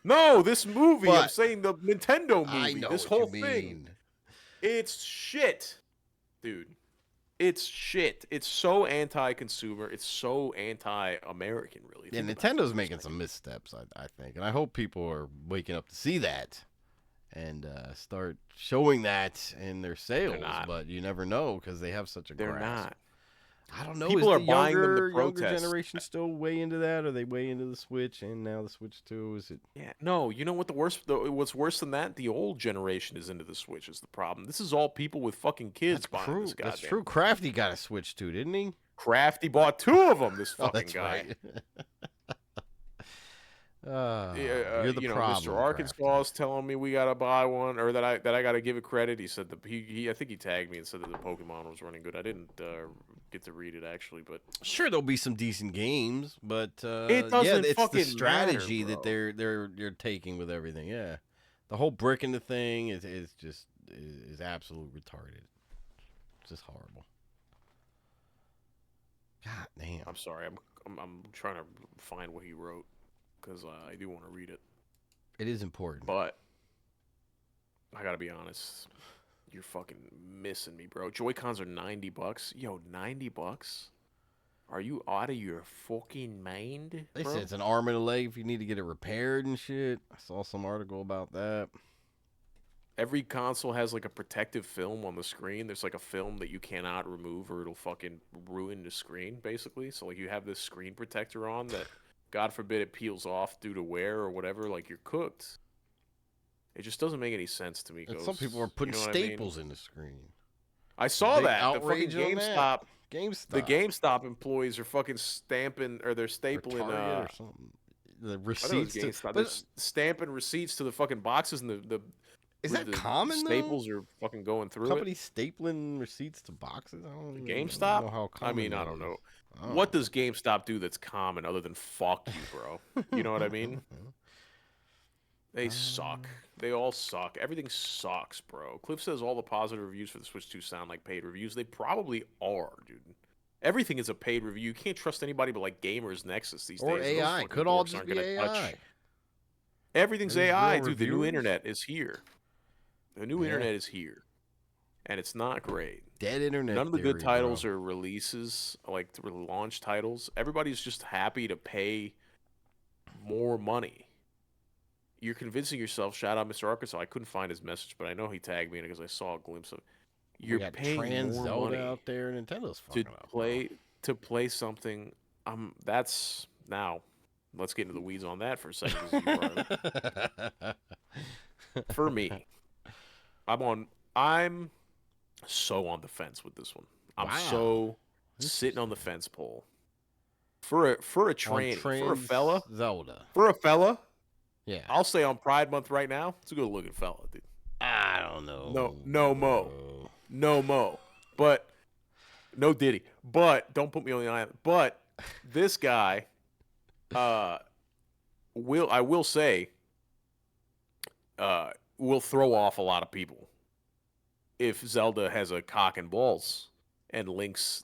No, this movie, I'm saying the Nintendo movie. I know this what whole you thing. Mean. It's shit, dude. It's shit. It's so anti-consumer. It's so anti-American, really. Yeah, Nintendo's making some missteps, I think. And I hope people are waking up to see that and start showing that in their sales. But you never know because they have such a grasp. They're not. I don't know. People are buying them to younger protest. generation still way into that? Are they way into the Switch and now the Switch 2? Is it? Yeah. No. You know what what's worse than that? The old generation is into the Switch. Is the problem? This is all people with fucking kids buying this goddamn. That's true. Crafty got a Switch too, didn't he? Crafty bought 2 of them. This fucking guy. Right. You're the problem, Mr. Arkansas is telling me we gotta buy one, or that I gotta give it credit. He said I think he tagged me and said that the Pokemon was running good. I didn't get to read it actually, but sure there'll be some decent games, but it doesn't it's fucking the strategy matter, that they're taking with everything. Yeah, the whole brick in the thing is absolute retarded. It's just horrible. God damn. I'm sorry. I'm trying to find what he wrote because I do want to read it. It is important, but I gotta be honest. You're fucking missing me, bro. Joy-Cons are $90. Yo, $90? Are you out of your fucking mind, They bro? said it's an arm and a leg if you need to get it repaired and shit. I saw some article about that. Every console has like a protective film on the screen. There's like a film that you cannot remove or it'll fucking ruin the screen, basically. So like you have this screen protector on that God forbid it peels off due to wear or whatever, like you're cooked. It just doesn't make any sense to me. And some people are putting staples in the screen. I saw that. The fucking GameStop. The GameStop employees are fucking stamping, or they're stapling or something. The receipts. They're stamping receipts to the fucking boxes, and the is that common? Staples are fucking going through Companies stapling receipts to boxes. I don't GameStop. I don't know how common I don't know. What does GameStop do that's common other than fuck you, bro? You know what I mean? They suck. They all suck. Everything sucks, bro. Cliff says all the positive reviews for the Switch 2 sound like paid reviews. They probably are, dude. Everything is a paid review. You can't trust anybody but like Gamers Nexus these days. Or AI. Could all just be AI. Everything's AI, dude. The new internet is here. The new internet is here. And it's not great. Dead internet. None of the good titles are releases, like launch titles. Everybody's just happy to pay more money. You're convincing yourself. Shout out Mr. Arkansas. I couldn't find his message, but I know he tagged me because I saw a glimpse of. You're paying more money out there. Nintendo to play something. That's now. Let's get into the weeds on that for a second. For me, I'm so on the fence with this one. I'm so sitting on the fence pole. For a tranny, for a fella, Zelda. For a fella. Yeah. I'll say on Pride Month right now, it's a good looking fella, dude. I don't know. No Mo. But no Diddy. But don't put me on the island. But this guy I will say will throw off a lot of people if Zelda has a cock and balls and Link's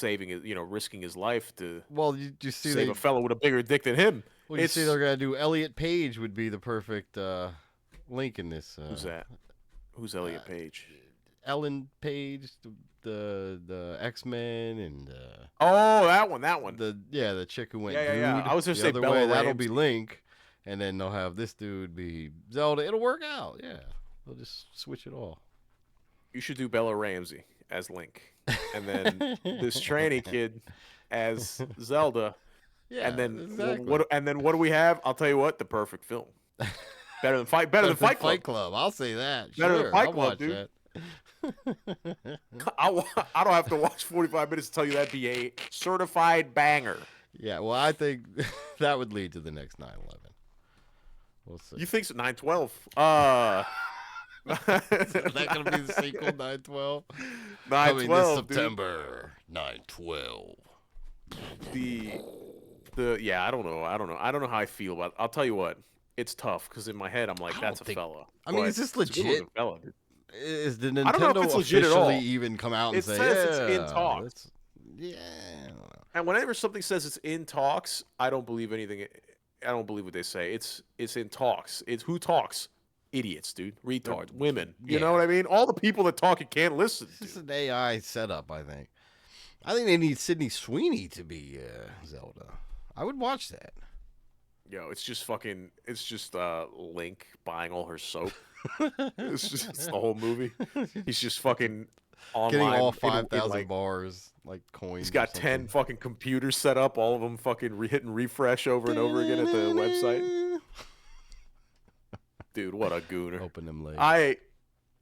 risking his life to you see save a fellow with a bigger dick than him. Well, you see they're going to do Elliot Page would be the perfect Link in this. Who's that? Who's Elliot Page? Ellen Page, the X-Men, and that one. The chick who went dude. Yeah. I was going to say Bella way, Ramsey. That'll be Link, and then they'll have this dude be Zelda. It'll work out. Yeah, they'll just switch it all. You should do Bella Ramsey as Link, and then this tranny kid as Zelda. Yeah, and then exactly. what do we have? I'll tell you what, the perfect film. Better than Fight Club. I'll say that. Better than Fight I'll Club, dude. I don't have to watch 45 minutes to tell you that'd be a certified banger. Yeah, well, I think that would lead to the next 9/11. We'll see. You think so? 9/12. Is that gonna be the sequel? 9/12. 9/12 coming this September. 9/12. I don't know how I feel about it. I'll tell you what, it's tough because in my head I'm like, that's a fella. I mean, is this legit? Fella, dude. Is the Nintendo officially even come out and say it's in talks? Yeah, I don't know. And whenever something says it's in talks, I don't believe anything. I don't believe what they say. It's in talks. It's who talks? Idiots, dude. Retards. Women. You know what I mean? All the people that talk you can't listen to. It's an AI setup, I think. I think they need Sydney Sweeney to be Zelda. I would watch that. Yo, it's just Link buying all her soap. It's the whole movie. He's just fucking online. Getting all 5,000 bars, like coins. He's got 10 fucking computers set up, all of them fucking hitting refresh over and over again at the website. Dude, what a gooner. Open them late.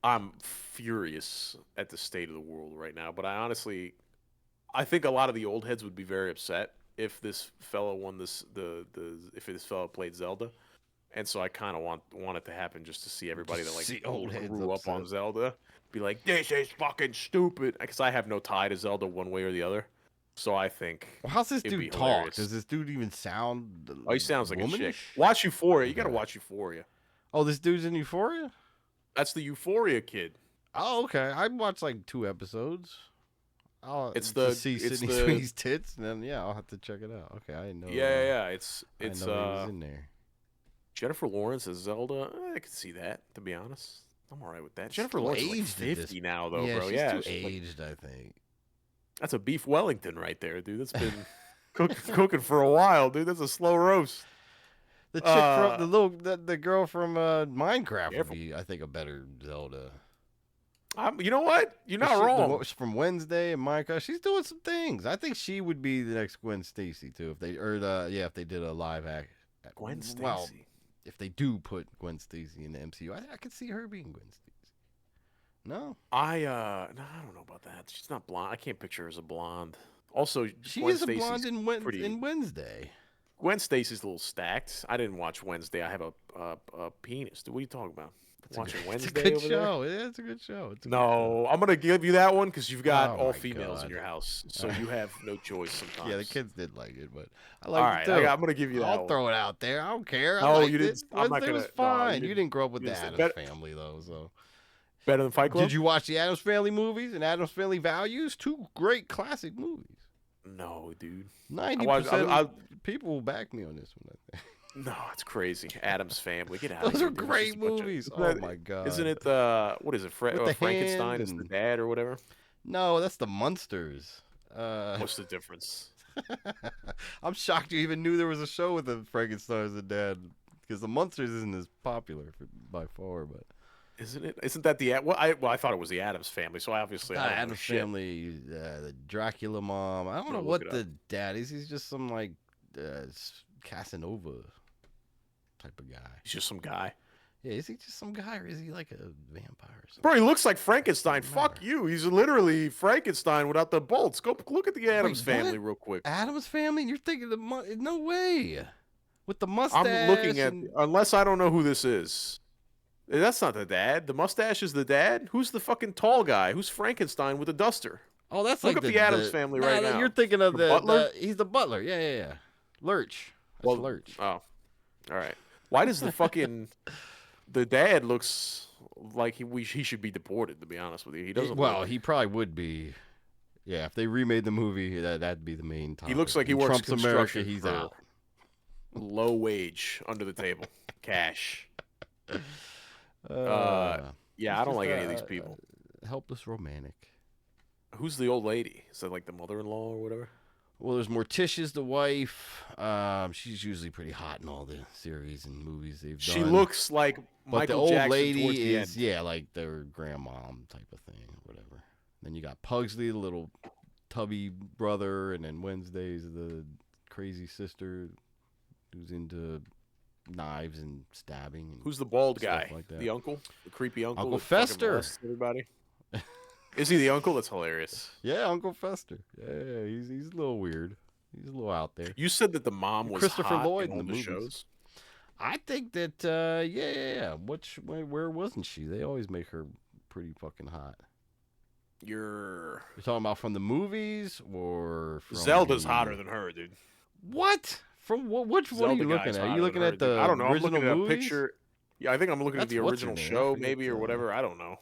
I'm furious at the state of the world right now, but I think a lot of the old heads would be very upset if this fella won if this fella played Zelda. And so I kind of want it to happen just to see everybody that grew up on Zelda be like, this is fucking stupid. Because I have no tie to Zelda one way or the other. So I think. Well, how's this dude talk? Does this dude even sound? Oh, he sounds like a chick. Watch Euphoria. You got to watch Euphoria. Oh, this dude's in Euphoria? That's the Euphoria kid. Oh, okay. I watched like 2 episodes. It's see Sydney Sweeney's tits, and then I'll have to check it out. Okay, I didn't know. Yeah. It's I didn't know he was in there. Jennifer Lawrence as Zelda. I could see that. To be honest, I'm all right with that. Jennifer Lawrence is like 50 now, though, bro. She's too aged, I think. That's a beef Wellington right there, dude. That's been cooking for a while, dude. That's a slow roast. The chick from the girl from Minecraft would be, I think, a better Zelda. You know what? You're not wrong. From Wednesday and Minecraft, she's doing some things. I think she would be the next Gwen Stacy too, if they if they did a live act. Gwen Stacy. Well, if they do put Gwen Stacy in the MCU, I could see her being Gwen Stacy. No, I don't know about that. She's not blonde. I can't picture her as a blonde. Also, she Gwen is a blonde in Wednesday. Gwen Stacy's a little stacked. I didn't watch Wednesday. I have a penis. What are you talking about? Watching Wednesday. It's a good show. Yeah, it's a good show. I'm gonna give you that one because you've got all females in your house, so you have no choice sometimes. Yeah, the kids did like it, but I like it too. I'm gonna give you that. I'll throw it out there. I don't care. No, you didn't. Wednesday was fine. You didn't grow up with the Addams Family though, so. Better than Fight Club? Did you watch the Addams Family movies and Addams Family Values? 2 great classic movies. No, dude. 90% of people will back me on this one, I think. No, it's crazy. Addams Family. Get out of here. Those are great movies. Oh, my God. Isn't it, what is it, Frankenstein is the dad or whatever? No, that's the Munsters. What's the difference? I'm shocked you even knew there was a show with the Frankenstein as a dad, because the Munsters isn't as popular by far, but... Isn't it? Isn't that the I thought it was the Addams Family, so obviously I don't know Addams Family, the Dracula mom. I don't know what the dad is. He's just some like Casanova type of guy. He's just some guy. Yeah, is he just some guy or is he like a vampire or something? Bro, he looks like Frankenstein. Fuck you. He's literally Frankenstein without the bolts. Go look at the Addams Family real quick. Addams Family? You're thinking no way. With the mustache. I'm looking at unless I don't know who this is. That's not the dad. The mustache is the dad. Who's the fucking tall guy? Who's Frankenstein with a duster? Oh, that's look like up the Addams Family right now. You're thinking of the butler. He's the butler. Yeah. Lurch. That's Lurch. Oh, all right. Why does the fucking the dad looks like he should be deported? To be honest with you, he doesn't. Well, he probably would be. Yeah, if they remade the movie, that'd be the main topic. He looks like he works Trump's construction. America. He's out. Low wage, under the table, cash. Yeah, I don't like any of these people. Helpless romantic. Who's the old lady? Is that like the mother-in-law or whatever? Well, there's Morticia's the wife. She's usually pretty hot in all the series and movies they've done. She looks like Michael Jackson. But the old lady is, like their grandmom type of thing or whatever. Then you got Pugsley, the little tubby brother, and then Wednesday's the crazy sister who's into knives and stabbing. And who's the bald guy? Like that. The uncle? The creepy uncle? Uncle Fester. Everybody. Is he the uncle? That's hilarious. Yeah, Uncle Fester. Yeah, he's a little weird. He's a little out there. You said that the mom was Christopher hot Lloyd in the the shows. I think that yeah. Where wasn't she? They always make her pretty fucking hot. You're talking about from the movies or from Zelda's hotter than her, dude. What? From which one are you looking at? Are you looking at the I don't know. original I'm looking at movies? a picture. Yeah, I think I'm looking at the original show, maybe, or whatever. I don't know.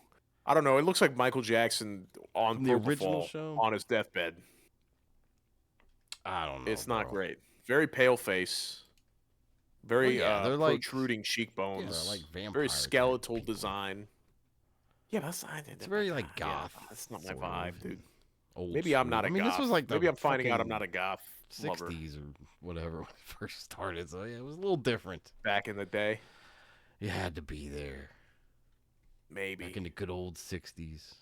It looks like Michael Jackson on the original show on his deathbed. I don't know. It's not great. Very pale face. Very they're protruding cheekbones. Yeah, they're like vampire. Very skeletal design. Yeah, it's very like goth. That's not my vibe, dude. Maybe I'm not a goth. This was like maybe I'm finding out I'm not a goth. 60s or whatever when it first started. So yeah, it was a little different back in the day. You had to be there. Maybe back in the good old 60s.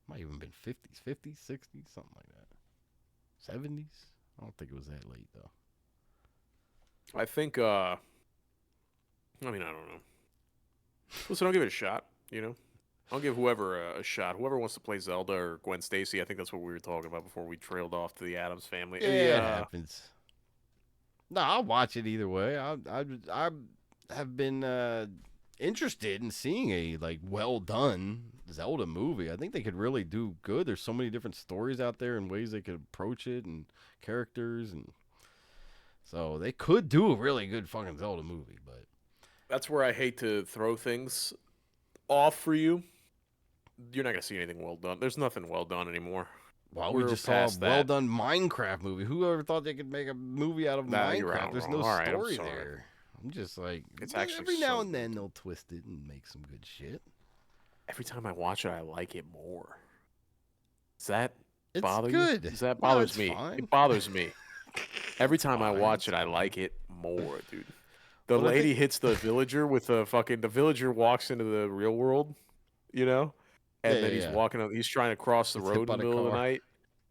Might even been 50s, 60s, something like that. 70s. I don't think it was that late though. I think. I don't know. Listen, I'll give it a shot. I'll give whoever a shot. Whoever wants to play Zelda or Gwen Stacy. I think that's what we were talking about before we trailed off to the Addams Family. Yeah, it happens. No, I'll watch it either way. I have been interested in seeing a well done Zelda movie. I think they could really do good. There's so many different stories out there and ways they could approach it and characters, and so they could do a really good fucking Zelda movie. But that's where I hate to throw things off for you. You're not gonna see anything well done. There's nothing well done anymore. Well, we just saw a well done Minecraft movie. Who ever thought they could make a movie out of Minecraft? There's no story there. I'm just like, it's actually every now and then they'll twist it and make some good shit. Every time I watch it, I like it more. Does that bother you? Does that bothers me? Fine. It bothers me. Every time I watch it, I like it more, dude. The lady hits the villager with the villager walks into the real world, and then he's walking up, he's trying to cross the road in the middle of the night,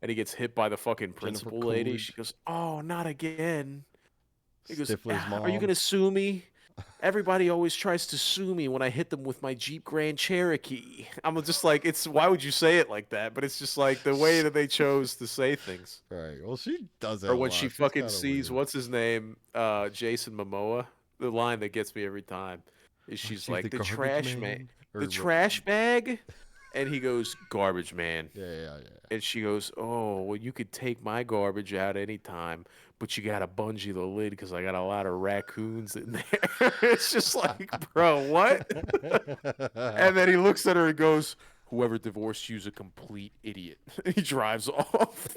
and he gets hit by the fucking principal lady. She goes, "Oh, not again." He goes, "Are you gonna sue me? Everybody always tries to sue me when I hit them with my Jeep Grand Cherokee." I'm just like, why would you say it like that? But it's just like the way that they chose to say things. Right. Well, she does that. Or when she fucking sees what's his name, Jason Momoa. The line that gets me every time is she's like, "The trash man, the trash bag," and he goes, "Garbage man." Yeah. And she goes, "Oh, well, you could take my garbage out anytime, but you gotta bungee the lid because I got a lot of raccoons in there." It's just like, bro, what? And then he looks at her and goes, "Whoever divorced you's a complete idiot." He drives off.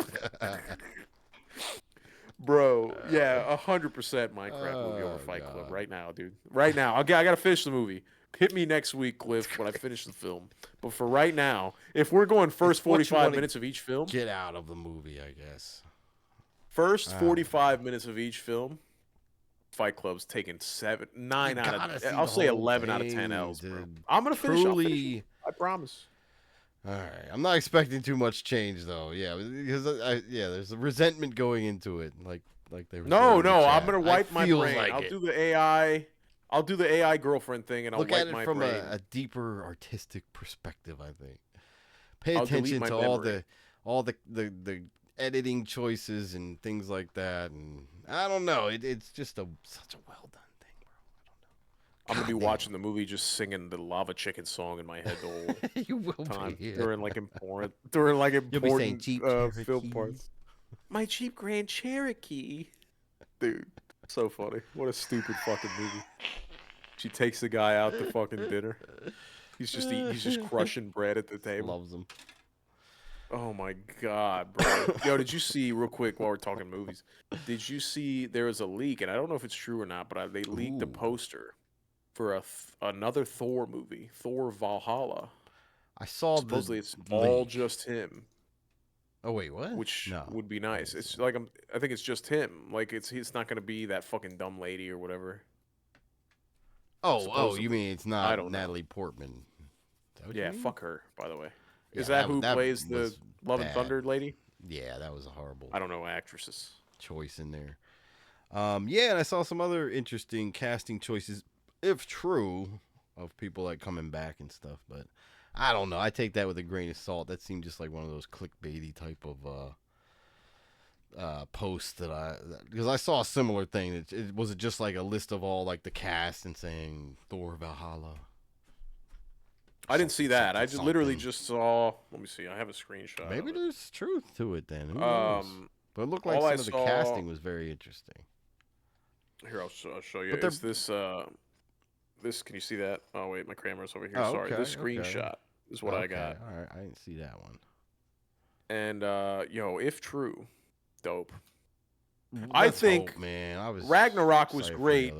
Bro, yeah, 100% Minecraft movie over Fight Club right now, dude. Right now, I gotta finish the movie. Hit me next week, Cliff, when I finish the film. But for right now, if we're going first 45 minutes of each film, get out of the movie, I guess. First 45 minutes of each film, Fight Club's taking 9 out of, I'll say 11 out of 10 L's, bro. I'm gonna finish. I'll finish. I promise. All right, I'm not expecting too much change though. Yeah, because there's a resentment going into it, like they were. No, I'm gonna wipe my brain. I'll do the AI. I'll do the AI girlfriend thing, and I'll wipe my brain. Look at it from a deeper artistic perspective. I think. Pay attention to all the editing choices and things like that, and I don't know. It's just such a well done thing, bro. I don't know. I'm gonna be watching the movie, just singing the Lava Chicken song in my head the whole you will time be, yeah. during important film parts. My Jeep Grand Cherokee, dude. So funny. What a stupid fucking movie. She takes the guy out to fucking dinner. He's just crushing bread at the table. Loves him. Oh my god, bro. Yo, did you see, real quick while we're talking movies, did you see there was a leak, and I don't know if it's true or not, but they leaked a poster for another Thor movie, Thor Valhalla. I saw supposedly it's all just him. Oh wait, what? Which would be nice. It's like I think it's just him. Like he's not gonna be that fucking dumb lady or whatever. Oh, you mean it's not Natalie Portman? Yeah, fuck her. By the way, is that who plays the Love and Thunder lady? Yeah, that was a horrible. I don't know actresses choice in there. Yeah, and I saw some other interesting casting choices, if true, of people like coming back and stuff, but. I don't know. I take that with a grain of salt. That seemed just like one of those clickbaity type of posts because I saw a similar thing. It was just like a list of all like the cast and saying Thor Valhalla. I didn't see that. I just literally just saw. Let me see. I have a screenshot. Maybe there's truth to it then. Who knows? But it looked like some of the casting was very interesting. Here, I'll show you. Is this this, can you see that? Oh wait, my camera's over here. Sorry, this screenshot is what I got. All right, I didn't see that one. And yo, if true, dope. I think, man, Ragnarok was great,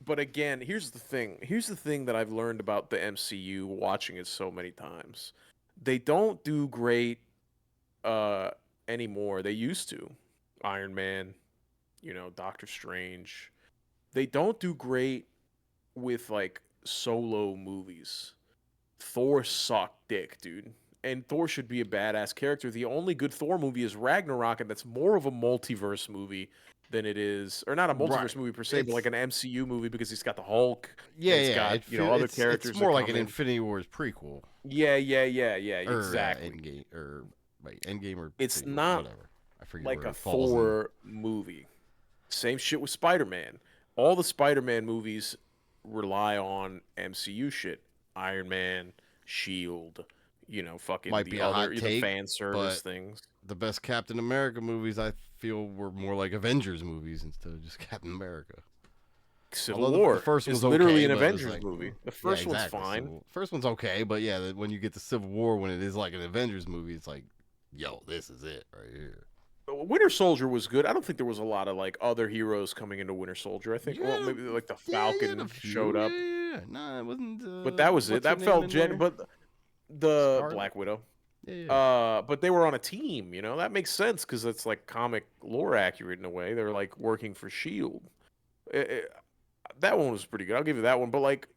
but again, here's the thing. Here's the thing that I've learned about the MCU watching it so many times. They don't do great anymore. They used to. Iron Man, Doctor Strange. They don't do great with like solo movies. Thor sucked dick, dude. And Thor should be a badass character. The only good Thor movie is Ragnarok, and that's more of a multiverse movie than it is, or not a multiverse movie per se, but like an MCU movie because he's got the Hulk. Yeah, he's got, other characters. It's more like an Infinity Wars prequel. Yeah, exactly. Endgame or it's not whatever. I forget like a Thor movie. Same shit with Spider-Man. All the Spider-Man movies rely on MCU shit. Iron Man, Shield, fucking might be the fan service things. The best Captain America movies I feel were more like Avengers movies instead of just Captain America. Civil War. The first one's literally an Avengers movie. The first one's fine. First one's okay, but yeah, when you get to Civil War, when it is like an Avengers movie, it's like, yo, this is it right here. Winter Soldier was good. I don't think there was a lot of like other heroes coming into Winter Soldier. I think maybe like the Falcon showed up. Yeah. No, it wasn't. But that was it. That felt but the Scarlet? Black Widow. Yeah. But they were on a team. That makes sense because it's like comic lore accurate in a way. They're like working for Shield. That one was pretty good. I'll give you that one. But like,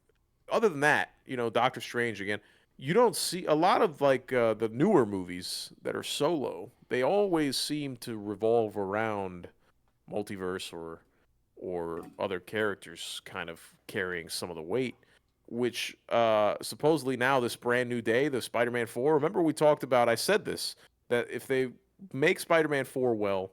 other than that, Doctor Strange again. you don't see a lot of like the newer movies that are solo. They always seem to revolve around multiverse or other characters kind of carrying some of the weight. Which supposedly now this brand new day, the Spider-Man 4. Remember we talked about? I said this that if they make Spider-Man 4 well,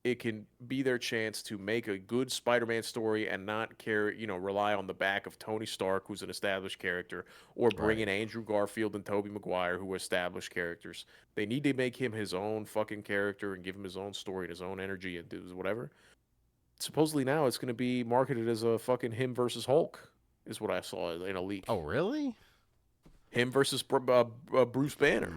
it can be their chance to make a good Spider-Man story and not rely on the back of Tony Stark, who's an established character, or bring in Andrew Garfield and Tobey Maguire, who are established characters. They need to make him his own fucking character and give him his own story and his own energy and do whatever. Supposedly now it's going to be marketed as a fucking him versus Hulk, is what I saw in a leak. Oh, really? Him versus Bruce Banner.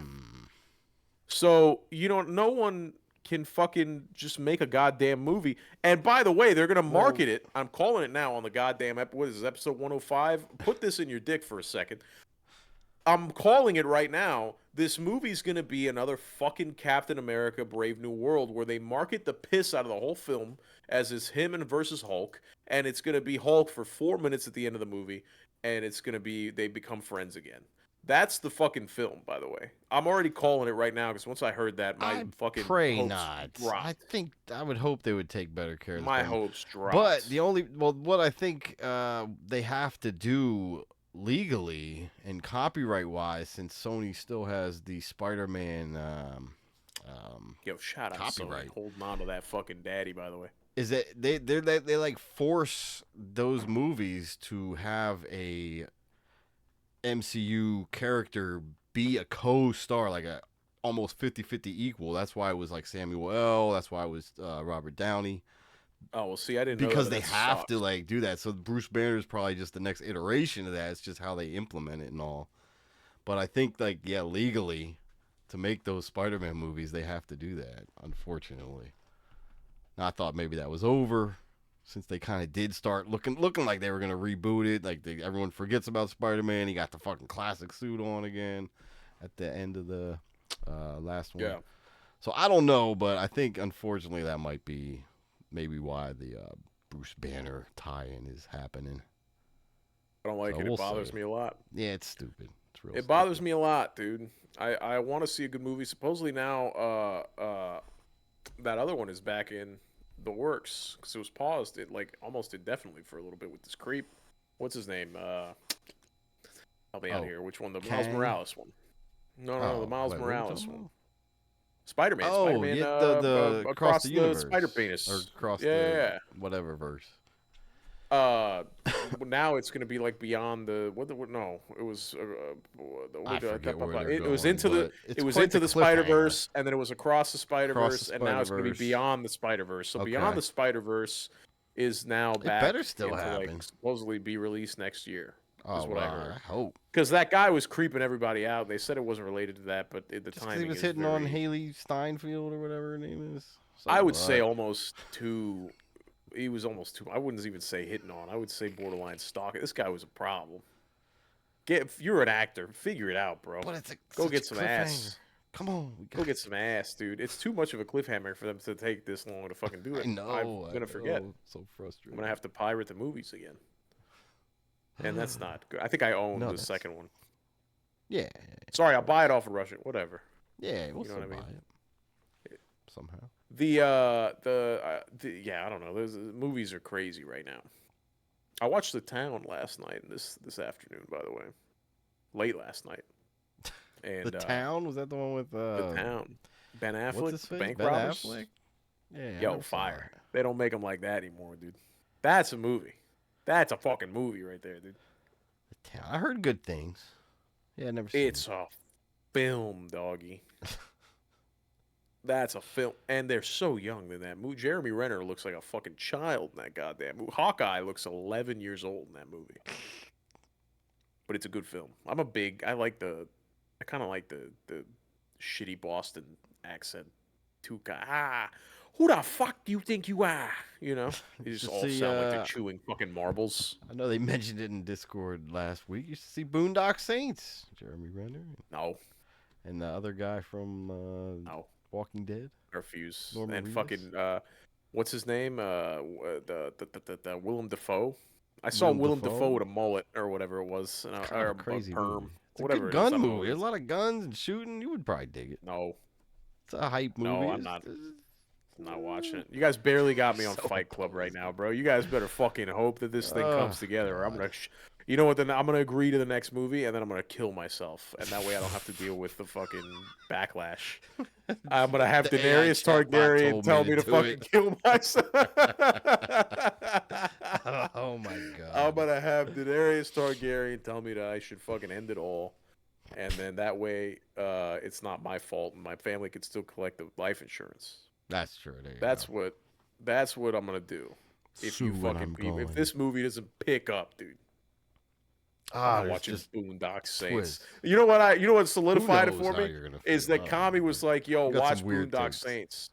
So, no one can fucking just make a goddamn movie. And by the way, they're going to market it. I'm calling it now on the goddamn what is this, episode 105? Put this in your dick for a second. I'm calling it right now. This movie's going to be another fucking Captain America Brave New World where they market the piss out of the whole film as is him and versus Hulk. And it's going to be Hulk for 4 minutes at the end of the movie. And it's going to be they become friends again. That's the fucking film, by the way. I'm already calling it right now because once I heard that, my fucking pray hopes not. dropped. I would hope they would take better care of this My film. hopes dropped. But what I think they have to do legally and copyright wise, since Sony still has the Spider-Man shout out copyright. Sony holding on to that fucking daddy, by the way. Is that they like force those movies to have a MCU character be a co-star, like a almost 50-50 equal. That's why it was like Samuel L. That's why it was Robert Downey. Oh, well, see, I didn't know because that. They have to like do that. So Bruce Banner is probably just the next iteration of that. It's just how they implement it and all. But I think legally, to make those Spider-Man movies, they have to do that. Unfortunately, now, I thought maybe that was over, since they kind of did start looking like they were gonna reboot it. Like everyone forgets about Spider-Man. He got the fucking classic suit on again at the end of the last one. Yeah. So I don't know, but I think unfortunately that might be maybe why the Bruce Banner tie-in is happening. I don't like it. It bothers me a lot. Yeah, it's stupid. It's real. It bothers me a lot, dude. I want to see a good movie. Supposedly now, that other one is back in the works because it was paused almost indefinitely for a little bit with this creep. What's his name? Help me out here. Which one? The Miles Morales one. No, the Miles Morales one. Spider-Man. Oh, Spider-Man, the across the universe. Spider penis. Or across the whatever verse. Now it's gonna be like beyond the no, it was it was into the Spider-Verse, and then it was across the Spider-Verse, and now it's gonna be beyond the Spider-Verse. So Beyond the Spider-Verse is now back. It better still happen. Supposedly be released next year. Is what I heard. I hope. Because that guy was creeping everybody out. They said it wasn't related to that, but the timing. He was hitting on Haley Steinfeld or whatever her name is. I would say almost too. He was almost too. I wouldn't even say hitting on. I would say borderline stalking. This guy was a problem. If you're an actor, figure it out, bro. But go get some ass. Come on, go get some ass, dude. It's too much of a cliffhanger for them to take this long to fucking do it. I know. I'm gonna forget. So frustrating. I'm gonna have to pirate the movies again, and that's not good. I think I own the second one. Yeah. Sorry, I'll buy it off of Russian. Whatever. Yeah, we'll still buy it somehow. Yeah, I don't know. Those movies are crazy right now. I watched The Town last night and this afternoon, by the way, late last night. And The Town, was that the one with The Town? Ben Affleck, what's his face? Bank Ben robbers. Affleck? Yeah. Yo, fire! They don't make them like that anymore, dude. That's a movie. That's a fucking movie right there, dude. The Town. I heard good things. Yeah, I never seen it. It's a film, doggy. That's a film, and they're so young in that movie. Jeremy Renner looks like a fucking child in that goddamn movie. Hawkeye looks 11 years old in that movie. But it's a good film. I kind of like the shitty Boston accent. Who the fuck do you think you are? You know, they just all sound like they're chewing fucking marbles. I know they mentioned it in Discord last week. You should see Boondock Saints. Jeremy Renner. No. And the other guy from no. Walking Dead. Refuse. And fucking what's his name? Willem Dafoe. I saw Willem Dafoe with a mullet or whatever it was, or a crazy perm. Movie. It's a good gun movie. There's a lot of guns and shooting. You would probably dig it. No. It's a hype movie. No, I'm not watching it. You guys barely got me on Fight Club right now, bro. You guys better fucking hope that this thing comes together. Or I'm gonna, you know what? Then I'm gonna agree to the next movie, and then I'm gonna kill myself, and that way I don't have to deal with the fucking backlash. I'm gonna have Daenerys Targaryen tell me to fucking kill myself. Oh my god! I'm gonna have Daenerys Targaryen tell me that I should fucking end it all. And then that way, it's not my fault, and my family can still collect the life insurance. That's true. That's what I'm gonna do. If this movie doesn't pick up, dude. I'm watching Boondock Saints. You know what solidified it for me is that Kami was like, "Yo, watch Boondock Saints."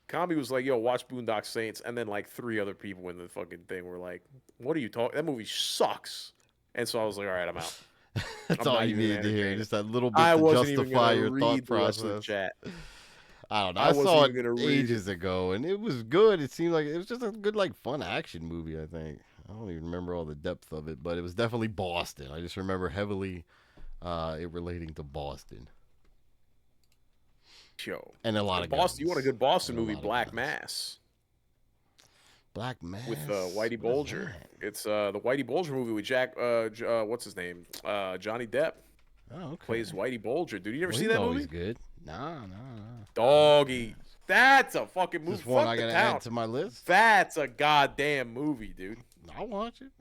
Kami was like, "Yo, watch Boondock Saints," and then like 3 other people in the fucking thing were like, "What are you talking? That movie sucks." And so I was like, "All right, I'm out." That's all you needed to hear. Just that little bit to justify your thought process. I don't know. I saw it ages ago, and it was good. It seemed like it was just a good, like, fun action movie, I think. I don't even remember all the depth of it, but it was definitely Boston. I just remember heavily it relating to Boston. Yo, and a lot of Boston. You want a good Boston movie? Black Mass. Black Mass with Whitey Bulger. It's the Whitey Bulger movie with Jack. What's his name? Johnny Depp. Oh, okay. Plays Whitey Bulger. Dude, you ever see that movie? He's good. No. Doggy. That's a fucking movie. This one I gotta add to my list. That's a goddamn movie, dude. I'll watch it.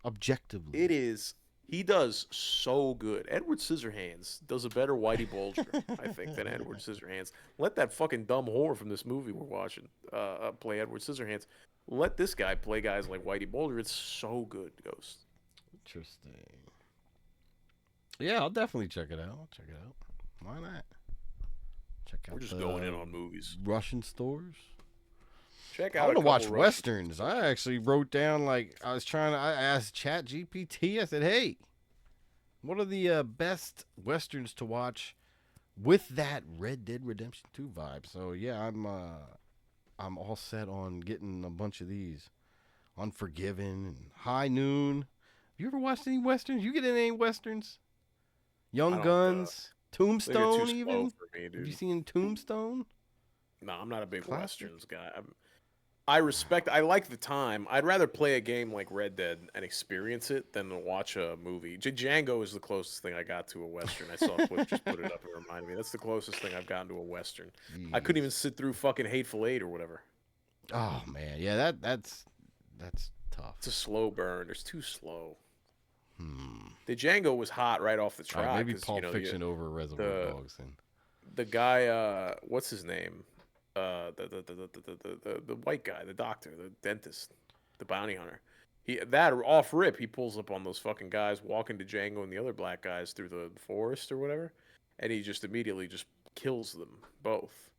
Objectively. It is. He does so good. Edward Scissorhands does a better Whitey Bulger, I think, than Edward Scissorhands. Let that fucking dumb whore from this movie we're watching play Edward Scissorhands. Let this guy play guys like Whitey Bulger. It's so good, Ghost. Interesting. Yeah, I'll definitely check it out. Why not? Check out. We're just going in on movies. Russian stores. Check out. I want to watch westerns. I actually wrote down, like, I asked ChatGPT. I said, "Hey, what are the best westerns to watch with that Red Dead Redemption 2 vibe?" So yeah, I'm all set on getting a bunch of these. Unforgiven and High Noon. Have you ever watched any westerns? You get in any westerns? Young Guns, Tombstone, even. Have you seen Tombstone? No, I'm not a big westerns guy. I like the time. I'd rather play a game like Red Dead and experience it than to watch a movie. Django is the closest thing I got to a western. I saw a clip, just put it up and reminded me. That's the closest thing I've gotten to a western. Jeez. I couldn't even sit through fucking Hateful Eight or whatever. Oh man, yeah, that's tough. It's a slow burn. It's too slow. The Django was hot right off the track. Right, maybe Pulp Fiction over Reservoir Dogs. And the guy, what's his name? The white guy, the doctor, the dentist, the bounty hunter. That off rip, he pulls up on those fucking guys walking to Django and the other black guys through the forest or whatever, and he just immediately just kills them both,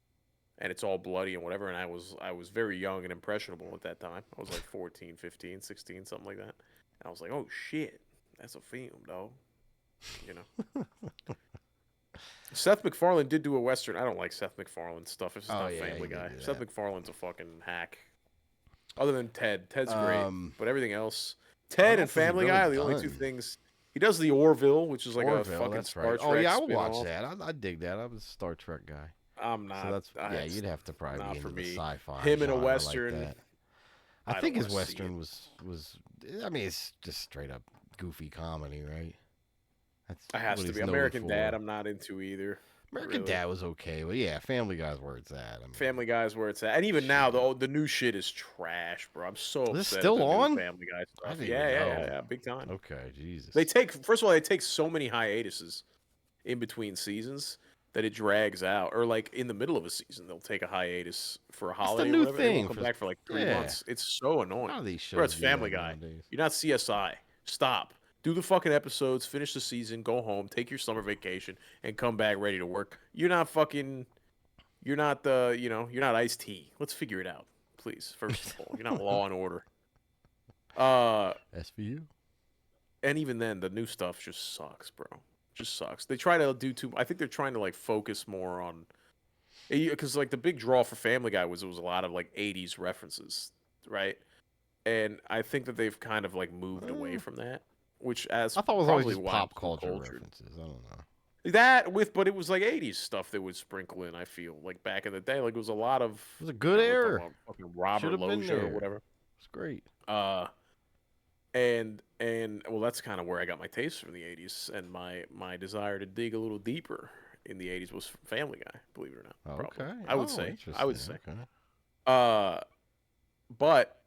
and it's all bloody and whatever. And I was very young and impressionable at that time. I was like 14, 15, 16, something like that. And I was like, oh shit, that's a film, dog. You know. Seth MacFarlane did do a western. I don't like Seth MacFarlane stuff. It's just not Family Guy. Seth MacFarlane's a fucking hack. Other than Ted. Ted's great. But everything else. Ted and Family Guy are the only two things. He does the Orville, which is like a fucking Star Trek. Oh, yeah, I would watch that. I dig that. I was a Star Trek guy. I'm not. So that's, you'd have to probably be into the sci-fi. Him in a western. Like I think his western was. I mean, it's just straight up goofy comedy, right? It has to be. American Dad, I'm not into either. American Dad was okay, but yeah, Family Guy's where it's at. I mean, Family Guy's where it's at, and even now, the new shit is trash, bro. I'm so upset. Is this still on? Family Guy stuff. Yeah, big time. Okay, Jesus. First of all, they take so many hiatuses in between seasons that it drags out, or like in the middle of a season, they'll take a hiatus for a holiday. It's the new thing. They won't come back for like 3 months. It's so annoying. How are these shows? Bro, it's Family Guy. You're not CSI. Stop. Do the fucking episodes, finish the season, go home, take your summer vacation, and come back ready to work. You're not Ice-T. Let's figure it out, please. First of all, you're not Law and Order. SVU. And even then, the new stuff just sucks, bro. Just sucks. They try to do I think they're trying to like focus more on, because like the big draw for Family Guy was a lot of like 80s references, right? And I think that they've kind of like moved away from that. which as I thought it was always just pop culture cultured. references. I don't know. But it was like 80s stuff they would sprinkle in, I feel. Like back in the day. Like it was a lot of It was a good era. Fucking Robert Loggia or whatever. It's great. And well, that's kind of where I got my taste from the 80s, and my desire to dig a little deeper in the 80s was from Family Guy, believe it or not. Probably. Okay. I would say. Okay. But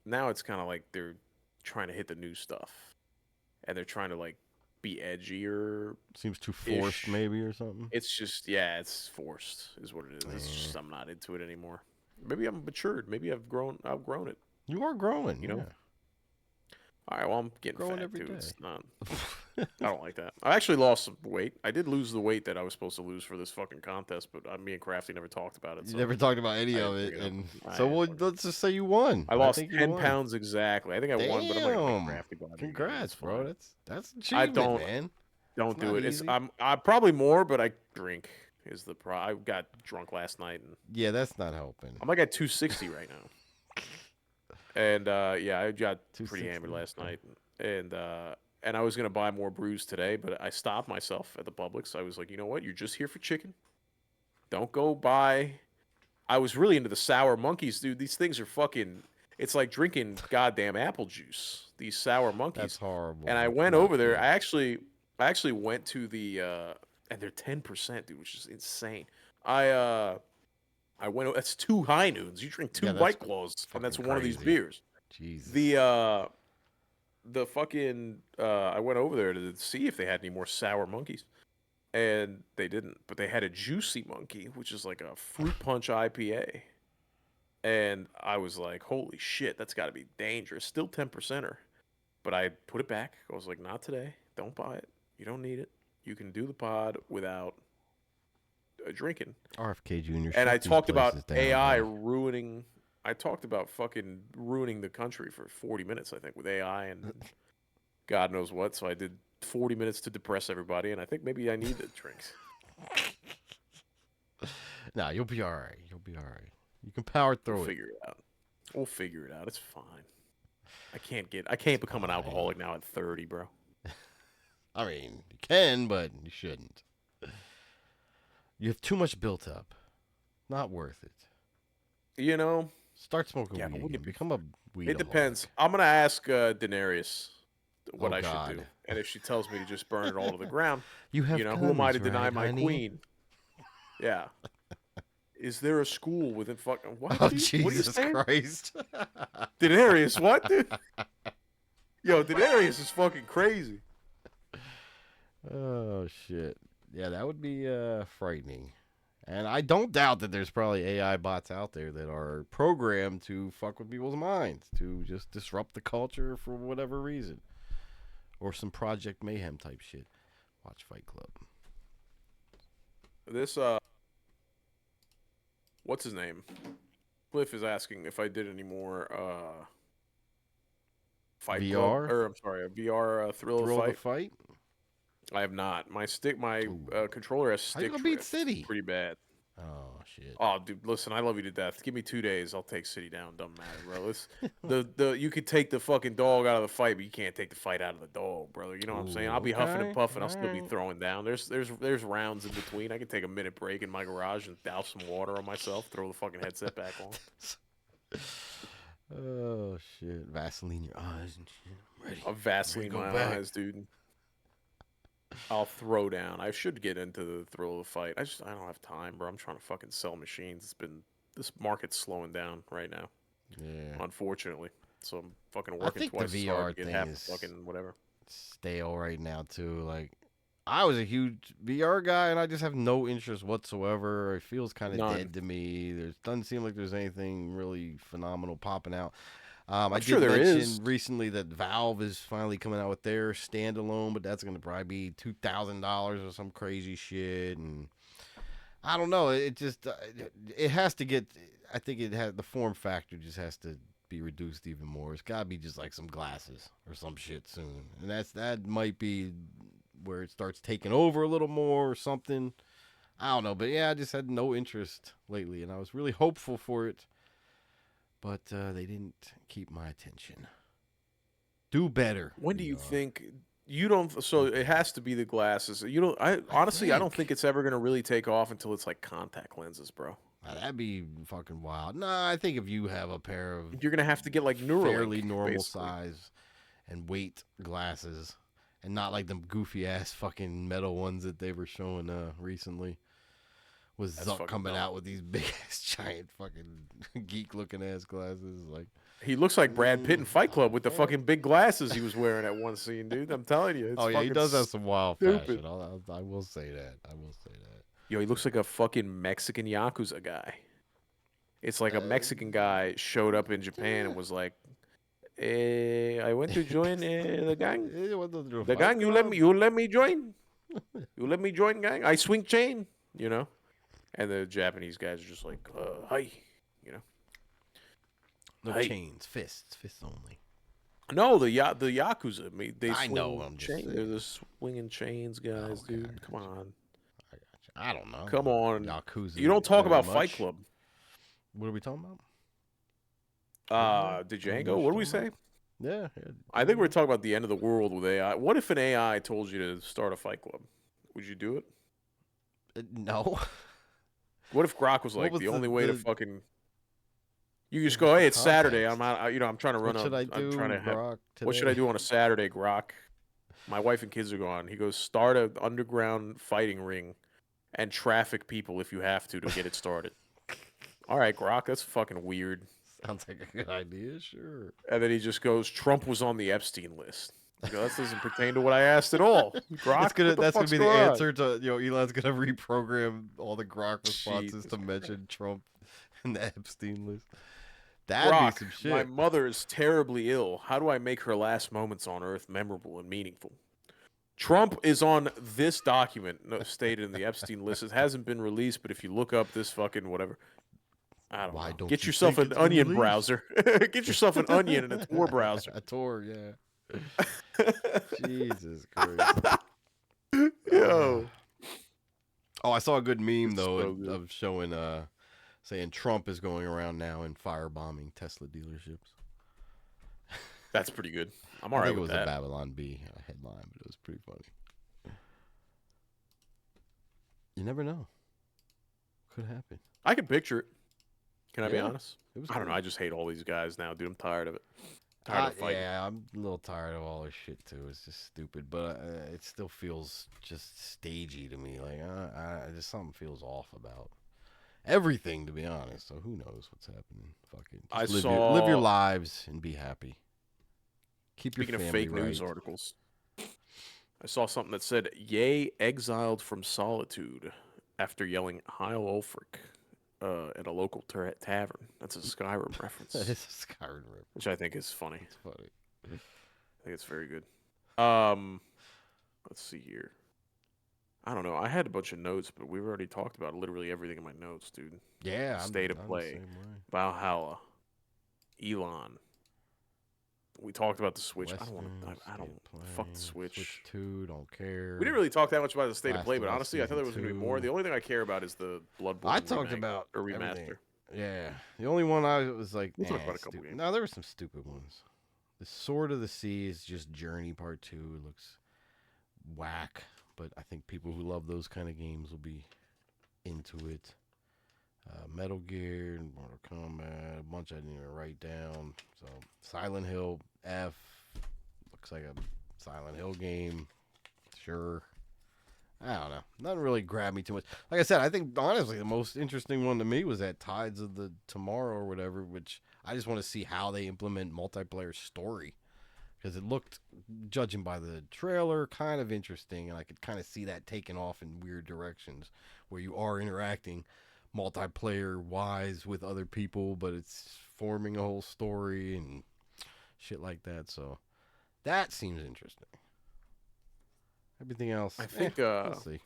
now it's kind of like they're trying to hit the new stuff, and they're trying to like be edgier. Seems too forced, maybe, or something. It's just it's forced, is what it is. It's just I'm not into it anymore. Maybe I'm matured. Maybe I've outgrown it. You are growing, you know. All right, well, I'm getting growing fat every too. day. It's not. I don't like that. I actually lost some weight. I did lose the weight that I was supposed to lose for this fucking contest, but me and Crafty never talked about it. You never talked about any of it, and so let's just say you won. I lost 10 pounds exactly. I think I won, but I'm not gonna make Crafty buy me. Congrats, bro. That's achievement, man. Don't do it. I'm probably more, but I drink. Is the I got drunk last night, and yeah, that's not helping. I'm like at 260 right now. And I got pretty hammered last night, and I was gonna buy more brews today, but I stopped myself at the Publix. I was like, you know what? You're just here for chicken. Don't go buy. I was really into the sour monkeys, dude. These things are fucking. It's like drinking goddamn apple juice. These sour monkeys. That's horrible. And I went over there. I actually went to the and they're 10%, dude, which is insane. I went. That's 2 High Noons. You drink 2 White Claws, and that's one of these beers. Jesus. The fucking. I went over there to see if they had any more sour monkeys, and they didn't. But they had a Juicy Monkey, which is like a fruit punch IPA, and I was like, "Holy shit, that's got to be dangerous." Still 10%er, but I put it back. I was like, "Not today. Don't buy it. You don't need it. You can do the pod without." Drinking RFK Jr. And I talked about AI ruining. I talked about fucking ruining the country for 40 minutes, I think, with AI and God knows what. So I did 40 minutes to depress everybody, and I think maybe I need the drinks. Nah, you'll be all right. You'll be all right. You can power through it. We'll figure it out. It's fine. I can't become an alcoholic now at 30, bro. I mean, you can, but you shouldn't. You have too much built up. Not worth it. You know? Start smoking weed again. Become a weed. It depends. I'm going to ask Daenerys what I should do. And if she tells me to just burn it all to the ground, who am I to deny my queen? Yeah. Is there a school within fucking... What? Oh, Jesus Christ. Daenerys, what, dude? Yo, Daenerys is fucking crazy. Oh, shit. Yeah, that would be frightening. And I don't doubt that there's probably AI bots out there that are programmed to fuck with people's minds, to just disrupt the culture for whatever reason. Or some Project Mayhem type shit. Watch Fight Club. This, what's his name? Cliff is asking if I did any more, Fight VR? Club. Or, I'm sorry, a VR Thrill of the Fight? I have not. My controller has stick drift. Beat City? Pretty bad. Oh shit. Oh, dude, listen, I love you to death. Give me 2 days, I'll take City down. Doesn't matter, bro. You could take the fucking dog out of the fight, but you can't take the fight out of the dog, brother. You know what I'm saying? I'll be huffing and puffing. I'll still be throwing down. There's rounds in between. I can take a minute break in my garage and douse some water on myself. Throw the fucking headset back on. Oh shit! Vaseline your eyes and shit. I'm ready. I'll Vaseline my eyes, dude. I'll throw down. I should get into the thrill of the fight. I don't have time, bro. I'm trying to fucking sell machines. This market's slowing down right now. Yeah. Unfortunately. So I'm fucking working twice as hard to get half fucking whatever. Stale right now too. Like I was a huge VR guy and I just have no interest whatsoever. It feels kind of dead to me. Doesn't seem like there's anything really phenomenal popping out. I did mention recently that Valve is finally coming out with their standalone, but that's going to probably be $2,000 or some crazy shit. And I don't know. It just it has to get. I think the form factor just has to be reduced even more. It's got to be just like some glasses or some shit soon, and that might be where it starts taking over a little more or something. I don't know, but yeah, I just had no interest lately, and I was really hopeful for it. But they didn't keep my attention. Do better. When do you think you don't? So it has to be the glasses. You don't. I honestly, I don't think it's ever gonna really take off until it's like contact lenses, bro. That'd be fucking wild. Nah, I think if you have a pair of you're gonna have to get like Neuralink, fairly normal basically. size and weight glasses, and not like them goofy ass fucking metal ones that they were showing recently. Was Zuck coming out with these big ass giant fucking geek looking ass glasses? Like he looks like Brad Pitt in Fight Club with the fucking big glasses he was wearing at one scene, dude. I'm telling you. It's yeah, he does have some wild stupid. fashion. I will say that. I will say that. Yo, he looks like a fucking Mexican Yakuza guy. It's like a Mexican guy showed up in Japan and was like, I went to join the gang. The gang, you let me join? You let me join, gang? I swing chain, you know? And the Japanese guys are just like, hi, you know? No chains, fists only. No, the Yakuza. They I know, I'm just saying. They're the swinging chains guys, dude. Come on. I don't know. Come on. Yakuza. You don't talk about Fight Club. What are we talking about? Django? What do we say? Yeah. I think we're talking about the end of the world with AI. What if an AI told you to start a Fight Club? Would you do it? No. What if Grok was like the only way to fucking? You just go, hey, it's Saturday. I'm out. I'm trying to run. What should I do, Grok? What should I do on a Saturday, Grok? My wife and kids are gone. He goes, start an underground fighting ring, and traffic people if you have to get it started. All right, Grok, that's fucking weird. Sounds like a good idea, sure. And then he just goes, Trump was on the Epstein list. You know, that doesn't pertain to what I asked at all. Grok, that's gonna be the answer to Elon's gonna reprogram all the Grok responses to mention Trump and the Epstein list. That'd be some shit. My mother is terribly ill. How do I make her last moments on Earth memorable and meaningful? Trump is on this document stated in the Epstein list. It hasn't been released, but if you look up this fucking whatever, I don't know. Get yourself an Onion browser. Get yourself an Onion and a Tor browser. A Tor, yeah. Jesus Christ. Yo. Oh, I saw a good meme though of showing saying Trump is going around now and firebombing Tesla dealerships. That's pretty good. I'm all right with that. It was a Babylon Bee headline, but it was pretty funny. You never know. Could happen. I can picture it. Can I be honest? I don't know. I just hate all these guys now, dude. I'm tired of it. Tired of fighting. Yeah, I'm a little tired of all this shit too. It's just stupid, but it still feels just stagey to me. Like just something feels off about everything, to be honest. So who knows what's happening? Fucking live your lives and be happy. Keep your family right. Speaking of fake news articles, I saw something that said, "Ye exiled from solitude after yelling Heil Ulfric at a local tavern." That's a Skyrim reference. That is a Skyrim reference, which I think is funny. It's funny. I think it's very good. Let's see here. I don't know. I had a bunch of notes, but we've already talked about literally everything in my notes, dude. Yeah. State of play. Valhalla. Elon. We talked about the Switch. I don't fuck the Switch. Switch 2, don't care. We didn't really talk that much about the state of play, but honestly, I thought there was going to be more. The only thing I care about is the Bloodborne. I talked about a remaster. Everything. Yeah. The only one I was like, we'll talk about a couple games. No, there were some stupid ones. The Sword of the Sea is just Journey Part 2. It looks whack, but I think people who love those kind of games will be into it. Metal Gear, Mortal Kombat, a bunch I didn't even write down. So Silent Hill F looks like a Silent Hill game. Sure. I don't know. Nothing really grabbed me too much. Like I said, I think honestly the most interesting one to me was that Tides of the Tomorrow or whatever, which I just want to see how they implement multiplayer story. Because it looked, judging by the trailer, kind of interesting, and I could kind of see that taking off in weird directions where you are interacting multiplayer wise with other people, but it's forming a whole story and shit like that. So that seems interesting. Everything else, I think we'll see.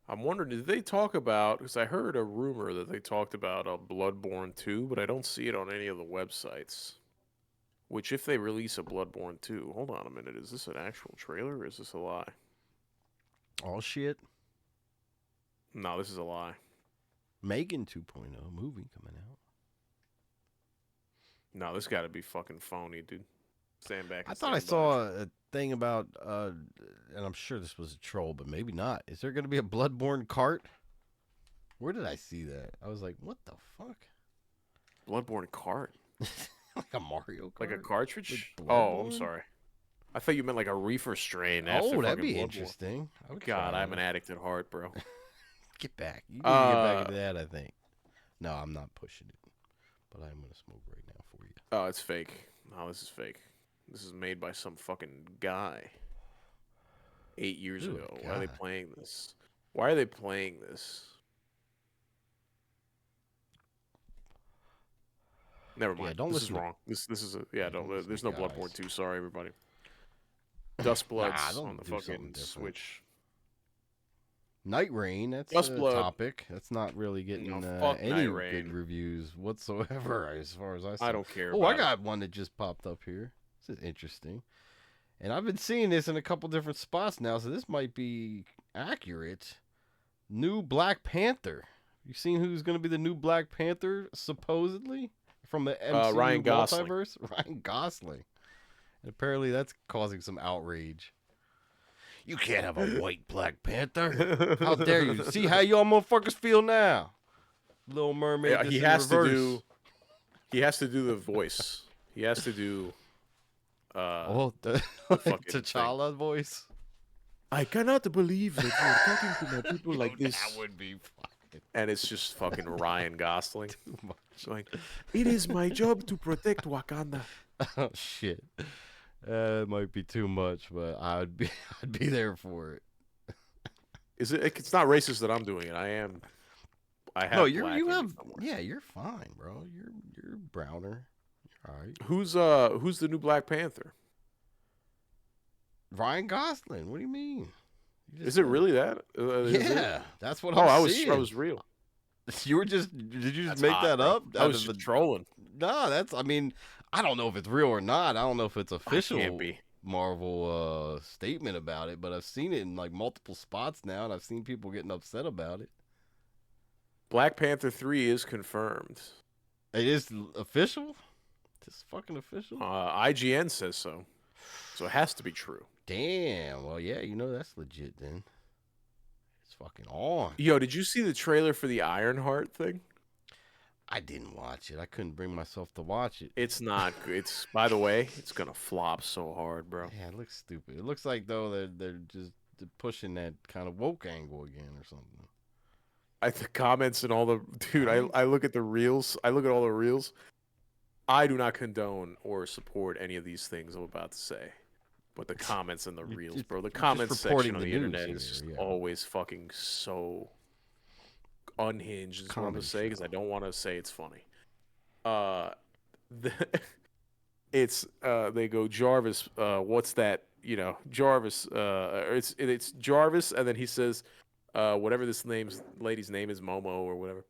I'm wondering, did they talk about, because I heard a rumor that they talked about a Bloodborne 2, but I don't see it on any of the websites. Which, if they release a Bloodborne 2, hold on a minute, is this an actual trailer or is this a lie? All shit. No, this is a lie. Megan 2.0 movie coming out. No, this got to be fucking phony, dude. Stand back. I thought I saw a thing about, and I'm sure this was a troll, but maybe not. Is there going to be a Bloodborne cart? Where did I see that? I was like, what the fuck? Bloodborne cart? Like a Mario Kart? Like a cartridge? Oh, I'm sorry. I thought you meant like a reefer strain. Oh, that'd be interesting. God, I'm an addict at heart, bro. Get back. You need to get back into that, I think. No, I'm not pushing it. But I'm going to smoke right now for you. Oh, it's fake. No, this is fake. This is made by some fucking guy 8 years ago. God. Why are they playing this? Why are they playing this? Never mind. Yeah, this is wrong. This is a Don't. There's no Bloodborne 2. Sorry, everybody. Dustbloods on the fucking Switch. Night Rain. That's a topic. That's not really getting any good reviews whatsoever, as far as I see. I don't care. Oh, I got one that just popped up here. This is interesting, and I've been seeing this in a couple different spots now, so this might be accurate. New Black Panther. You seen who's going to be the new Black Panther supposedly? From the MCU Ryan Gosling. multiverse? Ryan Gosling. And apparently that's causing some outrage. You can't have a white Black Panther. How dare you? See how y'all motherfuckers feel now? Little Mermaid. Yeah, he has to do the voice. He has to do the T'Challa voice. I cannot believe that you're talking to my people like this. That would be fucking. And it's just fucking Ryan Gosling. Too much. Like, it is my job to protect Wakanda. Oh shit. It might be too much, but I'd be there for it. Is it? It's not racist that I'm doing it. I have. No, you have. Yeah, you're fine, bro. You're browner. You're all right. Who's the new Black Panther? Ryan Gosling. What do you mean? Is it really that? That's what I was real. You were just. Did you just make that up? I was just trolling. No, that's. I mean, I don't know if it's real or not. I don't know if it's official Marvel statement about it, but I've seen it in like multiple spots now, and I've seen people getting upset about it. Black Panther 3 is confirmed. It is official? It's fucking official? IGN says so. So it has to be true. Damn. Well, yeah, that's legit then. It's fucking on. Yo, did you see the trailer for the Ironheart thing? I didn't watch it. I couldn't bring myself to watch it. It's not good. It's, by the way, it's going to flop so hard, bro. Yeah, it looks stupid. It looks like, though, they're just pushing that kind of woke angle again or something. The comments and all the... Dude, I look at the reels. I look at all the reels. I do not condone or support any of these things I'm about to say. But the comments and the reels, bro. The comments section on the internet is just always fucking so unhinged, is what I'm going to say, because I don't want to say it's funny. They go, Jarvis, what's that? Jarvis, it's Jarvis, and then he says, whatever this lady's name is, Momo or whatever.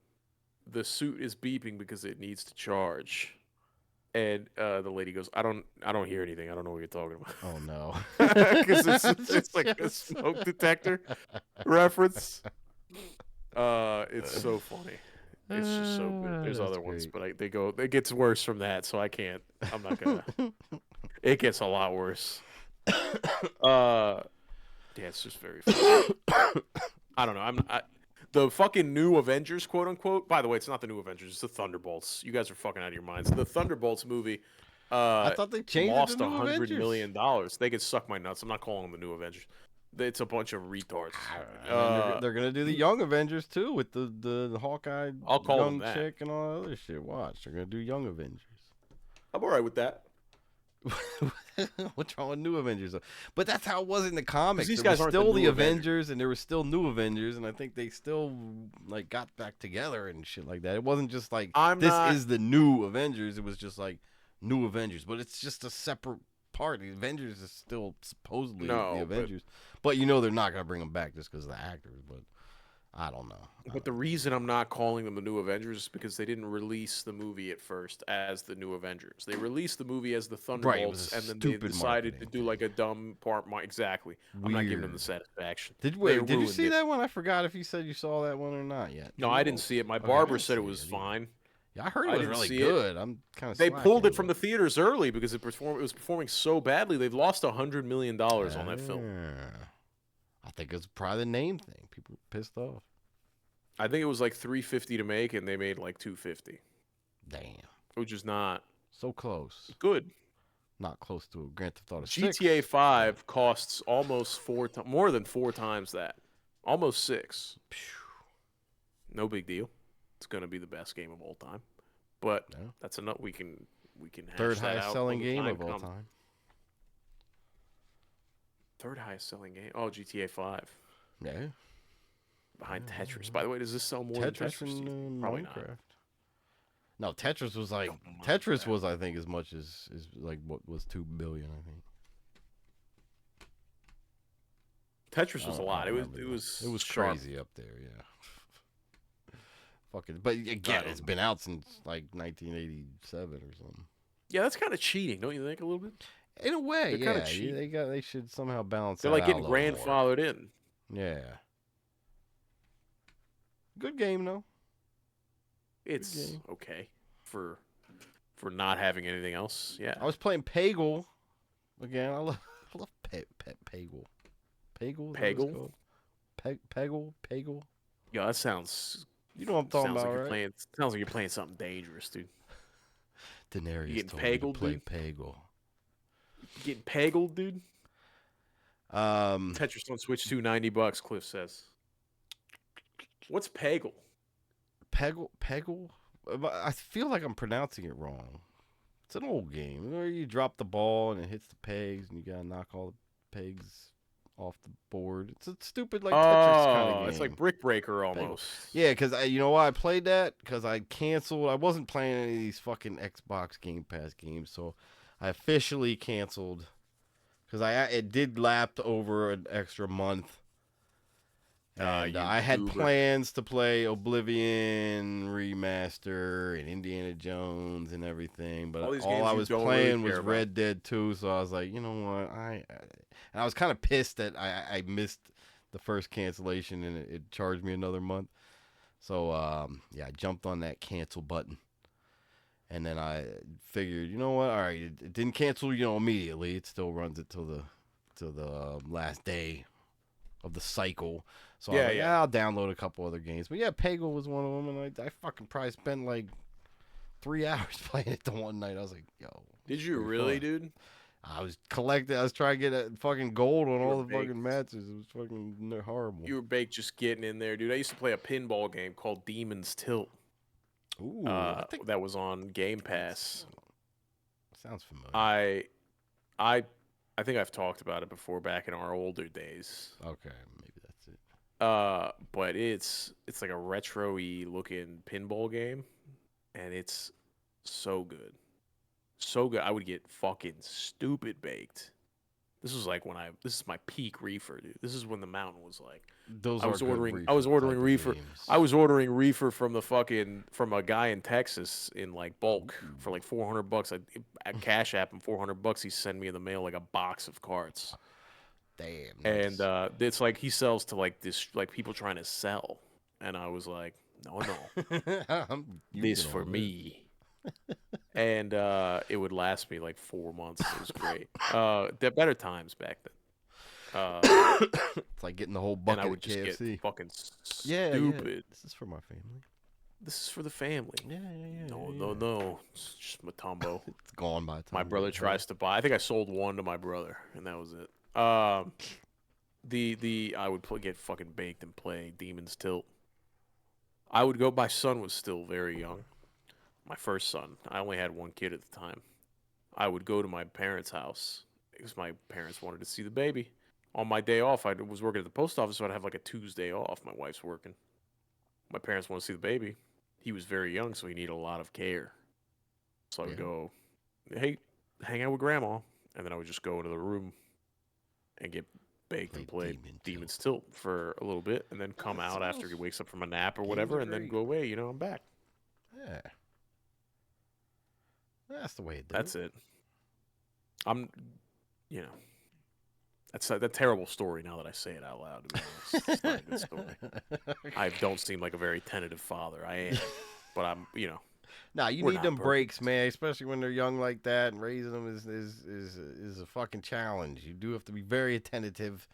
The suit is beeping because it needs to charge. And the lady goes, I don't hear anything. I don't know what you're talking about. Oh no, because it's like a smoke detector reference. It's so funny. It's just so good. There's other ones, but it gets worse from that. So I'm not gonna. It gets a lot worse. Yeah, it's just very funny. I don't know. The fucking new Avengers, quote unquote. By the way, it's not the new Avengers. It's the Thunderbolts. You guys are fucking out of your minds. The Thunderbolts movie. I thought they changed lost the new $100 Avengers. million. They could suck my nuts. I'm not calling them the new Avengers. It's a bunch of retards. They're gonna do the Young Avengers too with the Hawkeye, I'll call young them that. chick, and all that other shit. Watch, they're gonna do Young Avengers. I'm alright with that. What's wrong with New Avengers? But that's how it was in the comics. These there guys were aren't still the the new Avengers, and there were still New Avengers, and I think they still like got back together and shit like that. It wasn't just like is the new Avengers. It was just like New Avengers, but it's just a separate part. The Avengers is still supposedly the Avengers, but they're not gonna bring them back just because of the actors. But I don't know. But the reason I'm not calling them the new Avengers is because they didn't release the movie at first as the new Avengers. They released the movie as the Thunderbolts, and then they decided to do like a dumb part. Exactly. Weird. I'm not giving them the satisfaction. Did you see that one? I forgot if you said you saw that one or not yet. No, I didn't see it. My barber said it was fine. Yeah, I heard it was really good. I'm kind of. They pulled it from the theaters early because it was performing so badly. They've lost $100 million on that film. I think it's probably the name thing. People were pissed off. I think it was like $350 to make, and they made like $250. Damn. Which is not so close. Good. Not close to a Grand Theft Auto 6. GTA 5 costs almost more than 4 times that. Almost 6. No big deal. It's gonna be the best game of all time. But that's enough. We can hash third that highest out selling game of all time. Third highest selling game. Oh, GTA 5. Yeah. Behind Tetris. By the way, does this sell more than Tetris? And Probably Minecraft. Not. No, Tetris was like was I think as much as like what was 2 billion, I think. Tetris was a lot. It was crazy up there, yeah. Fucking, but again, it's been out since like 1987 or something. Yeah, that's kind of cheating, don't you think? A little bit. In a way, yeah. They should somehow balance. They're like getting grandfathered in. Yeah. Good game though. It's okay for not having anything else. Yeah. I was playing Peggle again. I love Peggle. Peggle. Peggle. Yeah, that sounds. You know what I'm talking about, right? Sounds like you're playing something dangerous, dude. Daenerys told me to play Peggle. Getting peggled, dude. Tetris on Switch $290. Cliff says. What's Peggle? Peggle. I feel like I'm pronouncing it wrong. It's an old game where you drop the ball and it hits the pegs, and you gotta knock all the pegs off the board. It's a stupid like Tetris kind of game. It's like Brick Breaker almost. Yeah, because you know why I played that? Because I canceled. I wasn't playing any of these fucking Xbox Game Pass games, so I officially canceled because it did lap over an extra month. And I had plans to play Oblivion Remaster and Indiana Jones and everything, but all I was playing was Red Dead 2, so I was like, you know what, and I was kind of pissed that I missed the first cancellation and it charged me another month. So yeah, I jumped on that cancel button, and then I figured, you know what, all right, it didn't cancel, immediately. It still runs it till the last day of the cycle. So I'll download a couple other games. But yeah, Peggle was one of them, and I fucking probably spent like 3 hours playing it the one night. I was like, yo. Did you really, dude? I was collecting. I was trying to get a fucking gold on all the fucking matches. It was fucking horrible. You were baked just getting in there, dude. I used to play a pinball game called Demon's Tilt. Ooh. That was on Game Pass. Sounds familiar. I think I've talked about it before back in our older days. Okay, maybe that's it. But it's like a retro-y looking pinball game, and it's so good. So good. I would get fucking stupid baked. This was like this is my peak reefer, dude. This is when the mountain was like I was ordering reefer from a guy in Texas in like bulk for like $400. I cash app him $400. He sent me in the mail like a box of cards. Damn. And it's like he sells to like this, like people trying to sell, and I was like, no, this for me. And it would last me like 4 months. It was great. They're better times back then. It's like getting the whole bucket and I would of just KFC. Get fucking stupid. Yeah. This is for my family. This is for the family. Yeah. No. It's just Matumbo. It's gone by the time. My brother tries to buy. I think I sold one to my brother, and that was it. I would get fucking baked and play Demon's Tilt. I would go. My son was still very young. My first son. I only had one kid at the time. I would go to my parents' house because my parents wanted to see the baby. On my day off, I was working at the post office, so I'd have like a Tuesday off. My wife's working. My parents want to see the baby. He was very young, so he needed a lot of care. So I would go, hey, hang out with Grandma. And then I would just go into the room and get baked and play Demon's Tilt for a little bit, and then come out after he wakes up from a nap or whatever, and then go away. I'm back. Yeah. That's the way it does. That's it. That's a terrible story now that I say it out loud, to be honest. It's not a good story. I don't seem like a very tentative father. I am. But I'm. Nah, you need them breaks, man, especially when they're young like that, and raising them is a fucking challenge. You do have to be very attentive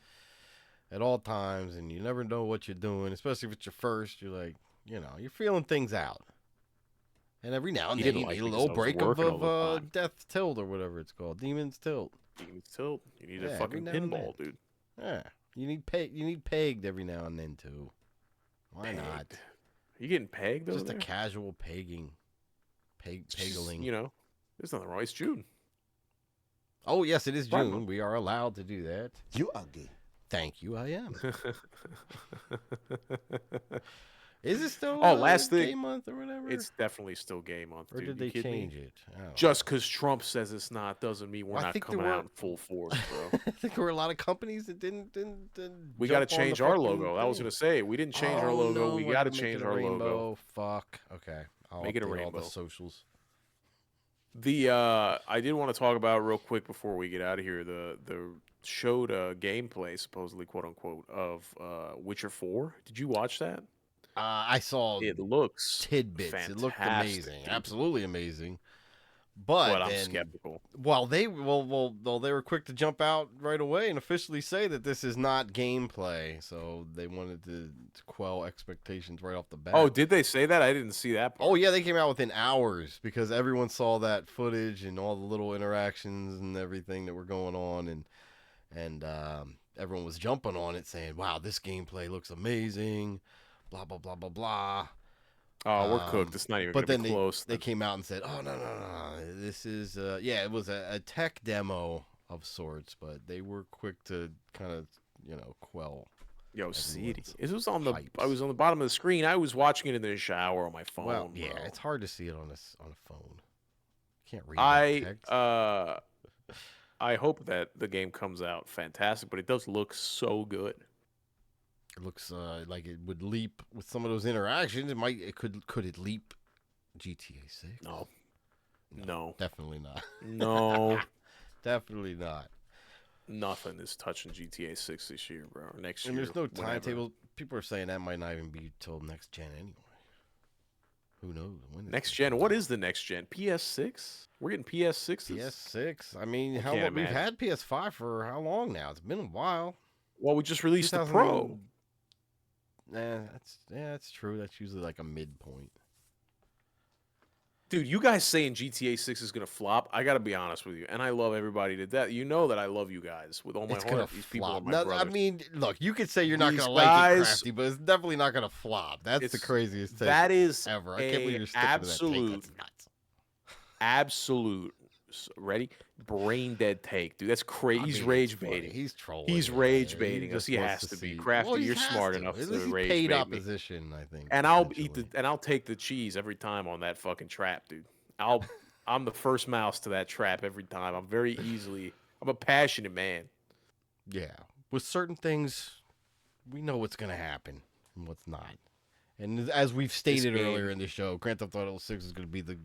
at all times, and you never know what you're doing, especially if it's your first. You're like, you're feeling things out. And every now and then you need a little break of Death's Tilt or whatever it's called. Demon's Tilt. Demon's Tilt. You need a fucking pinball, dude. Yeah. You need pegged every now and then, too. Why not? Are you getting pegged over Just there? a casual pegging. Peggling. There's nothing wrong. It's June. Oh, yes, it is June. We are allowed to do that. You are gay. Thank you, I am. Is it still gay month or whatever? It's definitely still gay month, or dude. Or did they change it? Just because Trump says it's not doesn't mean we're not coming out in full force, bro. I think there were a lot of companies that didn't we got to change our logo. I was going to say, we didn't change our logo. No, we got to change our logo. Fuck. Okay. I'll make it a rainbow. All the socials. I did want to talk about real quick before we get out of here. The showed gameplay, supposedly, quote unquote, of Witcher 4. Did you watch that? I saw it looks tidbits. Fantastic, it looked amazing, dude. Absolutely amazing. But I'm skeptical. Well, they were quick to jump out right away and officially say that this is not gameplay. So they wanted to quell expectations right off the bat. Oh, did they say that? I didn't see that part. Oh yeah, they came out within hours because everyone saw that footage and all the little interactions and everything that were going on, and everyone was jumping on it saying, "Wow, this gameplay looks amazing." Blah blah blah blah blah. Oh, we're cooked. It's not even but gonna then be close. They came out and said, "Oh no. This is it was a tech demo of sorts, but they were quick to kind of quell." Yo, see, it was on I was on the bottom of the screen. I was watching it in the shower on my phone. Well, yeah, bro. It's hard to see it on a phone. You can't read text. I hope that the game comes out fantastic, but it does look so good. It looks like it would leap with some of those interactions. Could it leap GTA 6? No. Definitely not. No. Definitely not. Nothing is touching GTA 6 this year, bro. Or next year. And there's no timetable. People are saying that might not even be till next gen anyway. Who knows? When next gen? What is the next gen? PS6? We're getting PS6s? PS6. I mean, we've had PS5 for how long now? It's been a while. Well, we just released the Pro. That's true. That's usually like a midpoint. Dude, you guys saying GTA 6 is gonna flop? I gotta be honest with you, and I love everybody to death. You know that I love you guys with all my heart. These people are my brothers. I mean, look, you could say you're not gonna like it, Crafty, but it's definitely not gonna flop. That's the craziest thing. That is ever. I can't believe you're sticking absolute, to that take. That's nuts. Absolute. Ready? Brain dead take, dude. That's crazy. He's rage baiting. He's trolling. He's rage baiting us. He has to be. Crafty, you're smart enough to rage bait me. Opposition, I think. And I'll take the cheese every time on that fucking trap, dude. I'm the first mouse to that trap every time. I'm a passionate man. Yeah. With certain things, we know what's gonna happen and what's not. And as we've stated earlier in the show, Grand Theft Auto 6 is going to be the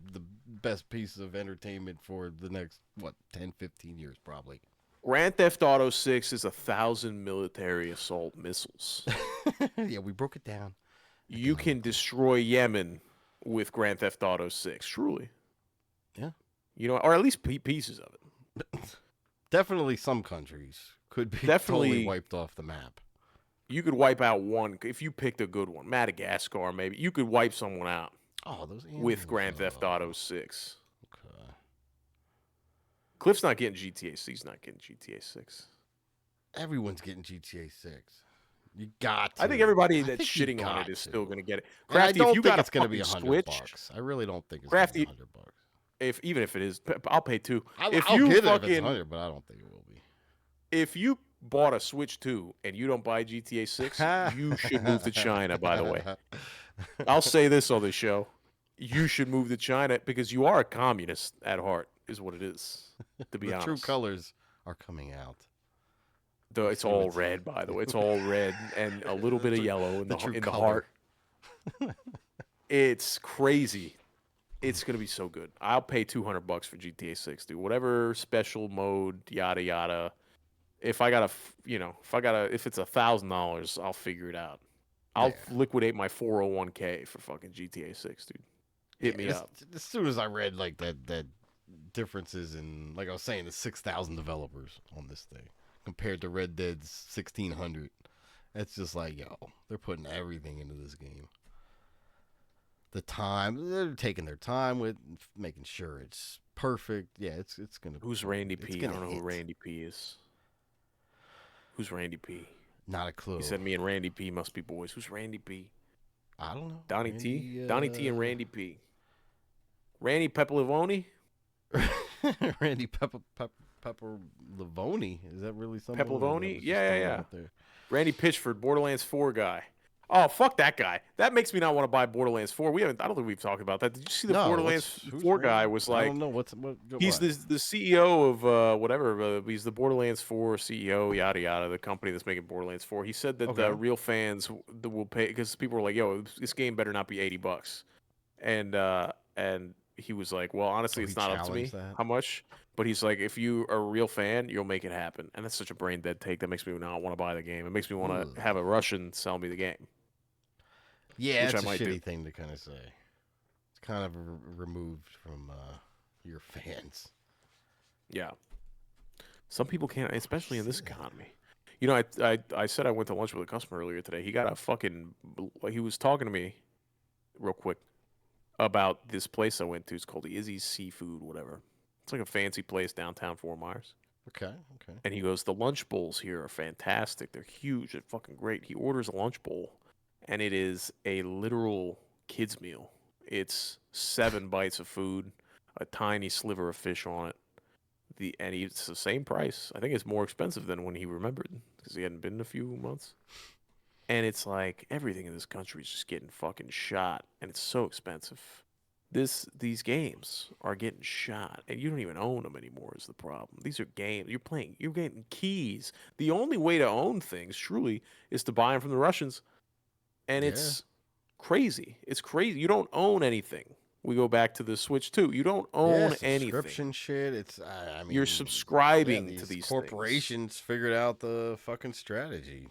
best piece of entertainment for the next, 10, 15 years probably. Grand Theft Auto 6 is 1,000 military assault missiles. Yeah, we broke it down. You can destroy Yemen with Grand Theft Auto 6, truly. Yeah. Or at least pieces of it. Definitely some countries could be totally wiped off the map. You could wipe out one if you picked a good one. Madagascar, maybe. You could wipe someone out. Oh, those aliens, with Grand Theft Auto 6. Okay. Cliff's not getting GTA 6. He's not getting GTA 6. Everyone's getting GTA 6. You got to. I think everybody that's shitting on it is still going to get it. Crafty, if you got it's going to be $100. I really don't think it's going to be $100. Even if it is, I'll pay $2. I'll give it if it's 100, but I don't think it will be. If you bought a Switch 2 and you don't buy GTA 6, you should move to China, by the way. I'll say this on the show. You should move to China because you are a communist at heart, is what it is, to be honest. The true colors are coming out. It's all red, by the way. It's all red and a little bit of yellow in the heart. It's crazy. It's going to be so good. I'll pay $200 for GTA 6, dude. Whatever special mode, yada, yada. If it's $1,000, I'll figure it out. I'll liquidate my 401k for fucking GTA 6, dude. hit me up. As soon as I read like that differences in, like I was saying, the 6,000 developers on this thing compared to Red Dead's 1,600, it's just like, yo, they're putting everything into this game. The time, they're taking their time with making sure it's perfect. Yeah, it's gonna. Who's Randy P? I don't know who Randy P is. Who's Randy P? Not a clue. He said me and Randy P must be boys. Who's Randy P? I don't know. Donnie T? Donnie T and Randy P. Randy Pepperlivoni? Randy Pepperlivoni. Is that really something? Pepperlivoni? Yeah. Randy Pitchford, Borderlands 4 guy. Oh, fuck that guy. That makes me not want to buy Borderlands 4. I don't think we've talked about that. Did you see the Borderlands 4 guy was like... I don't know. He's the CEO of whatever. He's the Borderlands 4 CEO, yada, yada, the company that's making Borderlands 4. He said that real fans will pay... Because people were like, yo, this game better not be $80. And he was like, well, honestly, it's not up to me how much. But he's like, if you are a real fan, you'll make it happen. And that's such a brain dead take that makes me not want to buy the game. It makes me want to have a Russian sell me the game. Yeah, it's a shitty thing to kind of say. It's kind of removed from your fans. Yeah. Some people can't, especially in this economy. You know, I said I went to lunch with a customer earlier today. He got a fucking... He was talking to me real quick about this place I went to. It's called Izzy's Seafood, whatever. It's like a fancy place downtown Fort Myers. Okay. And he goes, the lunch bowls here are fantastic. They're huge. They're fucking great. He orders a lunch bowl, and it is a literal kid's meal. It's 7 bites of food, a tiny sliver of fish on it. And it's the same price. I think it's more expensive than when he remembered because he hadn't been in a few months. And it's like everything in this country is just getting fucking shot, and it's so expensive. These games are getting shot, and you don't even own them anymore is the problem. These are games. You're getting keys. The only way to own things, truly, is to buy them from the Russians. And it's crazy. It's crazy. You don't own anything. We go back to the Switch 2. You don't own anything. Subscription shit. It's I mean, you're subscribing to these corporations. Figured out the fucking strategy,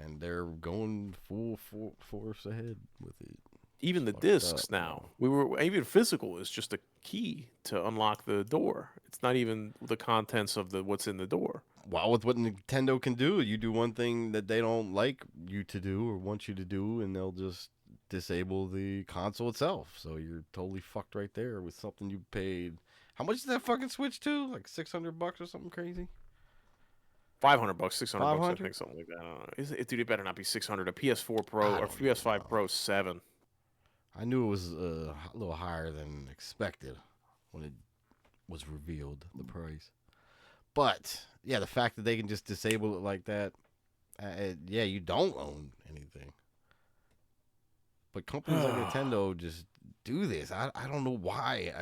and they're going full force ahead with it. Even the discs now. Even physical is just a key to unlock the door. It's not even the contents of what's in the door. Well, with what Nintendo can do, you do one thing that they don't like you to do or want you to do, and they'll just disable the console itself. So you're totally fucked right there with something you paid. How much is that fucking Switch to? Like $600 or something crazy? $500, $600, I think, something like that. I don't know. Dude, it better not be $600. A PS4 Pro or PS5 Pro $7. I knew it was a little higher than expected when it was revealed, the price. But, yeah, the fact that they can just disable it like that, you don't own anything. But companies like Nintendo just do this. I don't know why.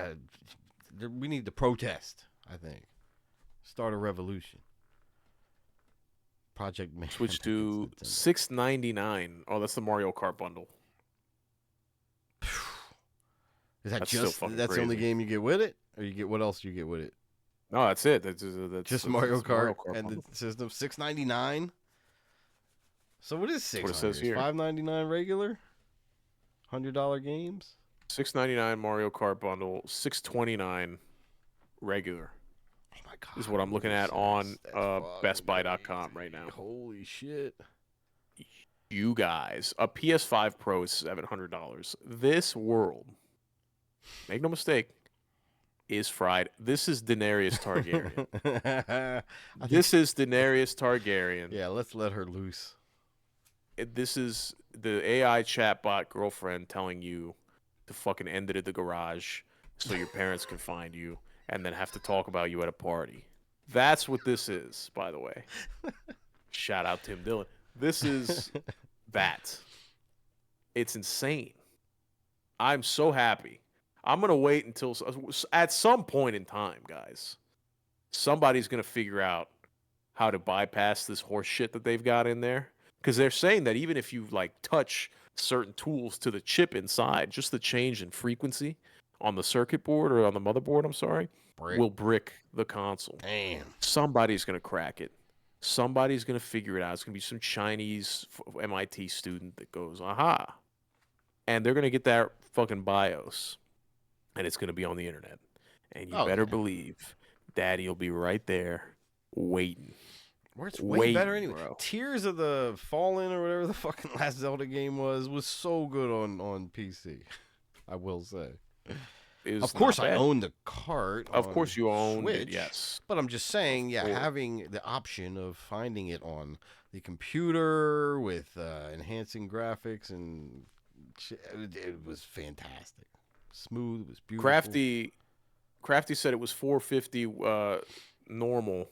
We need to protest, I think. Start a revolution. Project Man. Switch to $6.99. Oh, that's the Mario Kart bundle. Is that's the only game you get with it, or what else do you get with it? No, that's it. That's just Mario Kart and the system. $6.99. So what is $600? What it says here. $5.99 regular. $100 games. $6.99 Mario Kart bundle. $6.29 regular. Oh my god! This is what I'm looking at on BestBuy.com right now. Holy shit! You guys, a PS5 Pro is $700. This world, make no mistake, is fried. This is Daenerys Targaryen. This is Daenerys Targaryen. Yeah, let's let her loose. This is the AI chatbot girlfriend telling you to fucking end it at the garage so your parents can find you and then have to talk about you at a party. That's what this is, by the way. Shout out Tim Dillon. This is that. It's insane. I'm so happy. I'm going to wait until at some point in time, guys, somebody's going to figure out how to bypass this horse shit that they've got in there. Because they're saying that even if you like touch certain tools to the chip inside, just the change in frequency on the circuit board or on the motherboard, will brick the console. Damn. Somebody's going to crack it. Somebody's going to figure it out. It's going to be some Chinese MIT student that goes, aha. And they're going to get that fucking BIOS. and it's going to be on the internet. And you better believe Daddy will be right there waiting. Where it's way better anyway. Bro. Tears of the Fallen or whatever the fucking last Zelda game was so good on PC. I will say. Of course, I own the cart. Of course, you own it. Yes, but I'm just saying, having the option of finding it on the computer with enhancing graphics and it was fantastic. Smooth, it was beautiful. Crafty said it was $450 normal,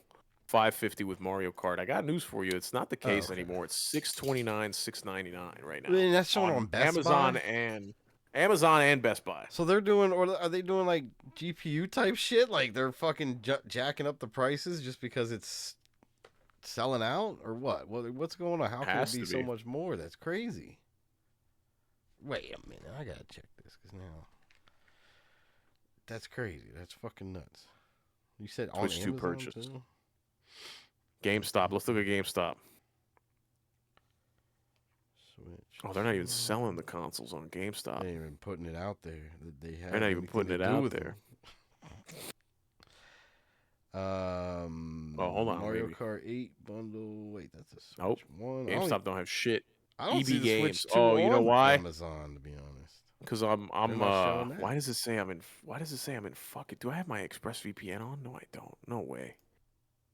$550 with Mario Kart. I got news for you. It's not the case anymore. It's $629, $699 right now. I mean, that's showing on Best Buy? Amazon and Best Buy. So they're doing, or are they doing like GPU type shit? Like they're fucking jacking up the prices just because it's selling out, or what? What's going on? How can it be so much more? That's crazy. Wait a minute, I gotta check this because now that's crazy. That's fucking nuts. You said on Amazon purchase. Too? GameStop. Let's look at GameStop. Switch. Oh, they're not even selling the consoles on GameStop. They ain't even putting it out there. They're not even putting it out there. Oh, hold on. Mario Kart 8 bundle. Wait, that's a Switch nope. one. GameStop don't have shit. I don't see the Games. Switch 2 you know why? Amazon, to be honest. Because why does it say I'm in fucking? Do I have my ExpressVPN on? No, I don't. No way.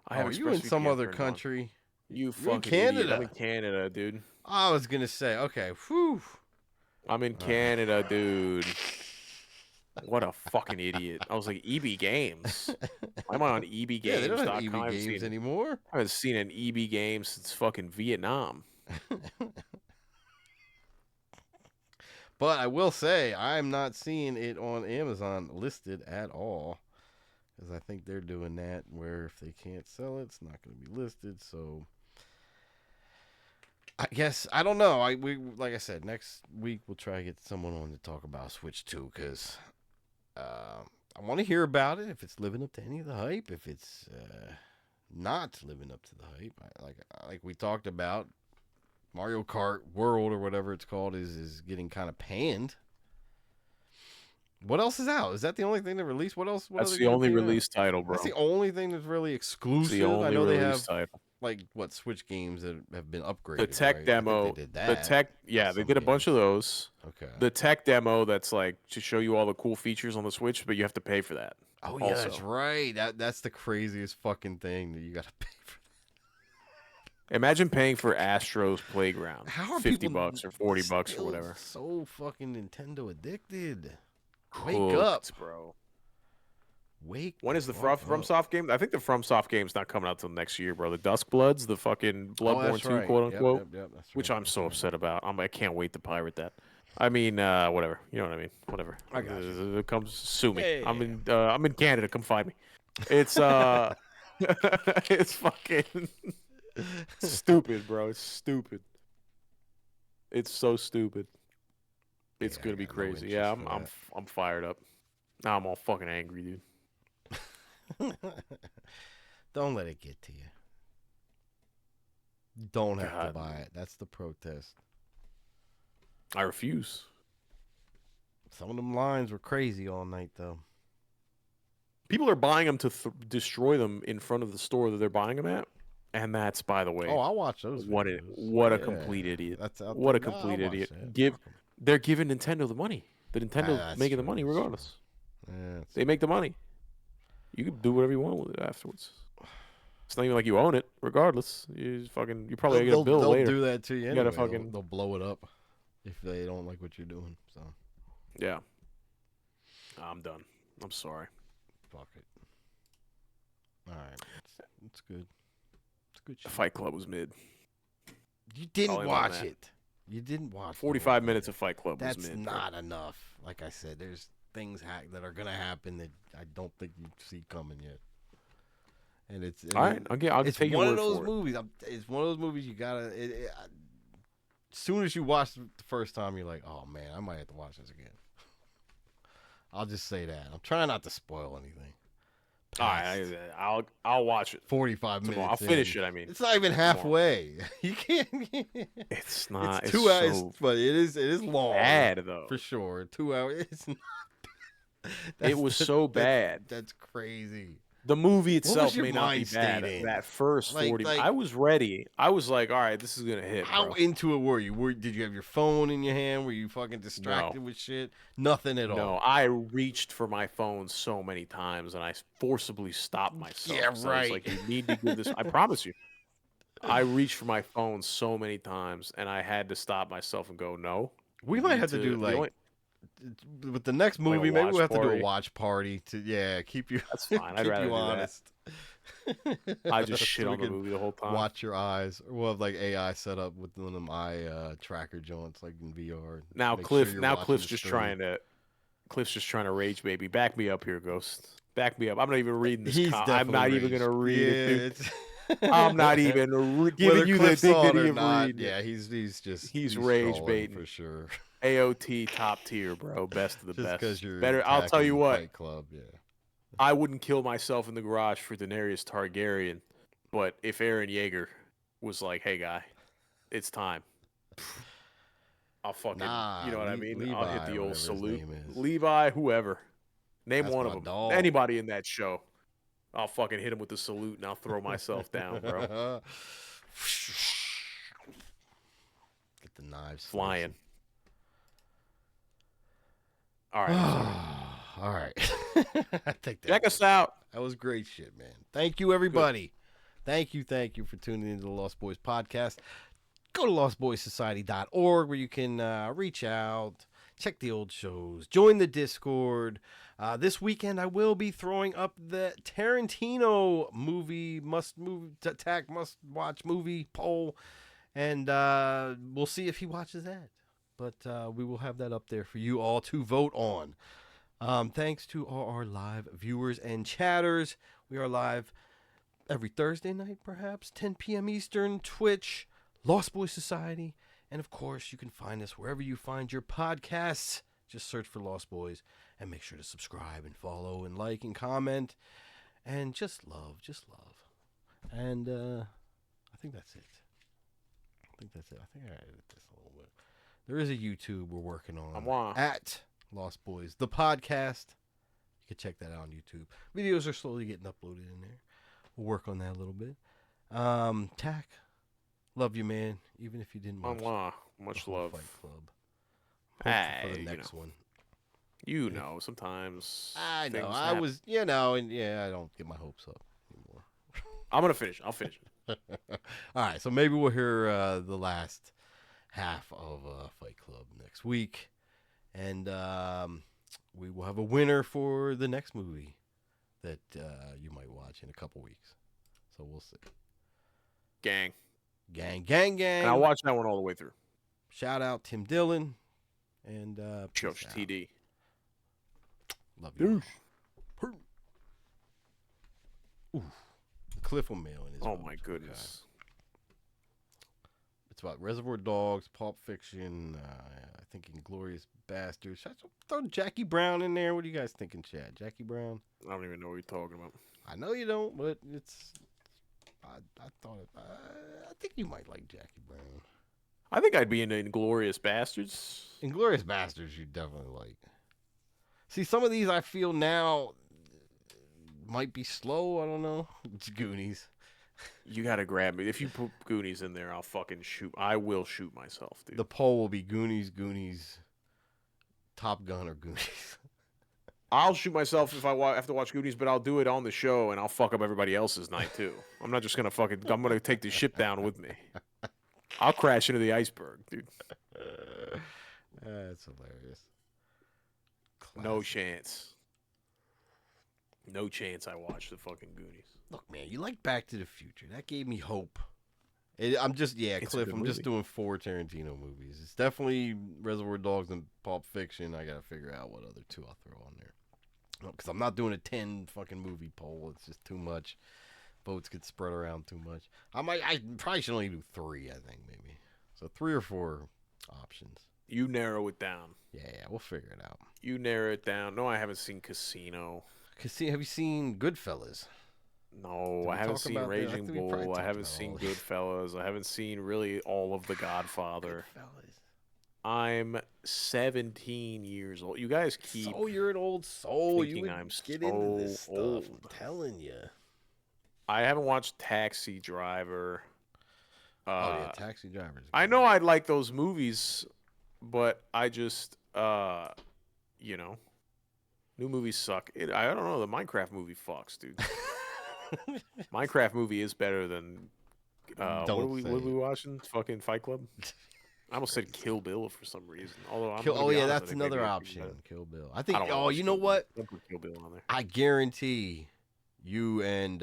Are you in some other country? You're fucking in Canada. Idiot. I'm in Canada, dude. I was gonna say, okay, whew. I'm in Canada, dude. What a fucking idiot! I was like, EB Games. Why am I on EB Games? Yeah, they don't have EB Games anymore. I haven't seen an EB game since fucking Vietnam. But I will say, I'm not seeing it on Amazon listed at all. Because I think they're doing that where if they can't sell it, it's not going to be listed. So I guess, I don't know. Like I said, next week we'll try to get someone on to talk about Switch 2 because I want to hear about it. If it's living up to any of the hype, if it's not living up to the hype, like we talked about, Mario Kart World or whatever it's called is getting kind of panned. What else is out? Is that the only thing they released? What else? That's the only released title, bro. That's the only thing that's really exclusive. The only I know they have title. like Switch games that have been upgraded. The tech demo. They did that. They did a bunch of those. Okay. The tech demo that's like to show you all the cool features on the Switch, but you have to pay for that. Oh yeah, that's right. That's the craziest fucking thing that you got to pay for. Imagine paying for Astro's Playground. How are $50 or $40 or whatever. So fucking Nintendo addicted. Wake up, bro. When is the FromSoft game? I think the FromSoft game's not coming out till next year, bro. The Dusk Bloods, the fucking Bloodborne 2, quote unquote, yep, which I'm so upset about. I can't wait to pirate that. I mean, whatever. You know what I mean? Whatever. I got you. Come sue me. Hey. I'm in Canada. Come find me. It's it's fucking stupid, bro. It's stupid. It's so stupid. It's gonna be crazy. Yeah, I'm fired up. Now I'm all fucking angry, dude. Don't let it get to you. You don't have to buy it. That's the protest. I refuse. Some of them lines were crazy all night, though. People are buying them to destroy them in front of the store that they're buying them at. And that's, by the way. Oh, I watch those. What a complete idiot. What a complete idiot. They're giving Nintendo the money. The Nintendo's making the money regardless. Yeah, they make the money. You can do whatever you want with it afterwards. It's not even like you own it, regardless. You probably get a bill later. They'll do that to you anyway. Fucking... They'll blow it up if they don't like what you're doing. So. Yeah. I'm done. I'm sorry. Fuck it. All right. It's good. It's good shit. Fight Club was mid. You didn't watch it. You didn't watch 45 minutes of Fight Club was mid. That's not enough. Like I said, there's things that are going to happen that I don't think you see coming yet. And it's all right. I'll it's take one of those movies. It's one of those movies you gotta. As soon as you watch it the first time, you're like, "Oh man, I might have to watch this again." I'll just say that. I'm trying not to spoil anything. All right, I'll watch it. 45 minutes. I'll finish it. I mean, it's not even halfway. You can't. It's not. It's 2 hours, but it is long. Bad though, for sure. 2 hours. It's not. It was so bad. That's crazy. The movie itself may not be bad. That first 40, I was ready. I was like, all right, this is gonna hit. How into it were you? Did you have your phone in your hand? Were you fucking distracted with shit? Nothing at all. No, I reached for my phone so many times, and I forcibly stopped myself. Yeah, right. I was like, you need to give this. I promise you. I reached for my phone so many times, and I had to stop myself and go, no. We might have to do with the next movie, maybe we'll have to do a watch party to keep you. That's fine. I'd rather keep you honest. I just shit on the movie the whole time. Watch your eyes. Or we'll have like AI set up with one of them eye tracker joints like in VR. Now Cliff's just trying to rage baby. Back me up here, Ghost. Back me up. I'm not even reading this. I'm not even gonna read it. I'm not even giving you the dignity of reading. Yeah, he's rage baiting for sure. AOT top tier, bro. Best of the just best. You're better. I'll tell you what. Fight Club, yeah. I wouldn't kill myself in the garage for Daenerys Targaryen, but if Eren Yeager was like, "Hey, guy, it's time," I'll fucking, you know what I mean? Levi, I'll hit the old salute. Levi, whoever. Name one of them. Dog. Anybody in that show. I'll fucking hit him with the salute and I'll throw myself down, bro. Get the knives flying. All right. All right. I think check us out. That was great shit, man. Thank you, everybody. Good. Thank you for tuning into the Lost Boys podcast. Go to lostboyssociety.org where you can reach out, check the old shows, join the Discord. This weekend I will be throwing up the Tarantino must watch movie poll, and we'll see if he watches that. But we will have that up there for you all to vote on. Thanks to all our live viewers and chatters. We are live every Thursday night, perhaps 10 p.m. Eastern, Twitch, Lost Boys Society, and of course you can find us wherever you find your podcasts. Just search for Lost Boys and make sure to subscribe and follow and like and comment and just love. And I think that's it. I think I edited this a little bit. There is a YouTube we're working on at Lost Boys, the podcast. You can check that out on YouTube. Videos are slowly getting uploaded in there. We'll work on that a little bit. Tack, love you, man. Even if you didn't watch much love. Fight Club. Hey, for the next one. You know, sometimes I know. Happen. Was, and I don't get my hopes up anymore. I'm gonna finish. I'll finish. All right, so maybe we'll hear the last half of Fight Club next week, and we will have a winner for the next movie that you might watch in a couple weeks. So we'll see. Gang. And I'll watch that one all the way through. Shout out Tim Dillon and Josh TD. Love you. Ooh. Cliff will mail in his Oh my goodness. It's about Reservoir Dogs, Pulp Fiction, I think Inglourious Basterds. Throw Jackie Brown in there. What are you guys thinking, Chad? Jackie Brown? I don't even know what you're talking about. I know you don't, but it's. I think you might like Jackie Brown. I think I'd be into Inglourious Basterds. Inglourious Basterds, you definitely like. See, some of these I feel now might be slow. I don't know. It's Goonies. You gotta grab me. If you put Goonies in there, I'll fucking shoot. I will shoot myself, dude. The poll will be Goonies, Top Gun, or Goonies. I'll shoot myself if I have to watch Goonies, but I'll do it on the show, and I'll fuck up everybody else's night, too. I'm not just gonna I'm gonna take the ship down with me. I'll crash into the iceberg, dude. That's hilarious. Classic. No chance. No chance I watch the fucking Goonies. Look, man, you like Back to the Future. That gave me hope. I'm just, Cliff, I'm just doing 4 Tarantino movies. It's definitely Reservoir Dogs and Pulp Fiction. I got to figure out what other 2 I'll throw on there. Because I'm not doing a 10 fucking movie poll. It's just too much. Votes get spread around too much. I probably should only do 3, I think, maybe. So 3 or 4 options. You narrow it down. Yeah, we'll figure it out. You narrow it down. No, I haven't seen Casino. Have you seen Goodfellas? No, I haven't seen Raging Bull. I haven't seen Goodfellas. I haven't seen really all of The Godfather. Goodfellas. I'm 17 years old. You guys keep. So you're an old soul. You would I'm get so into this stuff. old. I'm telling you. I haven't watched Taxi Driver. Oh yeah, Taxi Driver. I know I like those movies, but I just, you know, new movies suck. I don't know. The Minecraft movie fucks, dude. Minecraft movie is better than. What are we watching? Fucking Fight Club. I almost said Kill Bill for some reason. Although that's another option. Kill Bill. I think. You know what? Don't put Kill Bill on there. I guarantee you and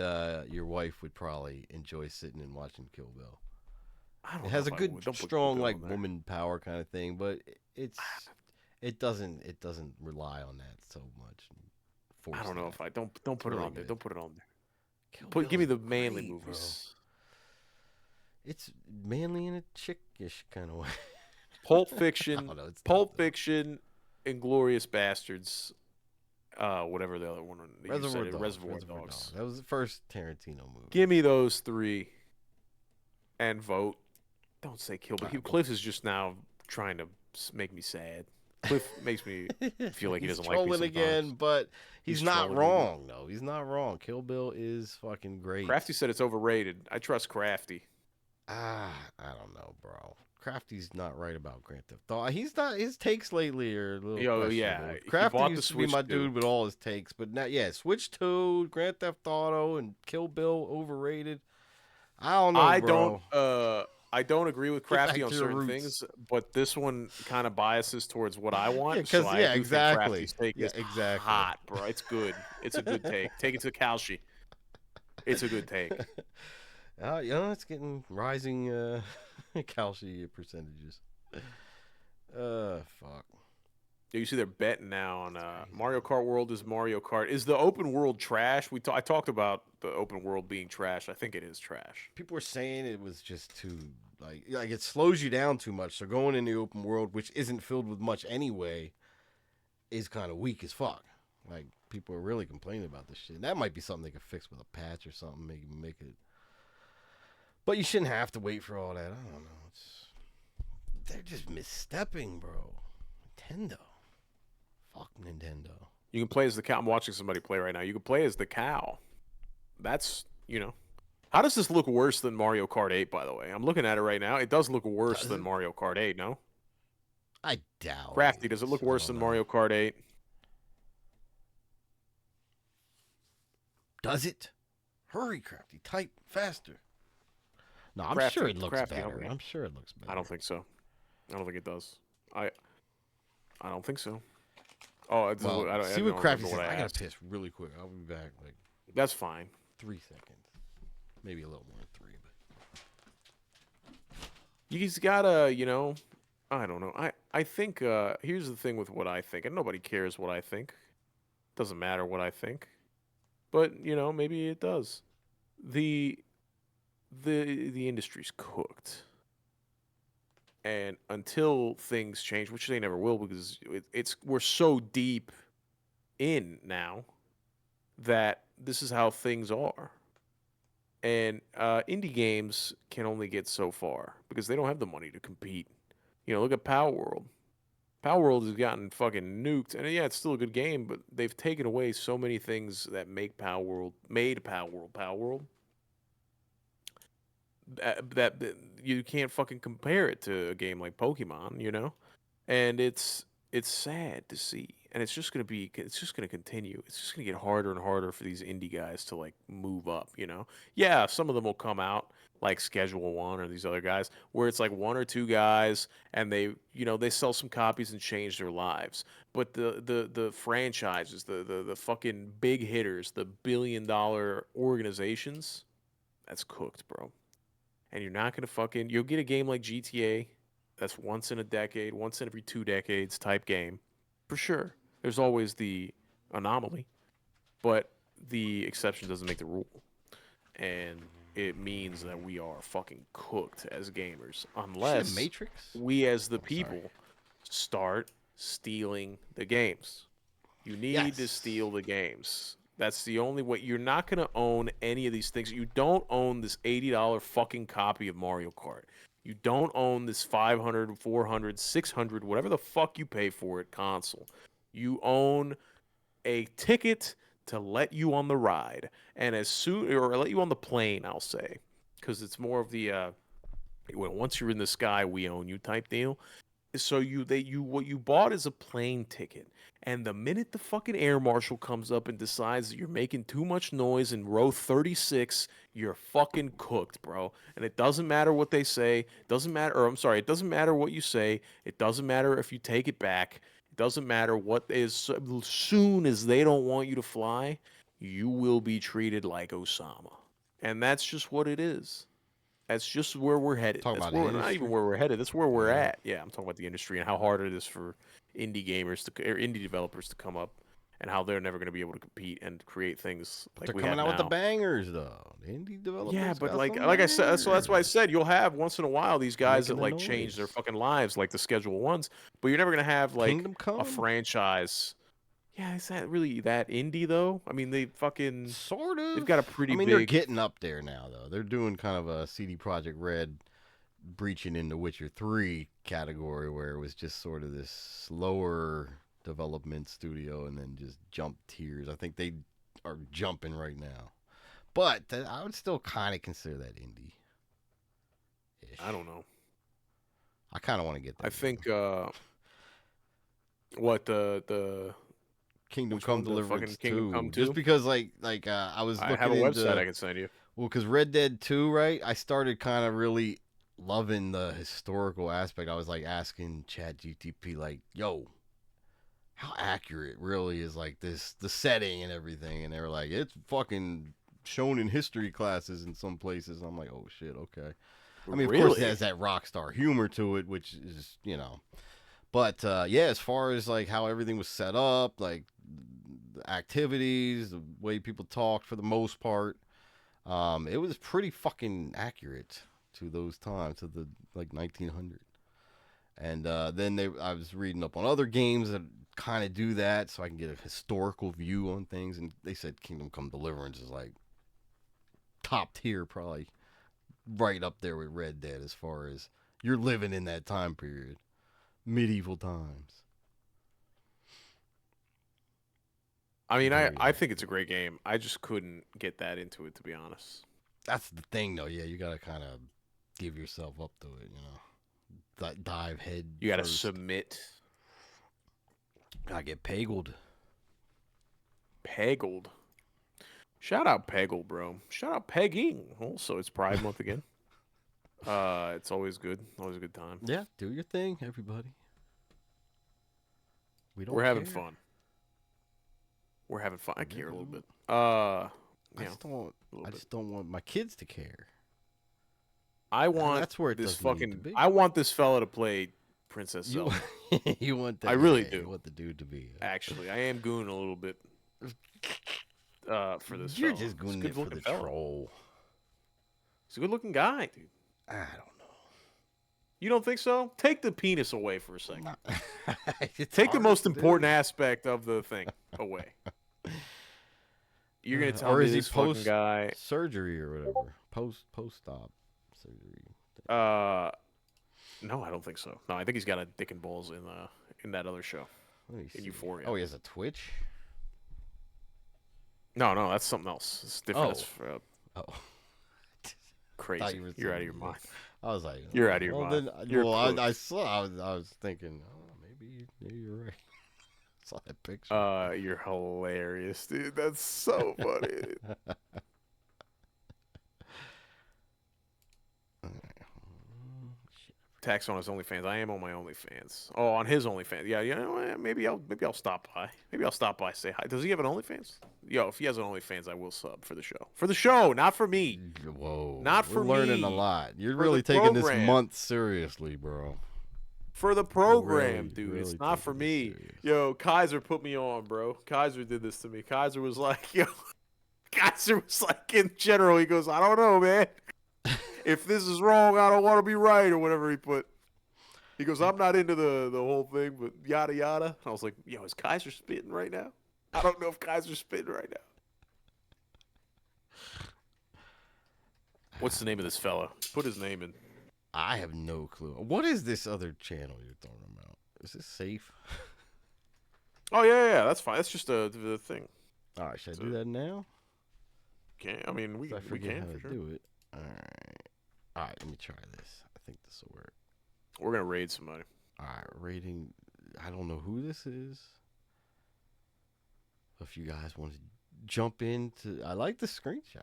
your wife would probably enjoy sitting and watching Kill Bill. It has a good, strong, like woman power kind of thing, but it doesn't rely on that so much. I don't know if I don't put it on there. Don't put it on there. Give me the manly movies. Bro. It's manly in a chickish kind of way. Pulp Fiction, Fiction, Inglourious Bastards, whatever the other one. Reservoir Dogs. That was the first Tarantino movie. Give me those three, and vote. Don't say Kill Bill. Cliff is just now trying to make me sad. Cliff makes me feel like he doesn't like me sometimes. Again, but he's not wrong, though. He's not wrong. Kill Bill is fucking great. Crafty said it's overrated. I trust Crafty. I don't know, bro. Crafty's not right about Grand Theft Auto. He's not. His takes lately are a little questionable. Crafty used to be my dude with all his takes, but now, Switch 2, Grand Theft Auto, and Kill Bill overrated. I don't know, bro. I don't agree with Crafty on certain things, but this one kind of biases towards what I want. Exactly. Think Crafty's take is hot, bro. It's good. It's a good take. Take it to Kalshi. It's a good take. It's getting rising Kalshi percentages. Fuck. You see they're betting now on Mario Kart World is Mario Kart. Is the open world trash? I talked about the open world being trash. I think it is trash. People were saying it was just too like it slows you down too much. So going in the open world, which isn't filled with much anyway, is kind of weak as fuck. Like people are really complaining about this shit. And that might be something they could fix with a patch or something. Make it. But you shouldn't have to wait for all that. I don't know. They're just misstepping, bro. Nintendo. Fuck Nintendo. You can play as the cow. I'm watching somebody play right now. You can play as the cow. That's, How does this look worse than Mario Kart 8, by the way? I'm looking at it right now. It does look worse than Mario Kart 8, no? I doubt. Crafty, does it look worse than Mario Kart 8? Does it? Hurry, Crafty. Type faster. No, I'm sure it looks better. I'm sure it looks better. I don't think so. I don't think it does. I don't think so. Oh, see what Crafty says. I gotta piss really quick. I'll be back. That's fine. 3 seconds, maybe a little more than 3. But you just gotta, I don't know. I think here's the thing with what I think, and nobody cares what I think. Doesn't matter what I think, but maybe it does. The industry's cooked. And until things change, which they never will, because we're so deep in now that this is how things are. And indie games can only get so far because they don't have the money to compete. Look at Power World. Power World has gotten fucking nuked, and yeah, it's still a good game, but they've taken away so many made Power World. That you can't fucking compare it to a game like Pokemon, and it's sad to see, and it's just gonna continue. It's just gonna get harder and harder for these indie guys to move up. Yeah, some of them will come out like Schedule One or these other guys where it's like 1 or 2 guys, and they sell some copies and change their lives. But the franchises, the fucking big hitters, the billion-dollar organizations, that's cooked, bro. And you're not going to you'll get a game like GTA that's once in a decade, once in every 2 decades type game. For sure. There's always the anomaly, but the exception doesn't make the rule. And it means that we are fucking cooked as gamers. Unless we as the people start stealing the games. You need to steal the games. That's the only way. You're not going to own any of these things. You don't own this $80 fucking copy of Mario Kart. You don't own this 500, 400, 600, whatever the fuck you pay for it console. You own a ticket to let you on the ride, and or let you on the plane, I'll say, because it's more of the once you're in the sky, we own you type deal. So what you bought is a plane ticket, and the minute the fucking air marshal comes up and decides that you're making too much noise in row 36, you're fucking cooked, bro. And it doesn't matter what they say, it doesn't matter what you say, it doesn't matter if you take it back, it doesn't matter what is. As soon as they don't want you to fly, you will be treated like Osama, and that's just what it is. That's just where we're headed. That's where not even where we're headed. That's where we're at. Yeah, I'm talking about the industry and how hard it is for indie gamers or indie developers to come up, and how they're never going to be able to compete and create things like they're we coming have out now. with the bangers though. The indie developers. Yeah, but like I said, so that's why I said you'll have once in a while these guys that like change their fucking lives, like the Schedule Ones, but you're never going to have like a franchise. Yeah, is that really that indie though? I mean, they fucking sort of. They've got a pretty. They're getting up there now though. They're doing kind of a CD Projekt Red breaching into Witcher 3 category, where it was just sort of this slower development studio and then just jump tiers. I think they are jumping right now, but I would still kind of consider that indie. I don't know. I kind of want to get that. I think what the Kingdom Come Deliverance 2. Just because like I was looking I have a website I can send you. Well, because Red Dead 2, right? I started kind of really loving the historical aspect. I was like asking ChatGPT, like, yo, how accurate really is like the setting and everything? And they were like, it's fucking shown in history classes in some places. I'm like, oh shit, okay. I mean, of course it has that Rockstar humor to it, which is, but yeah, as far as like how everything was set up, like the activities, the way people talked for the most part, it was pretty fucking accurate to those times, to the like 1900. And then I was reading up on other games that kind of do that, so I can get a historical view on things. And they said Kingdom Come Deliverance is like top tier, probably right up there with Red Dead as far as you're living in that time period. Medieval times. I mean, I think it's a great game. I just couldn't get that into it, to be honest. That's the thing, though. Yeah, you got to kind of give yourself up to it, dive head. You got to submit. I get peggled. Peggled. Shout out Peggle, bro. Shout out pegging. Also, it's Pride Month again. It's always good. Always a good time. Yeah, do your thing, everybody. We're having fun. We're having fun. I care a little bit. I just don't want my kids to care. I want I want this fella to play Princess Zelda. You want that? I really do. You want the dude to be. Actually, I am gooning a little bit. For this. You're just gooning it for the troll. He's a good-looking guy, dude. I don't know. You don't think so? Take the penis away for a second. Take the most important aspect of the thing away. You're gonna tell me this fucking guy surgery or whatever, post-op surgery. No, I don't think so. No, I think he's got a dick and balls in that other show. In Euphoria. Oh, he has a Twitch. No, that's something else. It's different. Oh. Crazy. You're out of your mind. I was like, you're out of your mind. I was thinking, maybe you're right. I saw that picture. You're hilarious, dude. That's so funny. Tax on his OnlyFans. I am on my OnlyFans. Oh, on his OnlyFans. Yeah, maybe I'll stop by. Maybe I'll stop by, say hi. Does he have an OnlyFans? Yo, if he has an OnlyFans, I will sub for the show. For the show, not for me. Whoa. Not for me. We're learning a lot. You're really taking this month seriously, bro. For the program, dude. Really, it's not for me. Yo, Kaiser put me on, bro. Kaiser did this to me. Kaiser was like, in general, he goes, I don't know, man. If this is wrong, I don't want to be right, or whatever he put. He goes, I'm not into the whole thing, but yada yada. I was like, yo, is Kaiser spitting right now? I don't know if Kaiser's spitting right now. What's the name of this fella? Put his name in. I have no clue. What is this other channel you're talking about? Is this safe? Oh yeah, that's fine. That's just the thing. All right, should I do that now? I mean, we I forget can how to sure. do it. All right. Let me try this. I think this will work. We're gonna raid somebody. All right, raiding. I don't know who this is. If you guys want to jump into, I like the screenshot.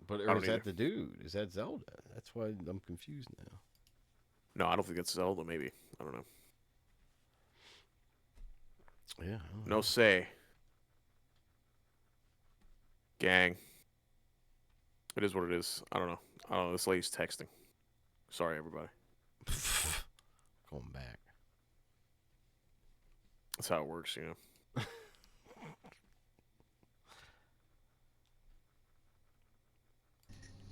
But or is that the dude? Is that Zelda? That's why I'm confused now. No, I don't think it's Zelda. Maybe, I don't know. Yeah. No say. Gang. It is what it is. I don't know. This lady's texting. Sorry, everybody. Going back. That's how it works, you know.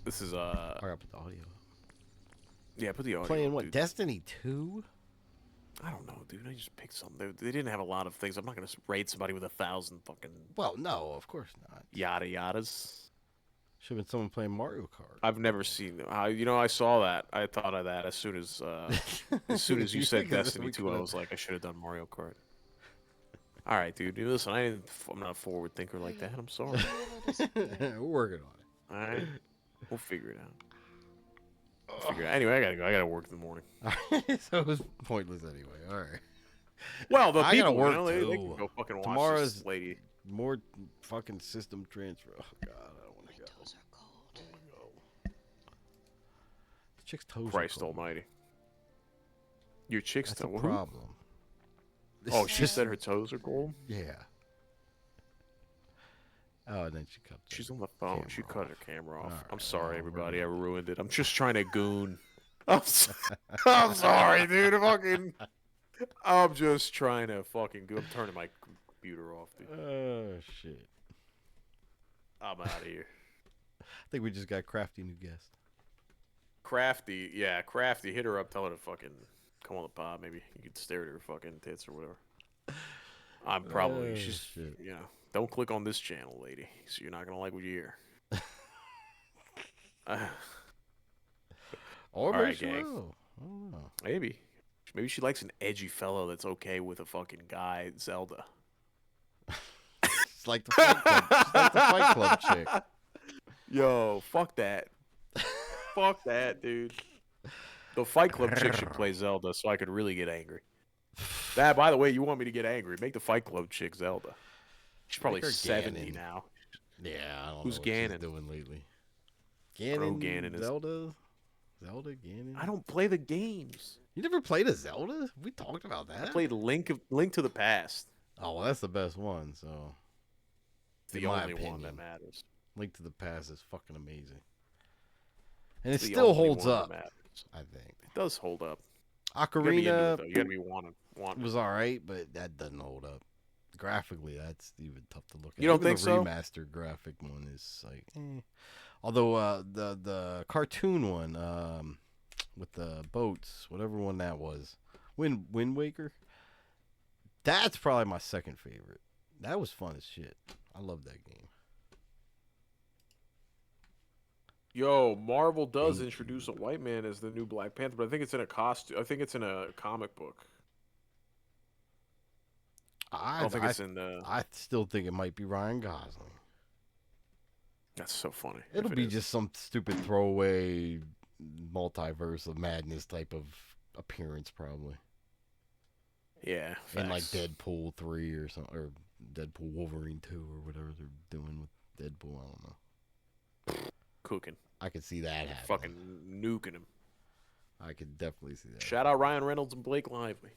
This is I gotta put the audio. Yeah, put the audio. Playing what? Dude. Destiny 2? I don't know, dude. I just picked something. They didn't have a lot of things. I'm not gonna raid somebody with 1,000 fucking. Well, no, of course not. Yada yadas. Should have been someone playing Mario Kart. I've never seen. You know, I saw that. I thought of that as soon as you said Destiny 2. I was like, I should have done Mario Kart. All right, dude. Listen, I'm not a forward thinker like that. I'm sorry. We're working on it. All right, we'll figure it out. Anyway, I gotta go. I gotta work in the morning. So it was pointless anyway. All right. Well, the I people, gotta work they too. can go fucking watch Tomorrow's this lady. More fucking system transfer. Oh god, I don't want to go. Toes are cold. The chick's toes. Christ are cold. Almighty. Your chick's That's toe. a problem. Oh, she said her toes are cold. Yeah. Oh, and then she cut. She's on the phone. She cut her camera off. All I'm right, sorry, well, everybody. I ruined it. I'm just trying to goon. I'm sorry, dude. I'm just trying to fucking goon. I'm turning my computer off, dude. Oh shit. I'm out of here. I think we just got Crafty new guest. Crafty, yeah, Crafty. Hit her up. Tell her to fucking come on the pod. Maybe you could stare at her fucking tits or whatever. I'm probably shit. you know. Don't click on this channel, lady. So you're not gonna like what you hear. Or all maybe right, she gang. will. I don't know. Maybe she likes an edgy fellow that's okay with a fucking guy, Zelda. It's like the Fight Club. She's like the Fight Club chick. Yo, fuck that. Fuck that, dude. The Fight Club chick should play Zelda so I could really get angry. That, by the way, you want me to get angry? Make the Fight Club chick Zelda. She's probably 70 now. Yeah, I don't Who's know what Ganon? she's doing lately. Ganon, Ganon is Zelda? Zelda, Ganon? I don't play the games. You never played a Zelda? We talked about that. I played Link to the Past. Oh, well, that's the best one, so. The only one that matters. Link to the Past is fucking amazing. And it still holds up, I think. It does hold up. Ocarina you gotta be wanting. Was alright, but that doesn't hold up. Graphically, that's even tough to look at. You don't even think the so? Remastered graphic one is like, Although the cartoon one, with the boats, whatever one that was, Wind Waker. That's probably my second favorite. That was fun as shit. I love that game. Yo, Marvel does introduce a white man as the new Black Panther, but I think it's in a costume. I think it's in a comic book. I don't think it's in the. I still think it might be Ryan Gosling. That's so funny. It'll be just some stupid throwaway multiverse of madness type of appearance, probably. Yeah. Facts. In like Deadpool 3 or something, or Deadpool Wolverine 2 or whatever they're doing with Deadpool. I don't know. Cooking. I could see that happening. Fucking nuking him. I could definitely see that. Shout out Ryan Reynolds and Blake Lively.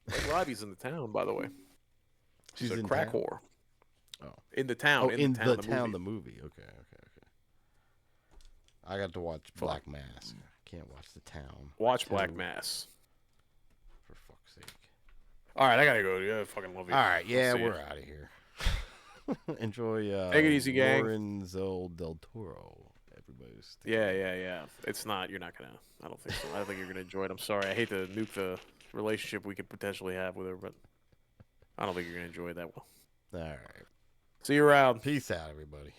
Blake Lively's in the town, by the way. She's a crack whore. Oh. In the town. Oh, in the town, the movie. Okay. I got to watch Black Mass. I can't watch The Town. Watch Black Mass. For fuck's sake. All right, I gotta go. Dude. I fucking love you. All right, yeah, we're out of here. Enjoy. Take it easy, gang. Lorenzo del Toro. Everybody's. Yeah. It's not. You're not gonna. I don't think so. I don't think you're gonna enjoy it. I'm sorry. I hate to nuke the relationship we could potentially have with her, but I don't think you're gonna enjoy it that well. All right. See you around. Peace out, everybody.